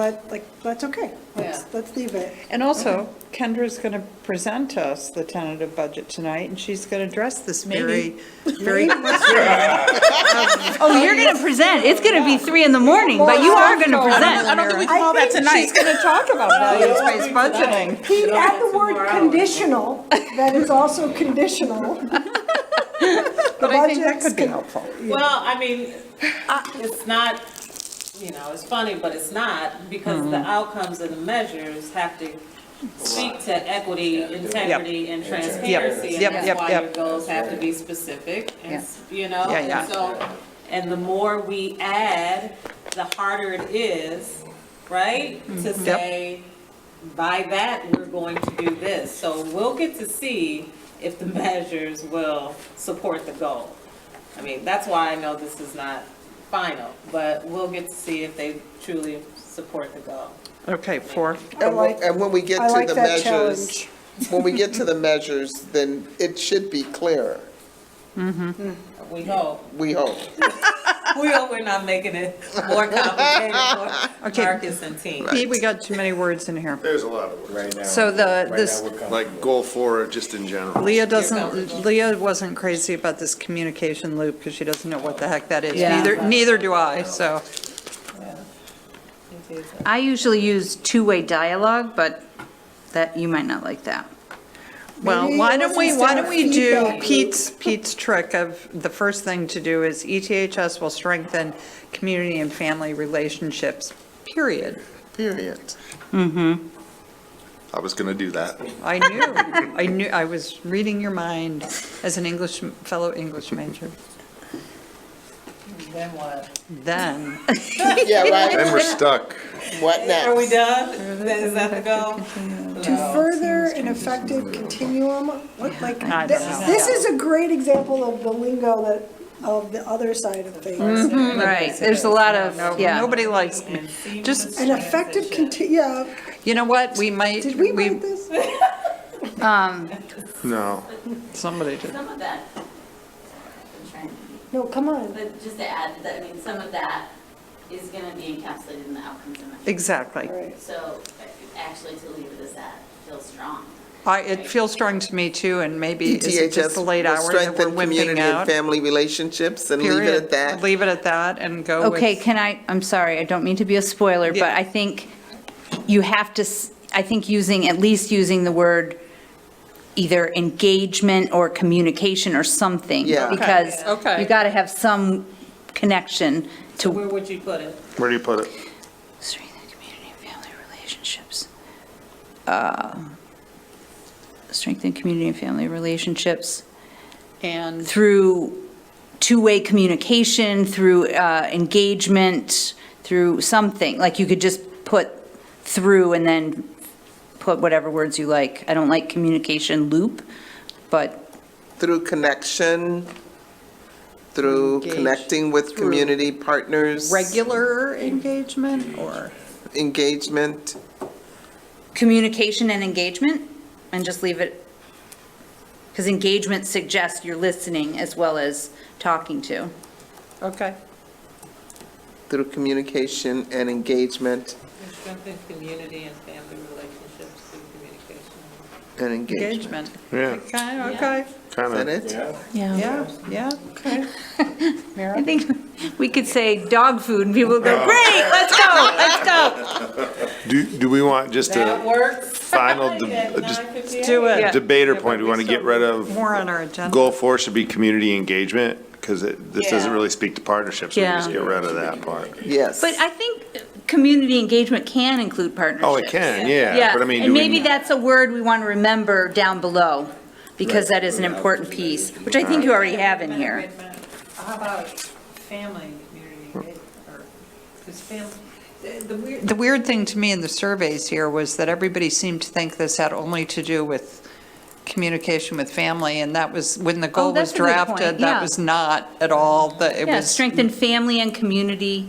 that's okay. Let's leave it. And also, Kendra's going to present us the tentative budget tonight, and she's going to address this very question. Oh, you're going to present. It's going to be 3 in the morning, but you are going to present. I don't think we can call that tonight. She's going to talk about values-based budgeting. Pete, add the word conditional, that is also conditional. But I think that could be helpful. Well, I mean, it's not, you know, it's funny, but it's not, because the outcomes of the measures have to speak to equity, integrity, and transparency, and that's why your goals have to be specific, and, you know? And so, and the more we add, the harder it is, right? To say, by that, we're going to do this. So we'll get to see if the measures will support the goal. I mean, that's why I know this is not final, but we'll get to see if they truly support the goal. Okay, 4. And when we get I to like the that measures, challenge. when we get to the measures, then it should be clearer. We hope. We hope. We hope we're not making it more complicated for Marcus and team. Pete, we got too many words in here. There's a lot of words. Right now. So this, Like goal 4, just in general. Leah wasn't crazy about this communication loop because she doesn't know what the heck that is. Yeah. Neither do I, so. I usually use two-way dialogue, but that, you might not like that. Well, Maybe why it don't wasn't we do feedback. Pete's trick of, the first thing to do is ETHS will strengthen community and family relationships, period. Period. I was going to do that. I knew, I was reading your mind as an fellow English major. Then what? Then. Yeah, right. Then we're stuck. What next? Are we done? Is that the goal? To further an effective continuum, I don't know. this is a great example of the lingo of the other side of things. Right, there's a lot of, yeah. Nobody likes me. Just, An effective yeah. you know what, we might. Did we write this? No. Somebody did. Some of that, No, come on. but just to add, that, I mean, some of that is going to be encapsulated in the outcomes and measures. Exactly. So actually to leave it as that feels strong. It feels strong to me too, and maybe it's just ETHS the late will hours that we're strengthen wimping community and out. family relationships and leave it Period. at that. Leave it at that and go with. Okay, I'm sorry, I don't mean to be a spoiler, but I think you have to, I think at least using the word either engagement or communication or something. Yeah. Okay. Because Okay. you got to have some connection to. Where would you put it? Where do you put it? Strengthen community and family relationships. Strengthen community and family relationships And through two-way communication, through engagement, through something. Like you could just put through and then put whatever words you like. I don't like communication loop, but Through connection, through Engage. connecting with Through community partners. regular engagement or? Engagement. communication and engagement, and just leave it, because engagement suggests you're listening as well as talking to. Okay. through communication and engagement Strengthen community and family relationships through communication. and engagement. Yeah. Okay. Kind Is that of. it? Yeah, okay. I think we could say dog food and people would go, great, let's go, let's go. Do we want just That a works. final Just Do it. debater point? Do we want to get rid of More on our agenda. goal 4 should be community engagement? Because this doesn't really speak to partnerships, so we Yeah. just get rid of that part. Yes. But I think community engagement can include partnerships. Oh, it can, yeah, but I mean, and do we- maybe that's a word we want to remember down below, because that is an important piece, which I think you already have in here. How about family and community engagement? Because family, the weird thing to me in the surveys here was that everybody seemed to think this had only to do with communication with family, and that was, when the goal was that's a good point, drafted, yeah. that was not at all, it Yeah, was. strengthen family and community.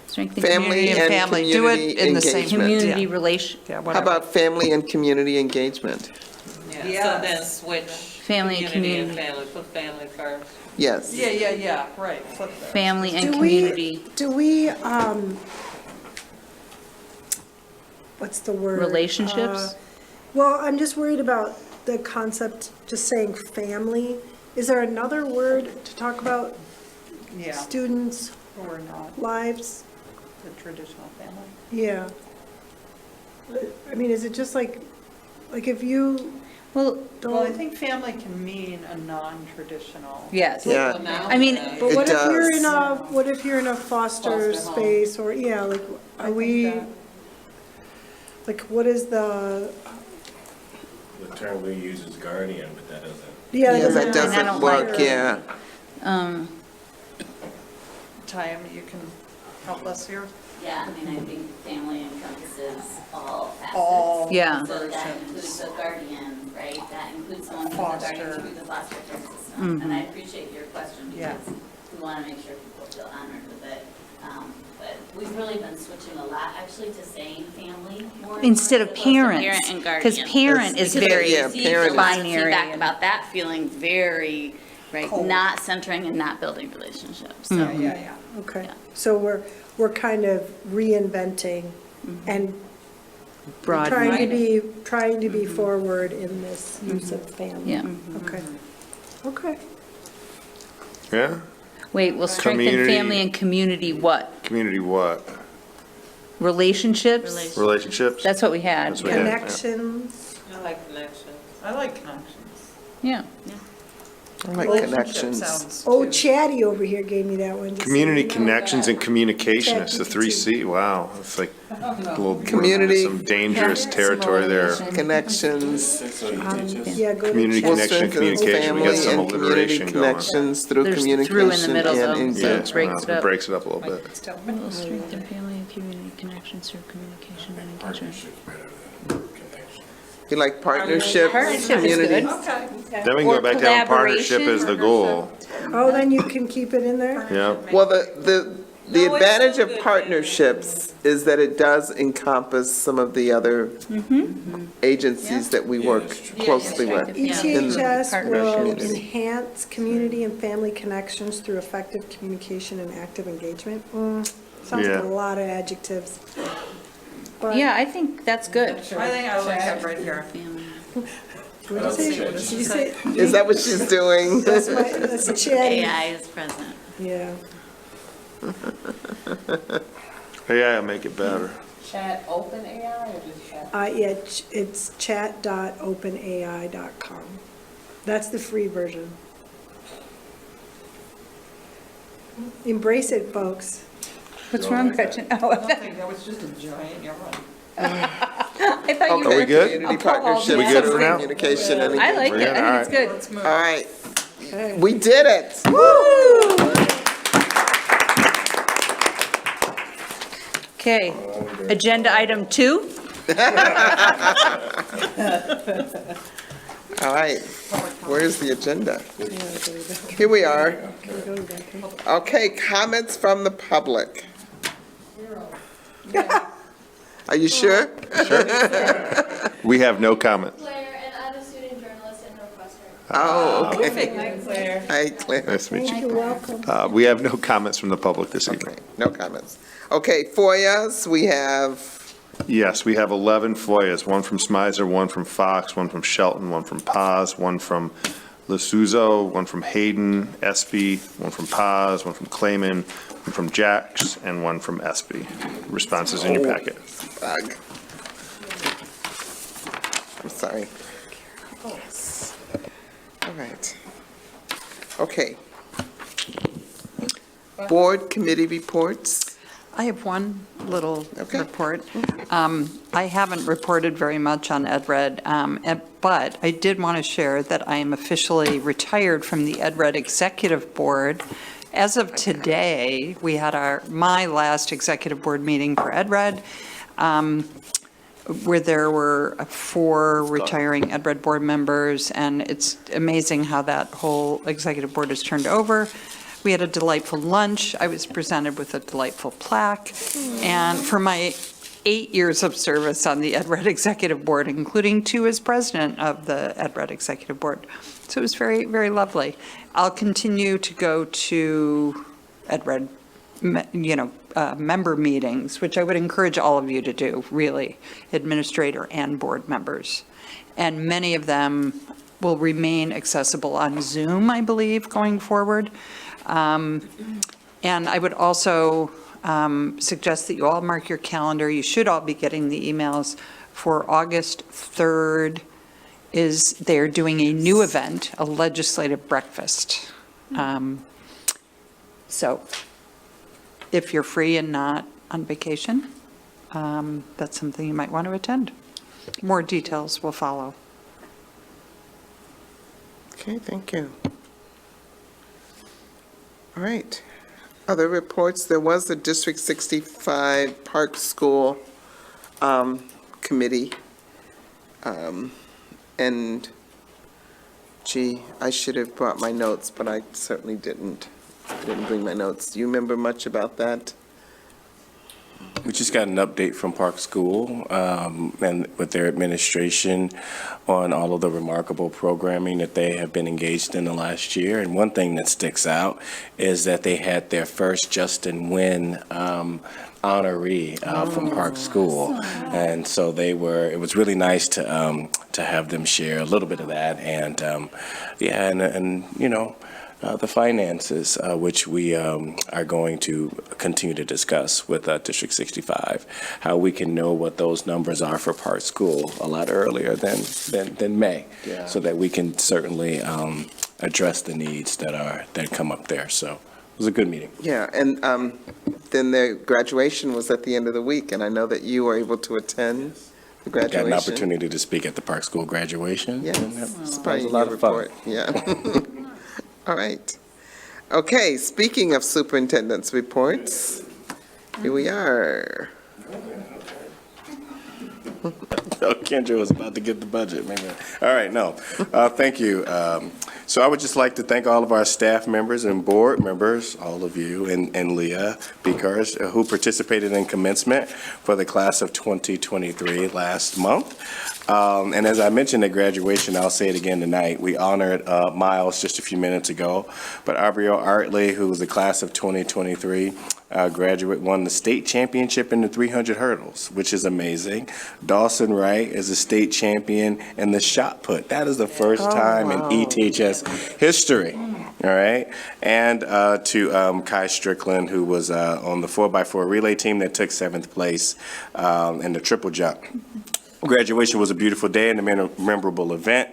Strengthen Family and and family, do it community in the same. engagement. community Yeah. relation, Yeah, How whatever. about family and community engagement? Yeah, so then switch. Family and And community. family, put family first. Yes. Yeah, right, flip that. family and Do we- community Do we, what's the word? relationships. Well, I'm just worried about the concept, just saying family. Is there another word to talk about Yeah, students' or not, lives? the traditional family. Yeah. I mean, is it just like if you Well, Well, I don't, think family can mean a non-traditional. yes. Yeah. I mean, but what It if you're does. in what if you're in a foster Foster home. space, or, yeah, like, I are think we, that- like, what is the, The term we use is guardian, but that doesn't. yeah. Yeah, that I doesn't don't work, like yeah. Tayam, you can help us here? Yeah, I mean, I think family encompasses all facets. All Yeah. So that includes the guardian, right? That includes someone who's a guardian Foster. through the foster care system. And I Mm-hmm. appreciate your question Yeah. because we want to make sure people feel honored with it. But we've really been switching a lot, actually, to saying family more. and Instead more of as opposed to parents, Parent and because guardian. parent is Because, very yeah, parent is- binary. Feedback and- about that feeling very, right, Cold. not centering and not building relationships. So Yeah. Okay, Yeah. so we're kind of reinventing and Broad. trying to be forward in this use of family. Yeah. Okay, okay. Yeah? Wait, we'll strengthen Community. family and community what? Community what? Relationships? Relationships? That's what we had. That's what we had. Connections, I like connections. I like connections. Yeah. I like Relationship connections. sounds oh, too- Chatty over here gave me that one. just so Community you know. connections and communication, it's the 3C, wow, it's like a little. Community. Some dangerous territory there. Connections. Yeah, go to Community chat. Will connection, strengthen communication, we got family some and community alliteration going. connections through There's through in the communication middle, and though, so it engagement. breaks it It up. breaks it up a little bit. We'll strengthen family and community connections through communication and engagement. You like partnerships, Partnership is community? good. Then we can Or go back down partnership collaboration. as the goal. Oh, then you can keep it in there? Yeah. Well, the advantage of partnerships is that it does encompass some of the other agencies that we work closely with. ETHS In the will community. enhance community and family connections through effective communication and active engagement. Sounds like Yeah. a lot of adjectives. But- Yeah, I think that's good. I think I like it right here. What did you say? You say- Is that what she's doing? That's Chatty. AI is present. Yeah. Yeah, make it better. Chat open AI or just chat? Yeah, it's chat.openai.com. That's the free version. Embrace it, folks. What's wrong, Gretchen? Oh, I don't think that was just a giant yawn. I thought you Okay, Are we good? community partnerships We good for through now? communication and I like engagement. it. I think it's Let's good. move. All right, we did it. Okay, agenda item 2. All right, where's the agenda? Here we are. Okay, comments from the public. Are you sure? We have no comment. Claire, and I'm a student journalist in Northwestern. Oh, okay. Hi, Claire. Nice to meet you. You're welcome. We have no comments from the public this evening. No comments. Okay, FOIAs, we have, Yes, we have 11 FOIAs, one from Smizer, one from Fox, one from Shelton, one from Paz, one from Lesuzzo, one from Hayden, Espy, one from Paz, one from Clayman, one from Jax, and one from Espy. Responses in your packet. bug. I'm sorry. All right. Okay. Board committee reports. I have one little report. I haven't reported very much on EdRed, but I did want to share that I am officially retired from the EdRed Executive Board. As of today, we had my last Executive Board meeting for EdRed, where there were 4 retiring EdRed board members, and it's amazing how that whole Executive Board has turned over. We had a delightful lunch. I was presented with a delightful plaque. And for my 8 years of service on the EdRed Executive Board, including 2 as president of the EdRed Executive Board. So it was very, very lovely. I'll continue to go to EdRed, member meetings, which I would encourage all of you to do, really, administrator and board members. And many of them will remain accessible on Zoom, I believe, going forward. And I would also suggest that you all mark your calendar. You should all be getting the emails for August 3rd. They're doing a new event, a legislative breakfast. So if you're free and not on vacation, that's something you might want to attend. More details will follow. Okay, thank you. All right. Other reports, there was a District 65 Park School committee. And gee, I should have brought my notes, but I certainly didn't. I didn't bring my notes. Do you remember much about that? We just got an update from Park School and with their administration on all of the remarkable programming that they have been engaged in the last year. And one thing that sticks out is that they had their first Justin Wynn honoree from Park School. And so it was really nice to have them share a little bit of that. And the finances, which we are going to continue to discuss with District 65, how we can know what those numbers are for Park School a lot earlier than May, so that we can certainly address the needs that come up there. So it was a good meeting. Yeah, and then their graduation was at the end of the week, and I know that you were able to attend the graduation. Got an opportunity to speak at the Park School graduation. Yes, It probably was a lot of fun. Yeah. All right. Okay, speaking of superintendent's reports, here we are. Kendra was about to get the budget, maybe. All right, no. Thank you. So I would just like to thank all of our staff members and board members, all of you, and Leah Beekers, who participated in commencement for the class of 2023 last month. And as I mentioned at graduation, I'll say it again tonight, we honored Miles just a few minutes ago, but Abriel Artley, who was the class of 2023 graduate, won the state championship in the 300 hurdles, which is amazing. Dawson Wright is a state champion in the shot put. That is the first time in ETHS history. All right. And to Kai Strickland, who was on the 4x4 relay team that took 7th place in the triple jump. Graduation was a beautiful day and a memorable event.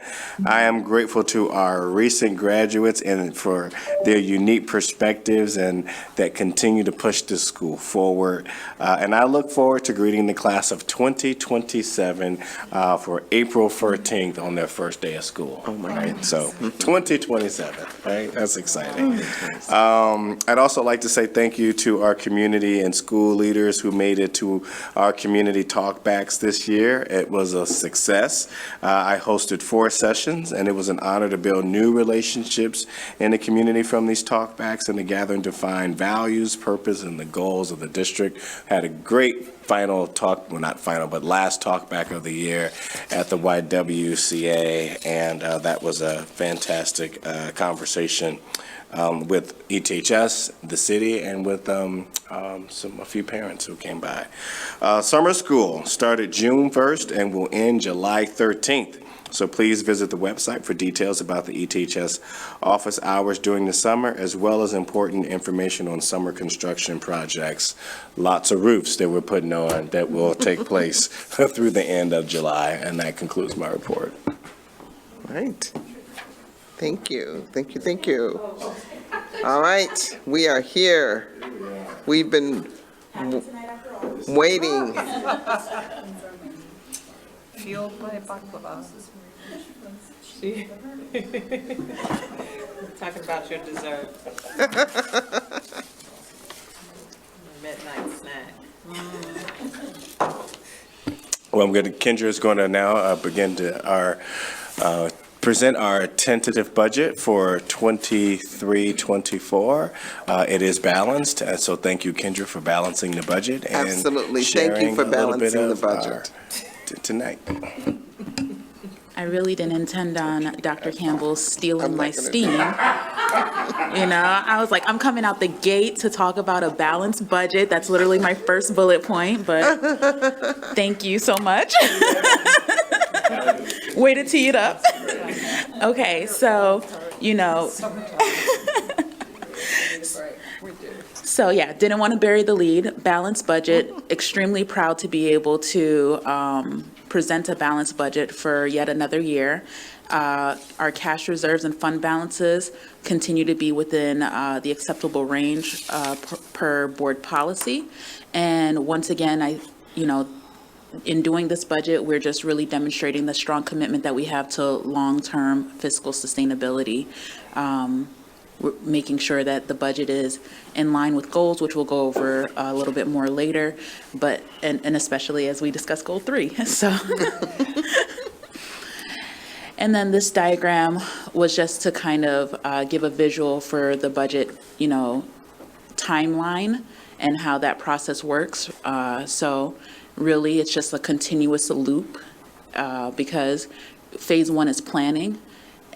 I am grateful to our recent graduates and for their unique perspectives and that continue to push this school forward. And I look forward to greeting the class of 2027 for April 13th on their first day of school. Oh my goodness. So 2027, right? That's exciting. I'd also like to say thank you to our community and school leaders who made it to our community talkbacks this year. It was a success. I hosted 4 sessions, and it was an honor to build new relationships in the community from these talkbacks and to gather and define values, purpose, and the goals of the district. Had a great final talk, well, not final, but last talk back of the year at the YWCA, and that was a fantastic conversation with ETHS, the city, and with a few parents who came by. Summer school started June 1st and will end July 13th. So please visit the website for details about the ETHS office hours during the summer, as well as important information on summer construction projects. Lots of roofs that we're putting on that will take place through the end of July. And that concludes my report. Right. Thank you. Thank you. Thank you. All right. We are here. We've been waiting. Fueled by baklava. Talking about your dessert. Midnight snack. Well, Kendra is going to now begin to present our tentative budget for 23-24. It is balanced, and so thank you, Kendra, for balancing the budget. And Absolutely. Thank you for balancing the budget. Tonight. I really didn't intend on Dr. Campbell stealing my steam. You know, I was like, I'm coming out the gate to talk about a balanced budget. That's literally my first bullet point, but thank you so much. Way to tee it up. Okay, so, you know. So yeah, didn't want to bury the lead. Balanced budget. Extremely proud to be able to present a balanced budget for yet another year. Our cash reserves and fund balances continue to be within the acceptable range per board policy. And once again, in doing this budget, we're just really demonstrating the strong commitment that we have to long-term fiscal sustainability. We're making sure that the budget is in line with goals, which we'll go over a little bit more later, but and especially as we discuss goal 3. So, and then this diagram was just to kind of give a visual for the budget, timeline and how that process works. So really, it's just a continuous loop because phase 1 is planning.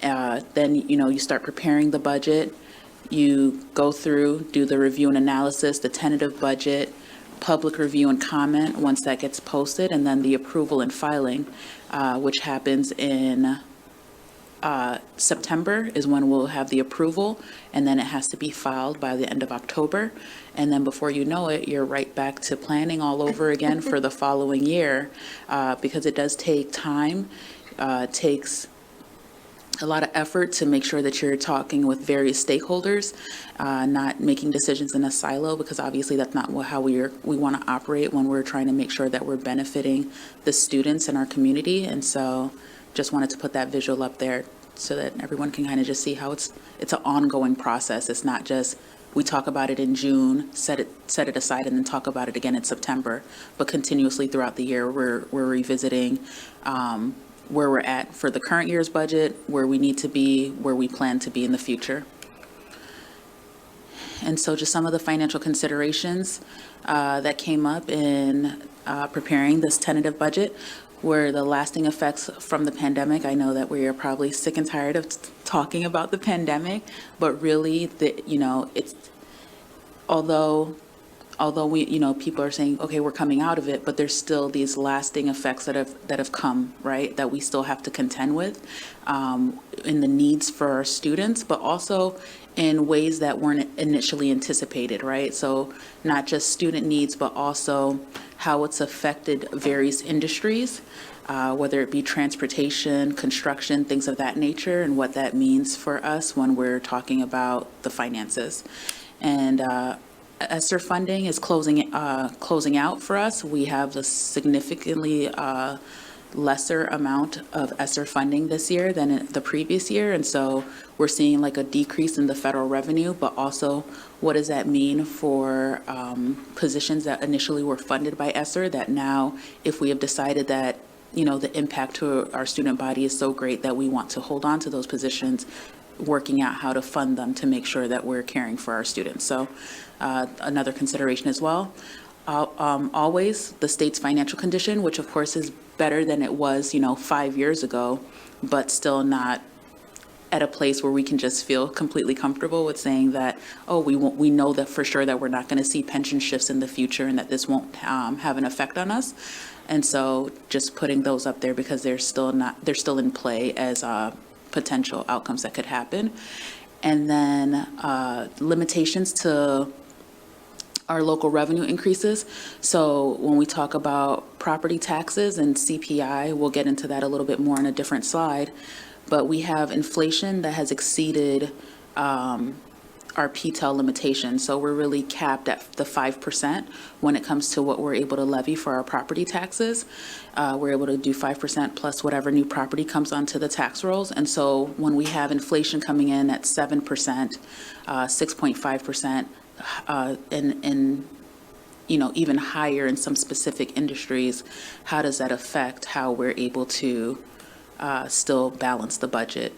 Then, you start preparing the budget, you go through, do the review and analysis, the tentative budget, public review and comment once that gets posted, and then the approval and filing, which happens in September is when we'll have the approval, and then it has to be filed by the end of October. And then before you know it, you're right back to planning all over again for the following year, because it does take time, takes a lot of effort to make sure that you're talking with various stakeholders, not making decisions in a silo, because obviously that's not how we want to operate when we're trying to make sure that we're benefiting the students in our community. And so just wanted to put that visual up there so that everyone can kind of just see how it's an ongoing process. It's not just we talk about it in June, set it aside, and then talk about it again in September, but continuously throughout the year we're revisiting where we're at for the current year's budget, where we need to be, where we plan to be in the future. And so just some of the financial considerations that came up in preparing this tentative budget were the lasting effects from the pandemic. I know that we are probably sick and tired of talking about the pandemic, but really, it's although we, people are saying, okay, we're coming out of it, but there's still these lasting effects that have come, right, that we still have to contend with in the needs for our students, but also in ways that weren't initially anticipated, right? So not just student needs, but also how it's affected various industries, whether it be transportation, construction, things of that nature, and what that means for us when we're talking about the finances. And ESSER funding is closing out for us. We have a significantly lesser amount of ESSER funding this year than in the previous year, and so we're seeing like a decrease in the federal revenue, but also what does that mean for positions that initially were funded by ESSER that now, if we have decided that the impact to our student body is so great that we want to hold on to those positions, working out how to fund them to make sure that we're caring for our students. So another consideration as well. always the state's financial condition, which of course is better than it was, 5 years ago, but still not at a place where we can just feel completely comfortable with saying that, oh, we know that for sure that we're not going to see pension shifts in the future and that this won't have an effect on us. And so just putting those up there because they're still in play as potential outcomes that could happen. And then limitations to our local revenue increases. So when we talk about property taxes and CPI, we'll get into that a little bit more in a different slide, but we have inflation that has exceeded our PTEL limitation. So we're really capped at the 5% when it comes to what we're able to levy for our property taxes. We're able to do 5% plus whatever new property comes onto the tax rolls. And so when we have inflation coming in at 7%, 6.5%, and even higher in some specific industries, how does that affect how we're able to still balance the budget?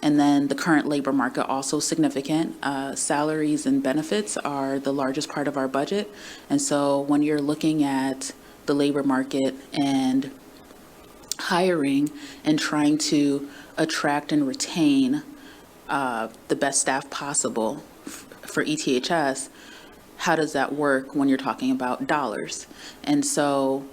And then the current labor market also significant. Salaries and benefits are the largest part of our budget. And so when you're looking at the labor market and hiring and trying to attract and retain the best staff possible for ETHS, how does that work when you're talking about dollars? And so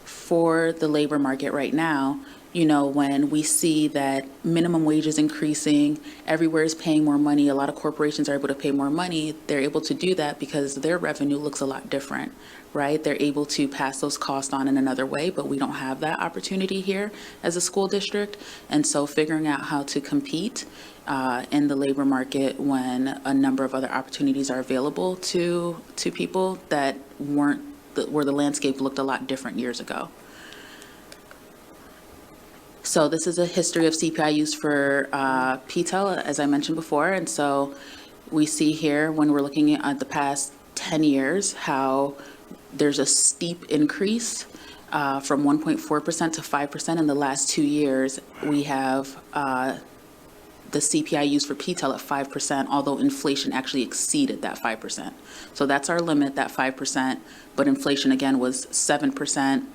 for the labor market right now, when we see that minimum wage is increasing, everywhere is paying more money, a lot of corporations are able to pay more money, they're able to do that because their revenue looks a lot different, right? They're able to pass those costs on in another way, but we don't have that opportunity here as a school district. And so figuring out how to compete in the labor market when a number of other opportunities are available to people that weren't, where the landscape looked a lot different years ago. So this is a history of CPI used for PTEL, as I mentioned before. And so we see here when we're looking at the past 10 years, how there's a steep increase from 1.4% to 5%. In the last 2 years, we have the CPI used for PTEL at 5%, although inflation actually exceeded that 5%. So that's our limit, that 5%, but inflation again was 7%,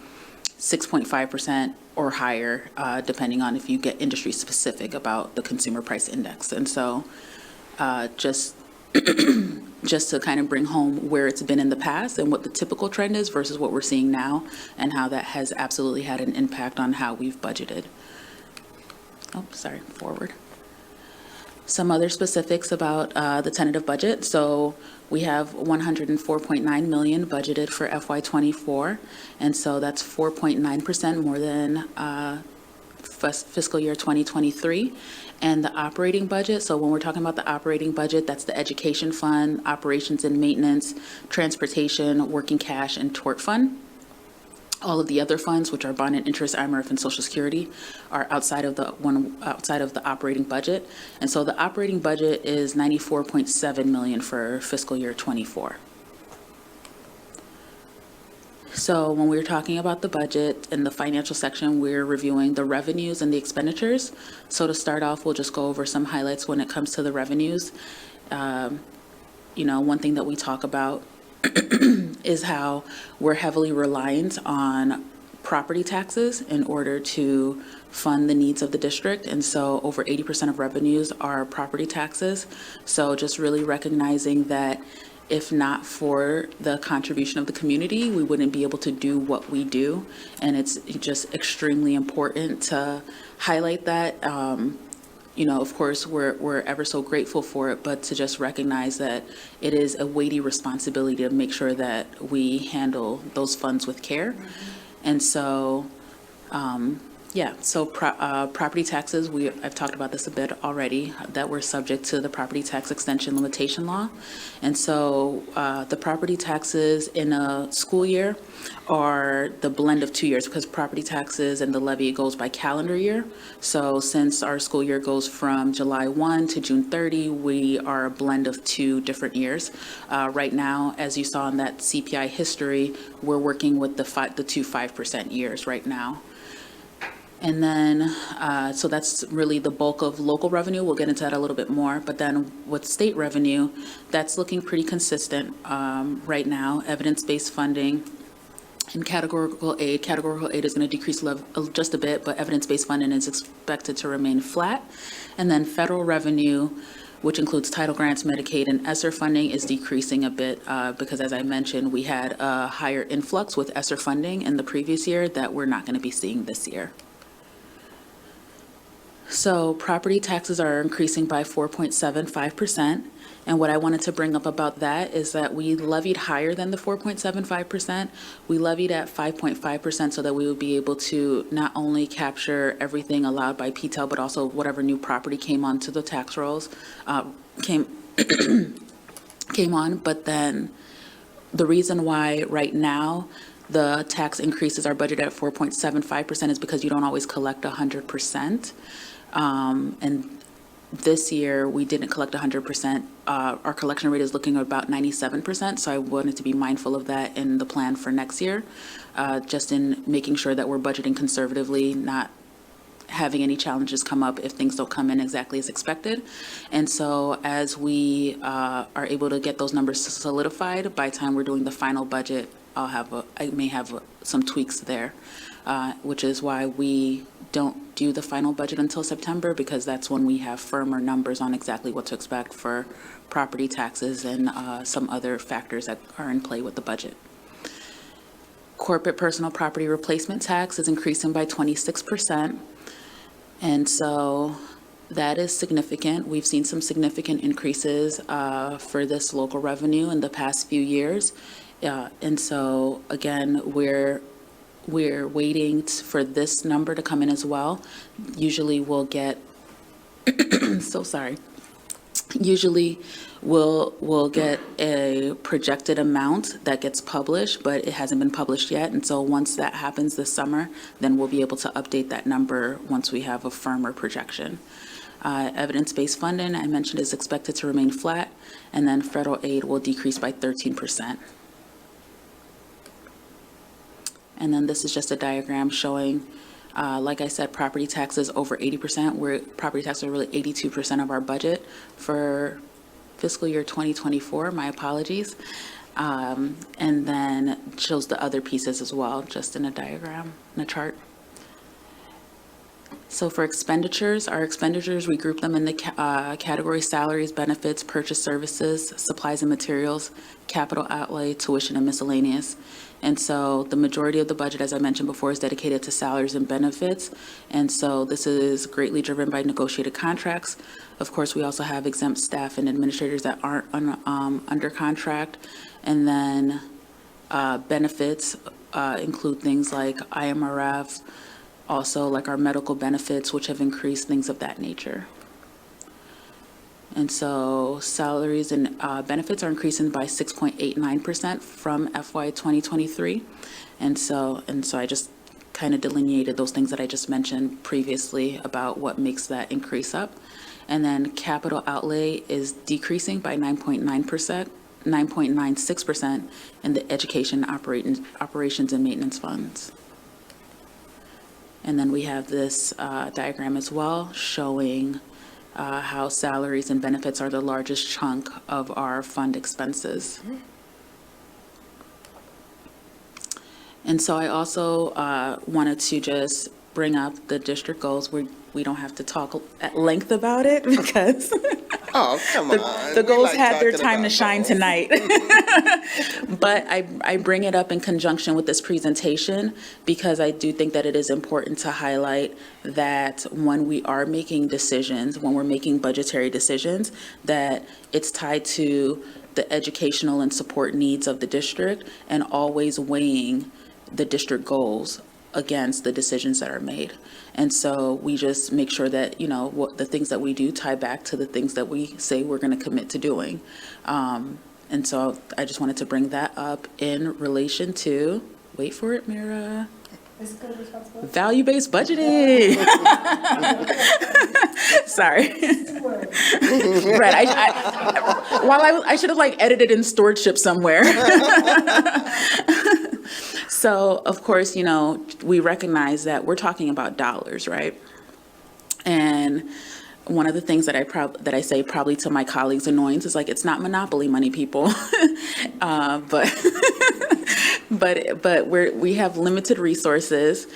6.5%, or higher, depending on if you get industry specific about the consumer price index. And so just to kind of bring home where it's been in the past and what the typical trend is versus what we're seeing now and how that has absolutely had an impact on how we've budgeted. Oh, sorry, forward. Some other specifics about the tentative budget. So we have $104.9 million budgeted for FY24, and so that's 4.9% more than fiscal year 2023. And the operating budget, so when we're talking about the operating budget, that's the education fund, operations and maintenance, transportation, working cash, and tort fund. All of the other funds, which are bond and interest, IMRF, and Social Security, are outside of the operating budget. And so the operating budget is $94.7 million for fiscal year 24. So when we're talking about the budget in the financial section, we're reviewing the revenues and the expenditures. So to start off, we'll just go over some highlights when it comes to the revenues. One thing that we talk about is how we're heavily reliant on property taxes in order to fund the needs of the district. And so over 80% of revenues are property taxes. So just really recognizing that if not for the contribution of the community, we wouldn't be able to do what we do. And it's just extremely important to highlight that. Of course, we're ever so grateful for it, but to just recognize that it is a weighty responsibility to make sure that we handle those funds with care. And so, property taxes, I've talked about this a bit already, that we're subject to the property tax extension limitation law. And so the property taxes in a school year are the blend of 2 years, because property taxes and the levy goes by calendar year. So since our school year goes from July 1 to June 30, we are a blend of 2 different years. Right now, as you saw in that CPI history, we're working with the 2 5% years right now. And then, so that's really the bulk of local revenue. We'll get into that a little bit more. But then with state revenue, that's looking pretty consistent right now. Evidence-based funding and categorical aid. Categorical aid is going to decrease just a bit, but evidence-based funding is expected to remain flat. And then federal revenue, which includes title grants, Medicaid, and ESSER funding, is decreasing a bit because, as I mentioned, we had a higher influx with ESSER funding in the previous year that we're not going to be seeing this year. So property taxes are increasing by 4.75%. And what I wanted to bring up about that is that we levied higher than the 4.75%. We levied at 5.5% so that we would be able to not only capture everything allowed by PTEL, but also whatever new property came onto the tax rolls, came on. But then the reason why right now the tax increases are budgeted at 4.75% is because you don't always collect 100%. And this year, we didn't collect 100%. Our collection rate is looking at about 97%, so I wanted to be mindful of that in the plan for next year, just in making sure that we're budgeting conservatively, not having any challenges come up if things don't come in exactly as expected. And so as we are able to get those numbers solidified, by the time we're doing the final budget, I may have some tweaks there, which is why we don't do the final budget until September, because that's when we have firmer numbers on exactly what to expect for property taxes and some other factors that are in play with the budget. Corporate personal property replacement tax is increasing by 26%. And so that is significant. We've seen some significant increases for this local revenue in the past few years. And so, again, we're waiting for this number to come in as well. Usually we'll get, Usually we'll get a projected amount that gets published, but it hasn't been published yet. And so once that happens this summer, then we'll be able to update that number once we have a firmer projection. Evidence-based funding, I mentioned, is expected to remain flat, and then federal aid will decrease by 13%. And then this is just a diagram showing, like I said, property taxes over 80%. Property taxes are really 82% of our budget for fiscal year 2024. My apologies. And then shows the other pieces as well, just in a diagram, in a chart. So for expenditures, our expenditures, we group them in the category salaries, benefits, purchase services, supplies and materials, capital outlay, tuition, and miscellaneous. And so the majority of the budget, as I mentioned before, is dedicated to salaries and benefits. And so this is greatly driven by negotiated contracts. Of course, we also have exempt staff and administrators that aren't under contract. And then benefits include things like IMRF, also like our medical benefits, which have increased, things of that nature. And so salaries and benefits are increasing by 6.89% from FY 2023. And so I just kind of delineated those things that I just mentioned previously about what makes that increase up. And then capital outlay is decreasing by 9.96% in the education operations and maintenance funds. And then we have this diagram as well showing how salaries and benefits are the largest chunk of our fund expenses. And so I also wanted to just bring up the district goals. We don't have to talk at length about it because oh, come on. The goals had their time to shine tonight. But I bring it up in conjunction with this presentation because I do think that it is important to highlight that when we are making decisions, when we're making budgetary decisions, that it's tied to the educational and support needs of the district and always weighing the district goals against the decisions that are made. And so we just make sure that, you know, what the things that we do tie back to the things that we say we're going to commit to doing. And so I just wanted to bring that up in relation to, wait for it, Mira. Value-based budgeting. Sorry. Right. I should have like edited in stewardship somewhere. So, of course, you know, we recognize that we're talking about dollars, right? And one of the things that I say probably to my colleagues' annoyance is like, it's not monopoly money, people. But we have limited resources,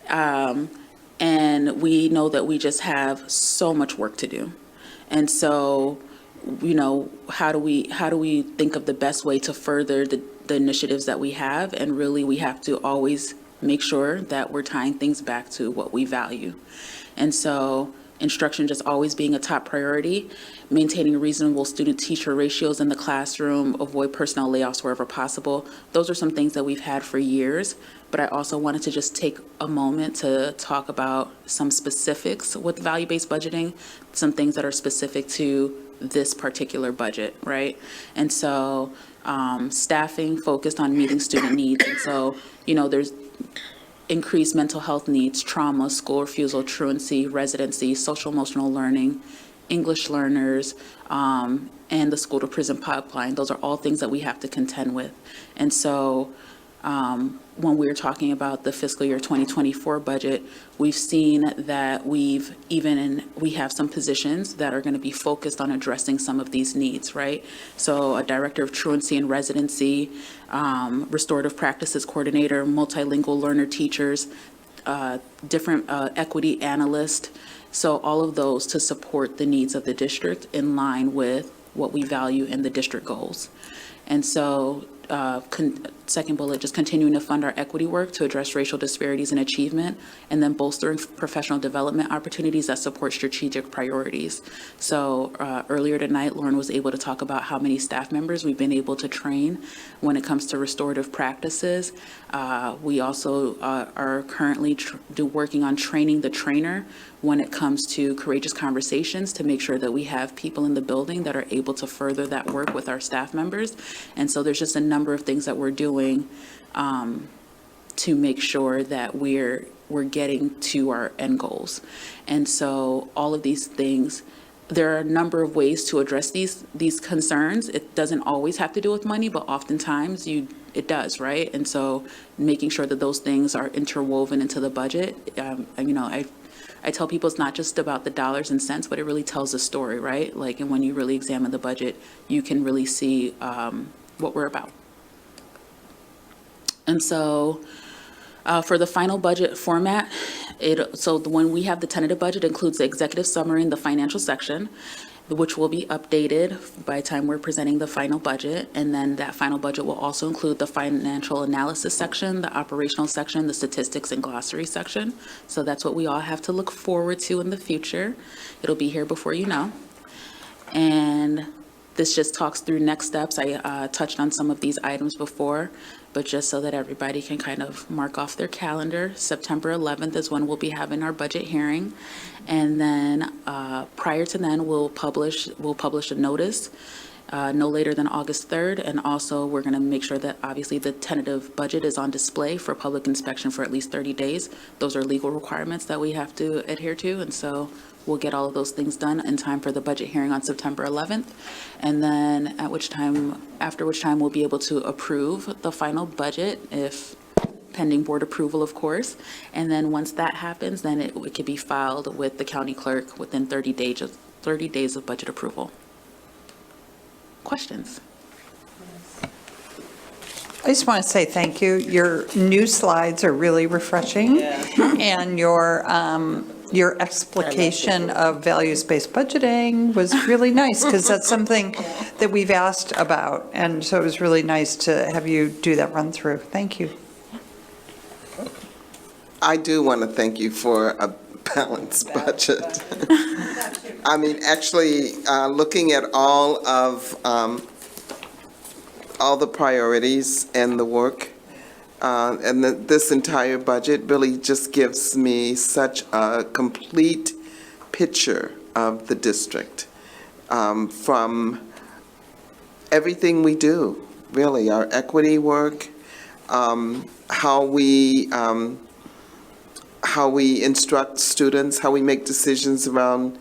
and we know that we just have so much work to do. And so, you know, how do we think of the best way to further the initiatives that we have? And really, we have to always make sure that we're tying things back to what we value. And so instruction just always being a top priority, maintaining reasonable student-teacher ratios in the classroom, avoid personnel layoffs wherever possible. Those are some things that we've had for years, but I also wanted to just take a moment to talk about some specifics with value-based budgeting, some things that are specific to this particular budget, right? And so staffing focused on meeting student needs. And so, you know, there's increased mental health needs, trauma, school refusal, truancy, residency, social emotional learning, English learners, and the school to prison pipeline. Those are all things that we have to contend with. And so when we're talking about the fiscal year 2024 budget, we've seen that we have some positions that are going to be focused on addressing some of these needs, right? So a director of truancy and residency, restorative practices coordinator, multilingual learner teachers, different equity analyst. So all of those to support the needs of the district in line with what we value and the district goals. And so second bullet, just continuing to fund our equity work to address racial disparities in achievement, and then bolstering professional development opportunities that support strategic priorities. So earlier tonight, Lauren was able to talk about how many staff members we've been able to train when it comes to restorative practices. We also are currently working on training the trainer when it comes to courageous conversations to make sure that we have people in the building that are able to further that work with our staff members. And so there's just a number of things that we're doing to make sure that we're getting to our end goals. And so all of these things, there are a number of ways to address these concerns. It doesn't always have to do with money, but oftentimes it does, right? And so making sure that those things are interwoven into the budget. You know, I tell people it's not just about the dollars and cents, but it really tells a story, right? Like, and when you really examine the budget, you can really see what we're about. And so for the final budget format, when we have the tentative budget, includes the executive summary and the financial section, which will be updated by the time we're presenting the final budget. And then that final budget will also include the financial analysis section, the operational section, the statistics and glossary section. So that's what we all have to look forward to in the future. It'll be here before you know. And this just talks through next steps. I touched on some of these items before, but just so that everybody can kind of mark off their calendar, September 11th is when we'll be having our budget hearing. And then prior to then, we'll publish a notice no later than August 3rd. And also, we're going to make sure that obviously the tentative budget is on display for public inspection for at least 30 days. Those are legal requirements that we have to adhere to. And so we'll get all of those things done in time for the budget hearing on September 11th. And then after which time we'll be able to approve the final budget, if pending board approval, of course. And then once that happens, then it could be filed with the county clerk within 30 days of budget approval. Questions? I just want to say thank you. Your new slides are really refreshing. And your explication of values-based budgeting was really nice, because that's something that we've asked about. And so it was really nice to have you do that run through. Thank you. I do want to thank you for a balanced budget. I mean, actually, looking at all the priorities and the work, and this entire budget really just gives me such a complete picture of the district, from everything we do, really, our equity work, how we instruct students, how we make decisions around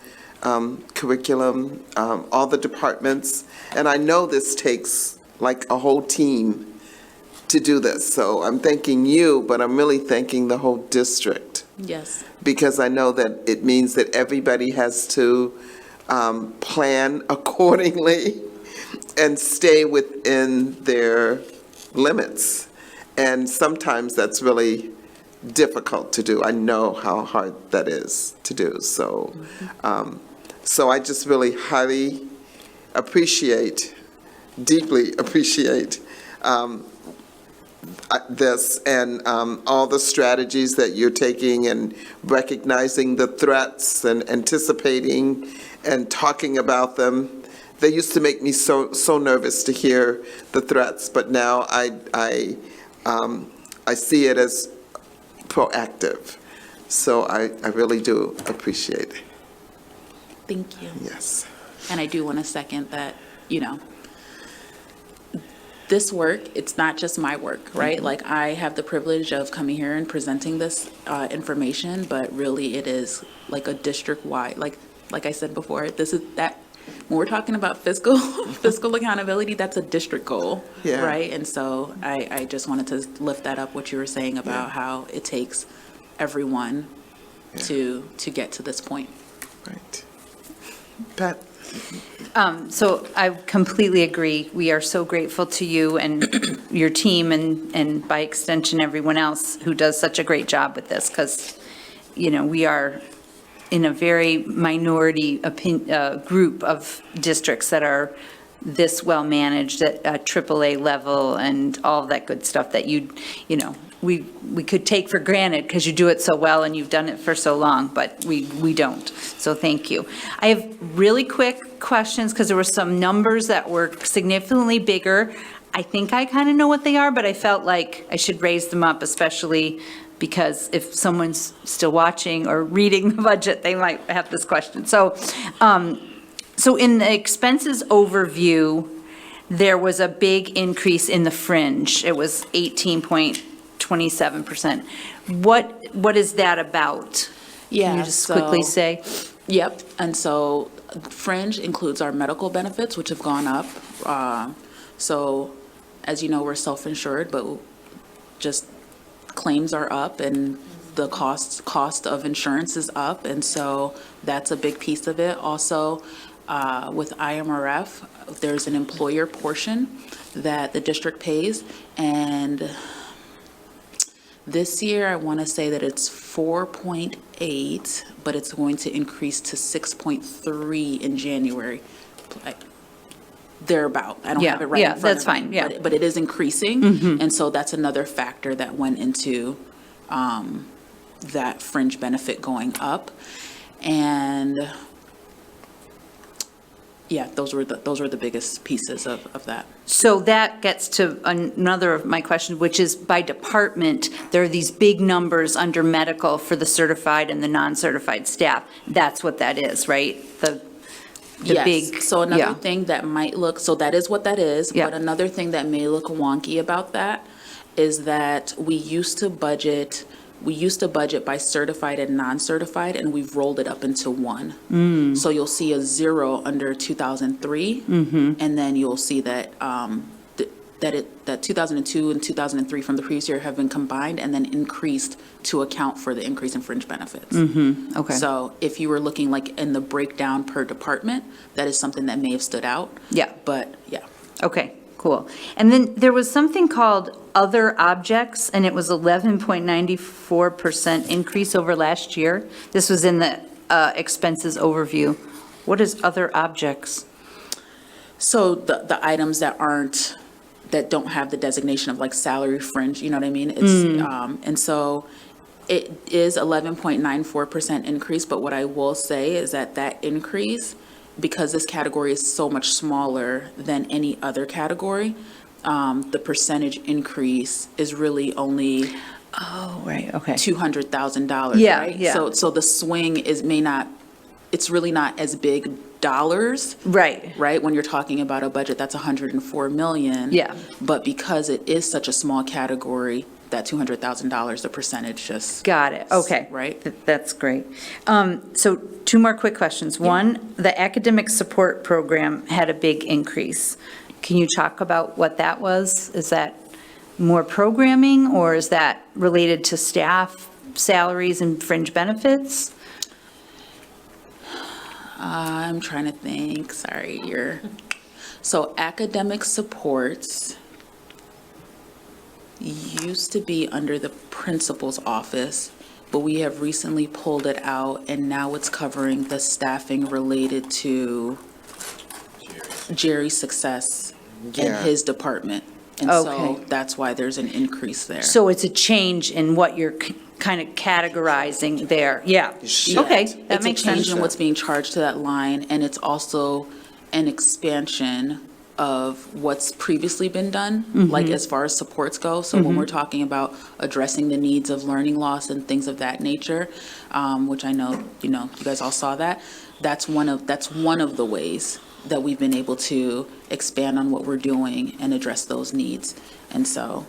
curriculum, all the departments. And I know this takes like a whole team to do this. So I'm thanking you, but I'm really thanking the whole district, Yes. because I know that it means that everybody has to plan accordingly and stay within their limits. And sometimes that's really difficult to do. I know how hard that is to do. So, so I just really highly appreciate, deeply appreciate this and all the strategies that you're taking and recognizing the threats and anticipating and talking about them. They used to make me so nervous to hear the threats, but now I see it as proactive. So I really do appreciate it. Thank you. Yes. And I do want to second that, you know, this work, it's not just my work, right? Like, I have the privilege of coming here and presenting this information, but really it is like a district-wide, like I said before, this is that, when we're talking about fiscal accountability, that's a district goal, Yeah. right? And so I just wanted to lift that up, what you were saying about how it takes everyone to get to this point. Right. Pat? So I completely agree. We are so grateful to you and your team and by extension, everyone else who does such a great job with this, because, you know, we are in a very minority group of districts that are this well-managed at a AAA level and all that good stuff that you know, we could take for granted because you do it so well and you've done it for so long, but we don't. So thank you. I have really quick questions because there were some numbers that were significantly bigger. I think I kind of know what they are, but I felt like I should raise them up, especially because if someone's still watching or reading the budget, they might have this question. So, so in the expenses overview, there was a big increase in the fringe. It was 18.27%. What is that about? Yeah. Can you just quickly say? Yep. And so fringe includes our medical benefits, which have gone up. So as you know, we're self-insured, but just claims are up and the cost of insurance is up. And so that's a big piece of it. Also, with IMRF, there's an employer portion that the district pays. And this year, I want to say that it's 4.8, but it's going to increase to 6.3 in January. Thereabout. I don't have it right in front of me. That's fine, yeah. But it is increasing. Mhm. And so that's another factor that went into that fringe benefit going up. And yeah, those were the biggest pieces of that. So that gets to another of my questions, which is by department, there are these big numbers under medical for the certified and the non-certified staff. That's what that is, right? The Yes. big. So another yeah. thing that might look, so that is what that is. Yeah. But another thing that may look wonky about that is that we used to budget by certified and non-certified, and we've rolled it up into one. Mm. So you'll see a 0 under 2003, Mhm. and then you'll see that that 2002 and 2003 from the previous year have been combined and then increased to account for the increase in fringe benefits. Mhm. Okay. So if you were looking like in the breakdown per department, that is something that may have stood out. Yeah. But yeah. Okay, cool. And then there was something called other objects, and it was 11.94% increase over last year. This was in the expenses overview. What is other objects? So the items that don't have the designation of like salary fringe, you know what I mean? It's and so it is 11.94% increase, but what I will say is that increase, because this category is so much smaller than any other category, the percentage increase is really only $200,000, Yeah, right? yeah. So the swing it's really not as big dollars. Right. Right, when you're talking about a budget that's 104 million. Yeah. But because it is such a small category, that $200,000, the percentage just. Got it, okay. Right? That's great. So 2 more quick questions. One, the academic support program had a big increase. Can you talk about what that was? Is that more programming, or is that related to staff salaries and fringe benefits? I'm trying to think, sorry, so academic supports used to be under the principal's office, but we have recently pulled it out, and now it's covering the staffing related to Jerry's success in Yeah. his department. And Okay. so that's why there's an increase there. So it's a change in what you're kind of categorizing there. Yeah. Okay, that makes It's a change sense. in what's being charged to that line, and it's also an expansion of what's previously been done, like Mhm. as far as supports go. So when Mhm. we're talking about addressing the needs of learning loss and things of that nature, which I know, you guys all saw that, that's one of the ways that we've been able to expand on what we're doing and address those needs. And so,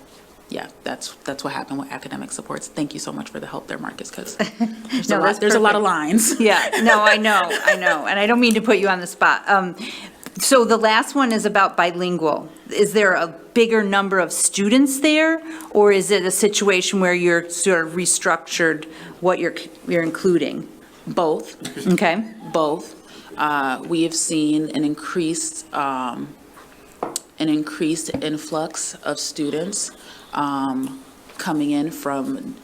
yeah, that's what happened with academic supports. Thank you so much for the help there, Marcus, because No, that's there's a lot of perfect. lines. Yeah, no, I know, and I don't mean to put you on the spot. So the last one is about bilingual. Is there a bigger number of students there, or is it a situation where you're sort of restructured what you're including? Both. Okay. Both. We have seen an increased influx of students coming in from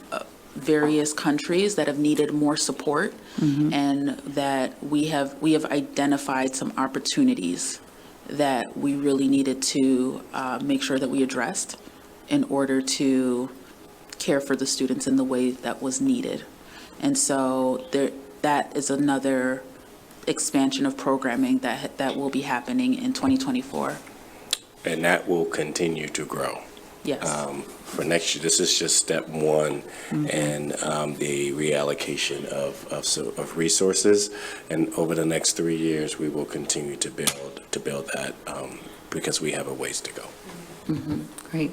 various countries that have needed more support, Mhm. and that we have identified some opportunities that we really needed to make sure that we addressed in order to care for the students in the way that was needed. And so that is another expansion of programming that will be happening in 2024. And that will continue to grow. Yes. For next year, this is just step one, and the reallocation of resources. And over the next 3 years, we will continue to build that because we have a ways to go. Great.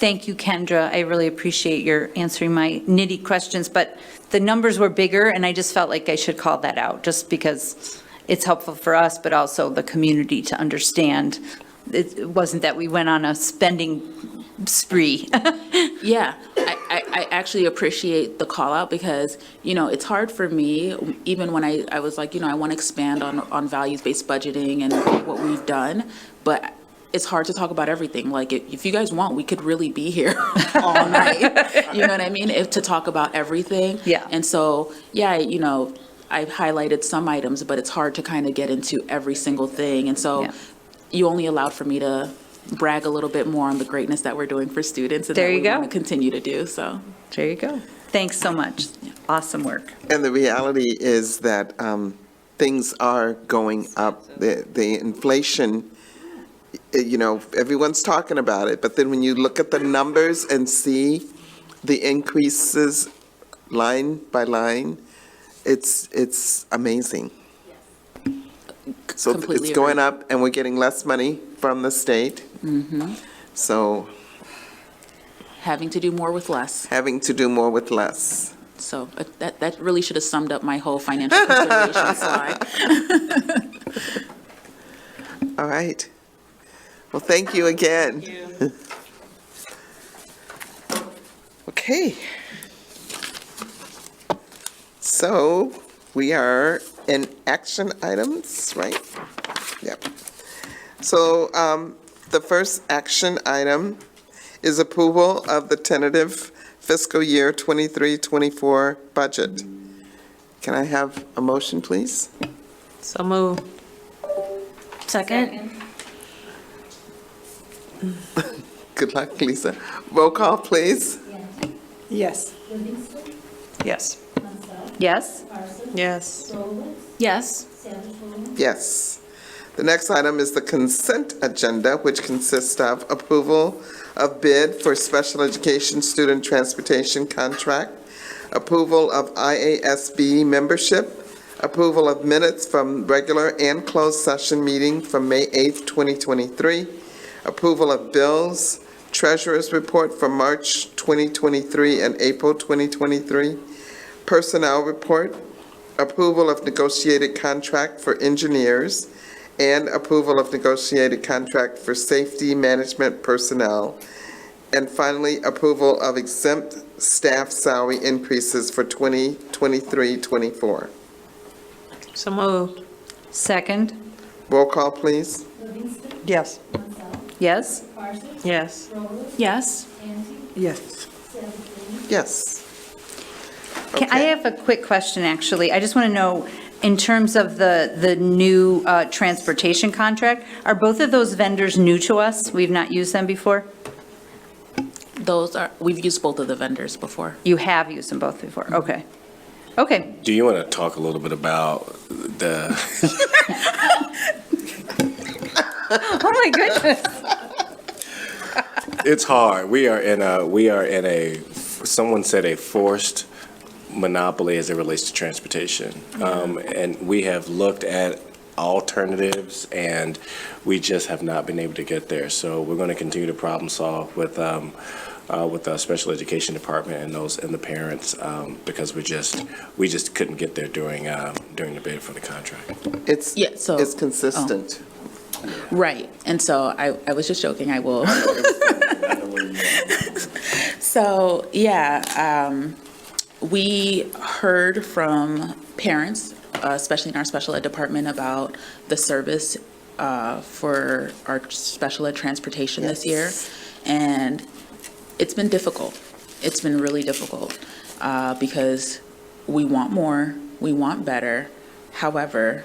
Thank you, Kendra. I really appreciate your answering my nitty questions, but the numbers were bigger, and I just felt like I should call that out, just because it's helpful for us, but also the community to understand. It wasn't that we went on a spending spree. Yeah, I actually appreciate the call out because, it's hard for me, even when I was like, I want to expand on values-based budgeting and what we've done, but it's hard to talk about everything. Like, if you guys want, we could really be here all night. You know what I mean? To talk about everything. Yeah. And so, yeah, I've highlighted some items, but it's hard to kind of get into every single thing. And so you only allowed for me to brag a little bit more on the greatness that we're doing for students and There that you we go. want to continue to do. So there you go. Thanks so much. Awesome work. And the reality is that things are going up. The inflation, everyone's talking about it, but then when you look at the numbers and see the increases line by line, it's amazing. So Completely it's going agree. up, and we're getting less money from the state. So having to do more with less. having to do more with less. So that really should have summed up my whole financial consideration slide. All right. Well, thank you again. Okay. So we are in action items, right? Yep. So the first action item is approval of the tentative fiscal year 23-24 budget. Can I have a motion, please? So move. Second. Good luck, Lisa. Roll call, please. Yes. Yes. Yes? Yes. Yes. Yes. The next item is the consent agenda, which consists of approval of bid for special education student transportation contract, approval of IASB membership, approval of minutes from regular and closed session meeting from May 8th, 2023, approval of bills, treasurer's report for March 2023 and April 2023, personnel report, approval of negotiated contract for engineers, and approval of negotiated contract for safety management personnel, And finally, approval of exempt staff salary increases for 2023-24. So moved. Second? Roll call, please. Yes. Yes? Yes. Yes. Yes. Yes. I have a quick question, actually. I just want to know, in terms of the new transportation contract, are both of those vendors new to us? We've not used them before? We've used both of the vendors before. You have used them both before? Okay. Okay. Do you want to talk a little bit about the? Oh, my goodness. It's hard. We are in a, someone said a forced monopoly as it relates to transportation. And we have looked at alternatives and we just have not been able to get there. So we're going to continue to problem solve with the special education department and the parents because we just couldn't get there during the bid for the contract. It's consistent. Right. And so I was just joking. I will. So, yeah, we heard from parents, especially in our special ed department, about the service for our special ed transportation this year. And it's been difficult. It's been really difficult because we want more, we want better. However,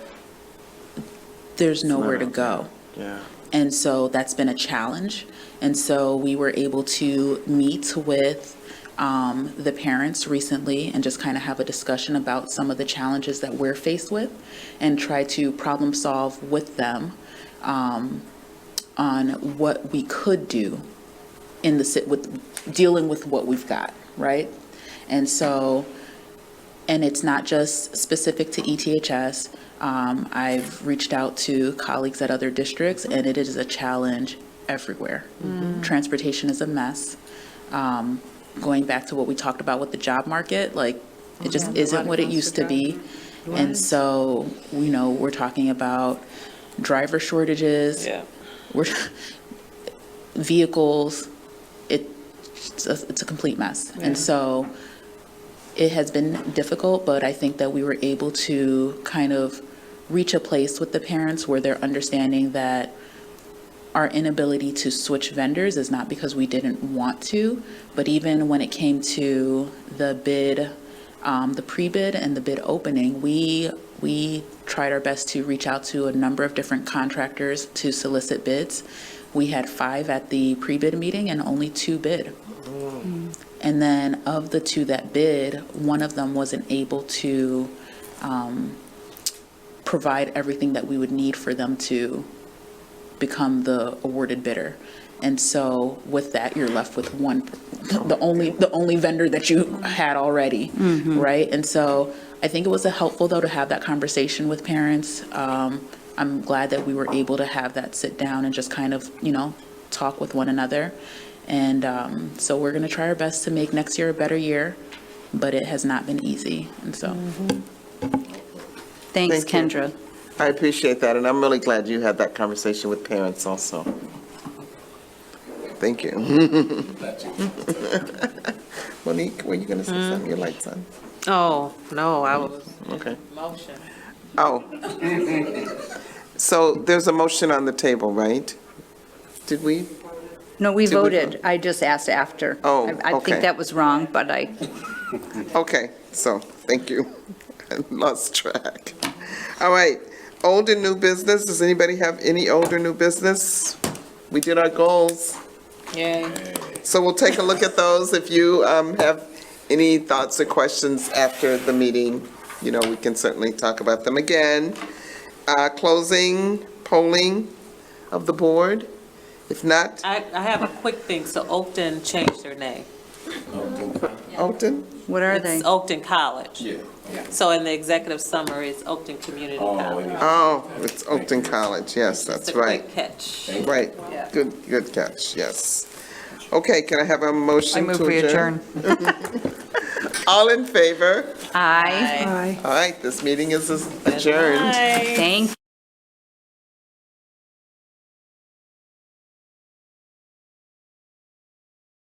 there's nowhere to go. Yeah. And so that's been a challenge. And so we were able to meet with the parents recently and just kind of have a discussion about some of the challenges that we're faced with and try to problem solve with them on what we could do with dealing with what we've got, right? And so, and it's not just specific to ETHS. I've reached out to colleagues at other districts, and it is a challenge everywhere. Transportation is a mess. Going back to what we talked about with the job market, like it just isn't what it used to be. And so, we're talking about driver shortages, vehicles. It's a complete mess. And so it has been difficult, but I think that we were able to kind of reach a place with the parents where they're understanding that our inability to switch vendors is not because we didn't want to, but even when it came to the bid, the pre-bid and the bid opening, we tried our best to reach out to a number of different contractors to solicit bids. We had 5 at the pre-bid meeting and only 2 bid. And then of the 2 that bid, one of them wasn't able to provide everything that we would need for them to become the awarded bidder. And so with that, you're left with the only vendor that you had already, right? And so I think it was helpful, though, to have that conversation with parents. I'm glad that we were able to have that sit down and just kind of, talk with one another. And so we're going to try our best to make next year a better year, but it has not been easy. And so. Thanks, Thank you. Kendra. I appreciate that, and I'm really glad you had that conversation with parents also. Thank you. Monique, were you going to say something? Your light's on. Oh, no, I was. Okay. Motion. Oh. So there's a motion on the table, right? Did we? No, we Did we voted. I just asked after. Oh, I okay. think that was wrong, but Okay, so, thank you. I lost track. All right, old and new business. Does anybody have any old or new business? We did our goals. Yay. So we'll take a look at those. If you have any thoughts or questions after the meeting, we can certainly talk about them again. Closing polling of the board. If not, I have a quick thing. So Oakton changed their name. Oakton? What are It's Oakton College. Yeah. So in the executive summary, it's Oakton Community College. Oh, it's Oakton College. Yes, that's right. Quick catch. Right. Yeah. Good catch. Yes. Okay, can I have a motion I move to we adjourn. All in favor? Aye. All right, this meeting is adjourned. Thank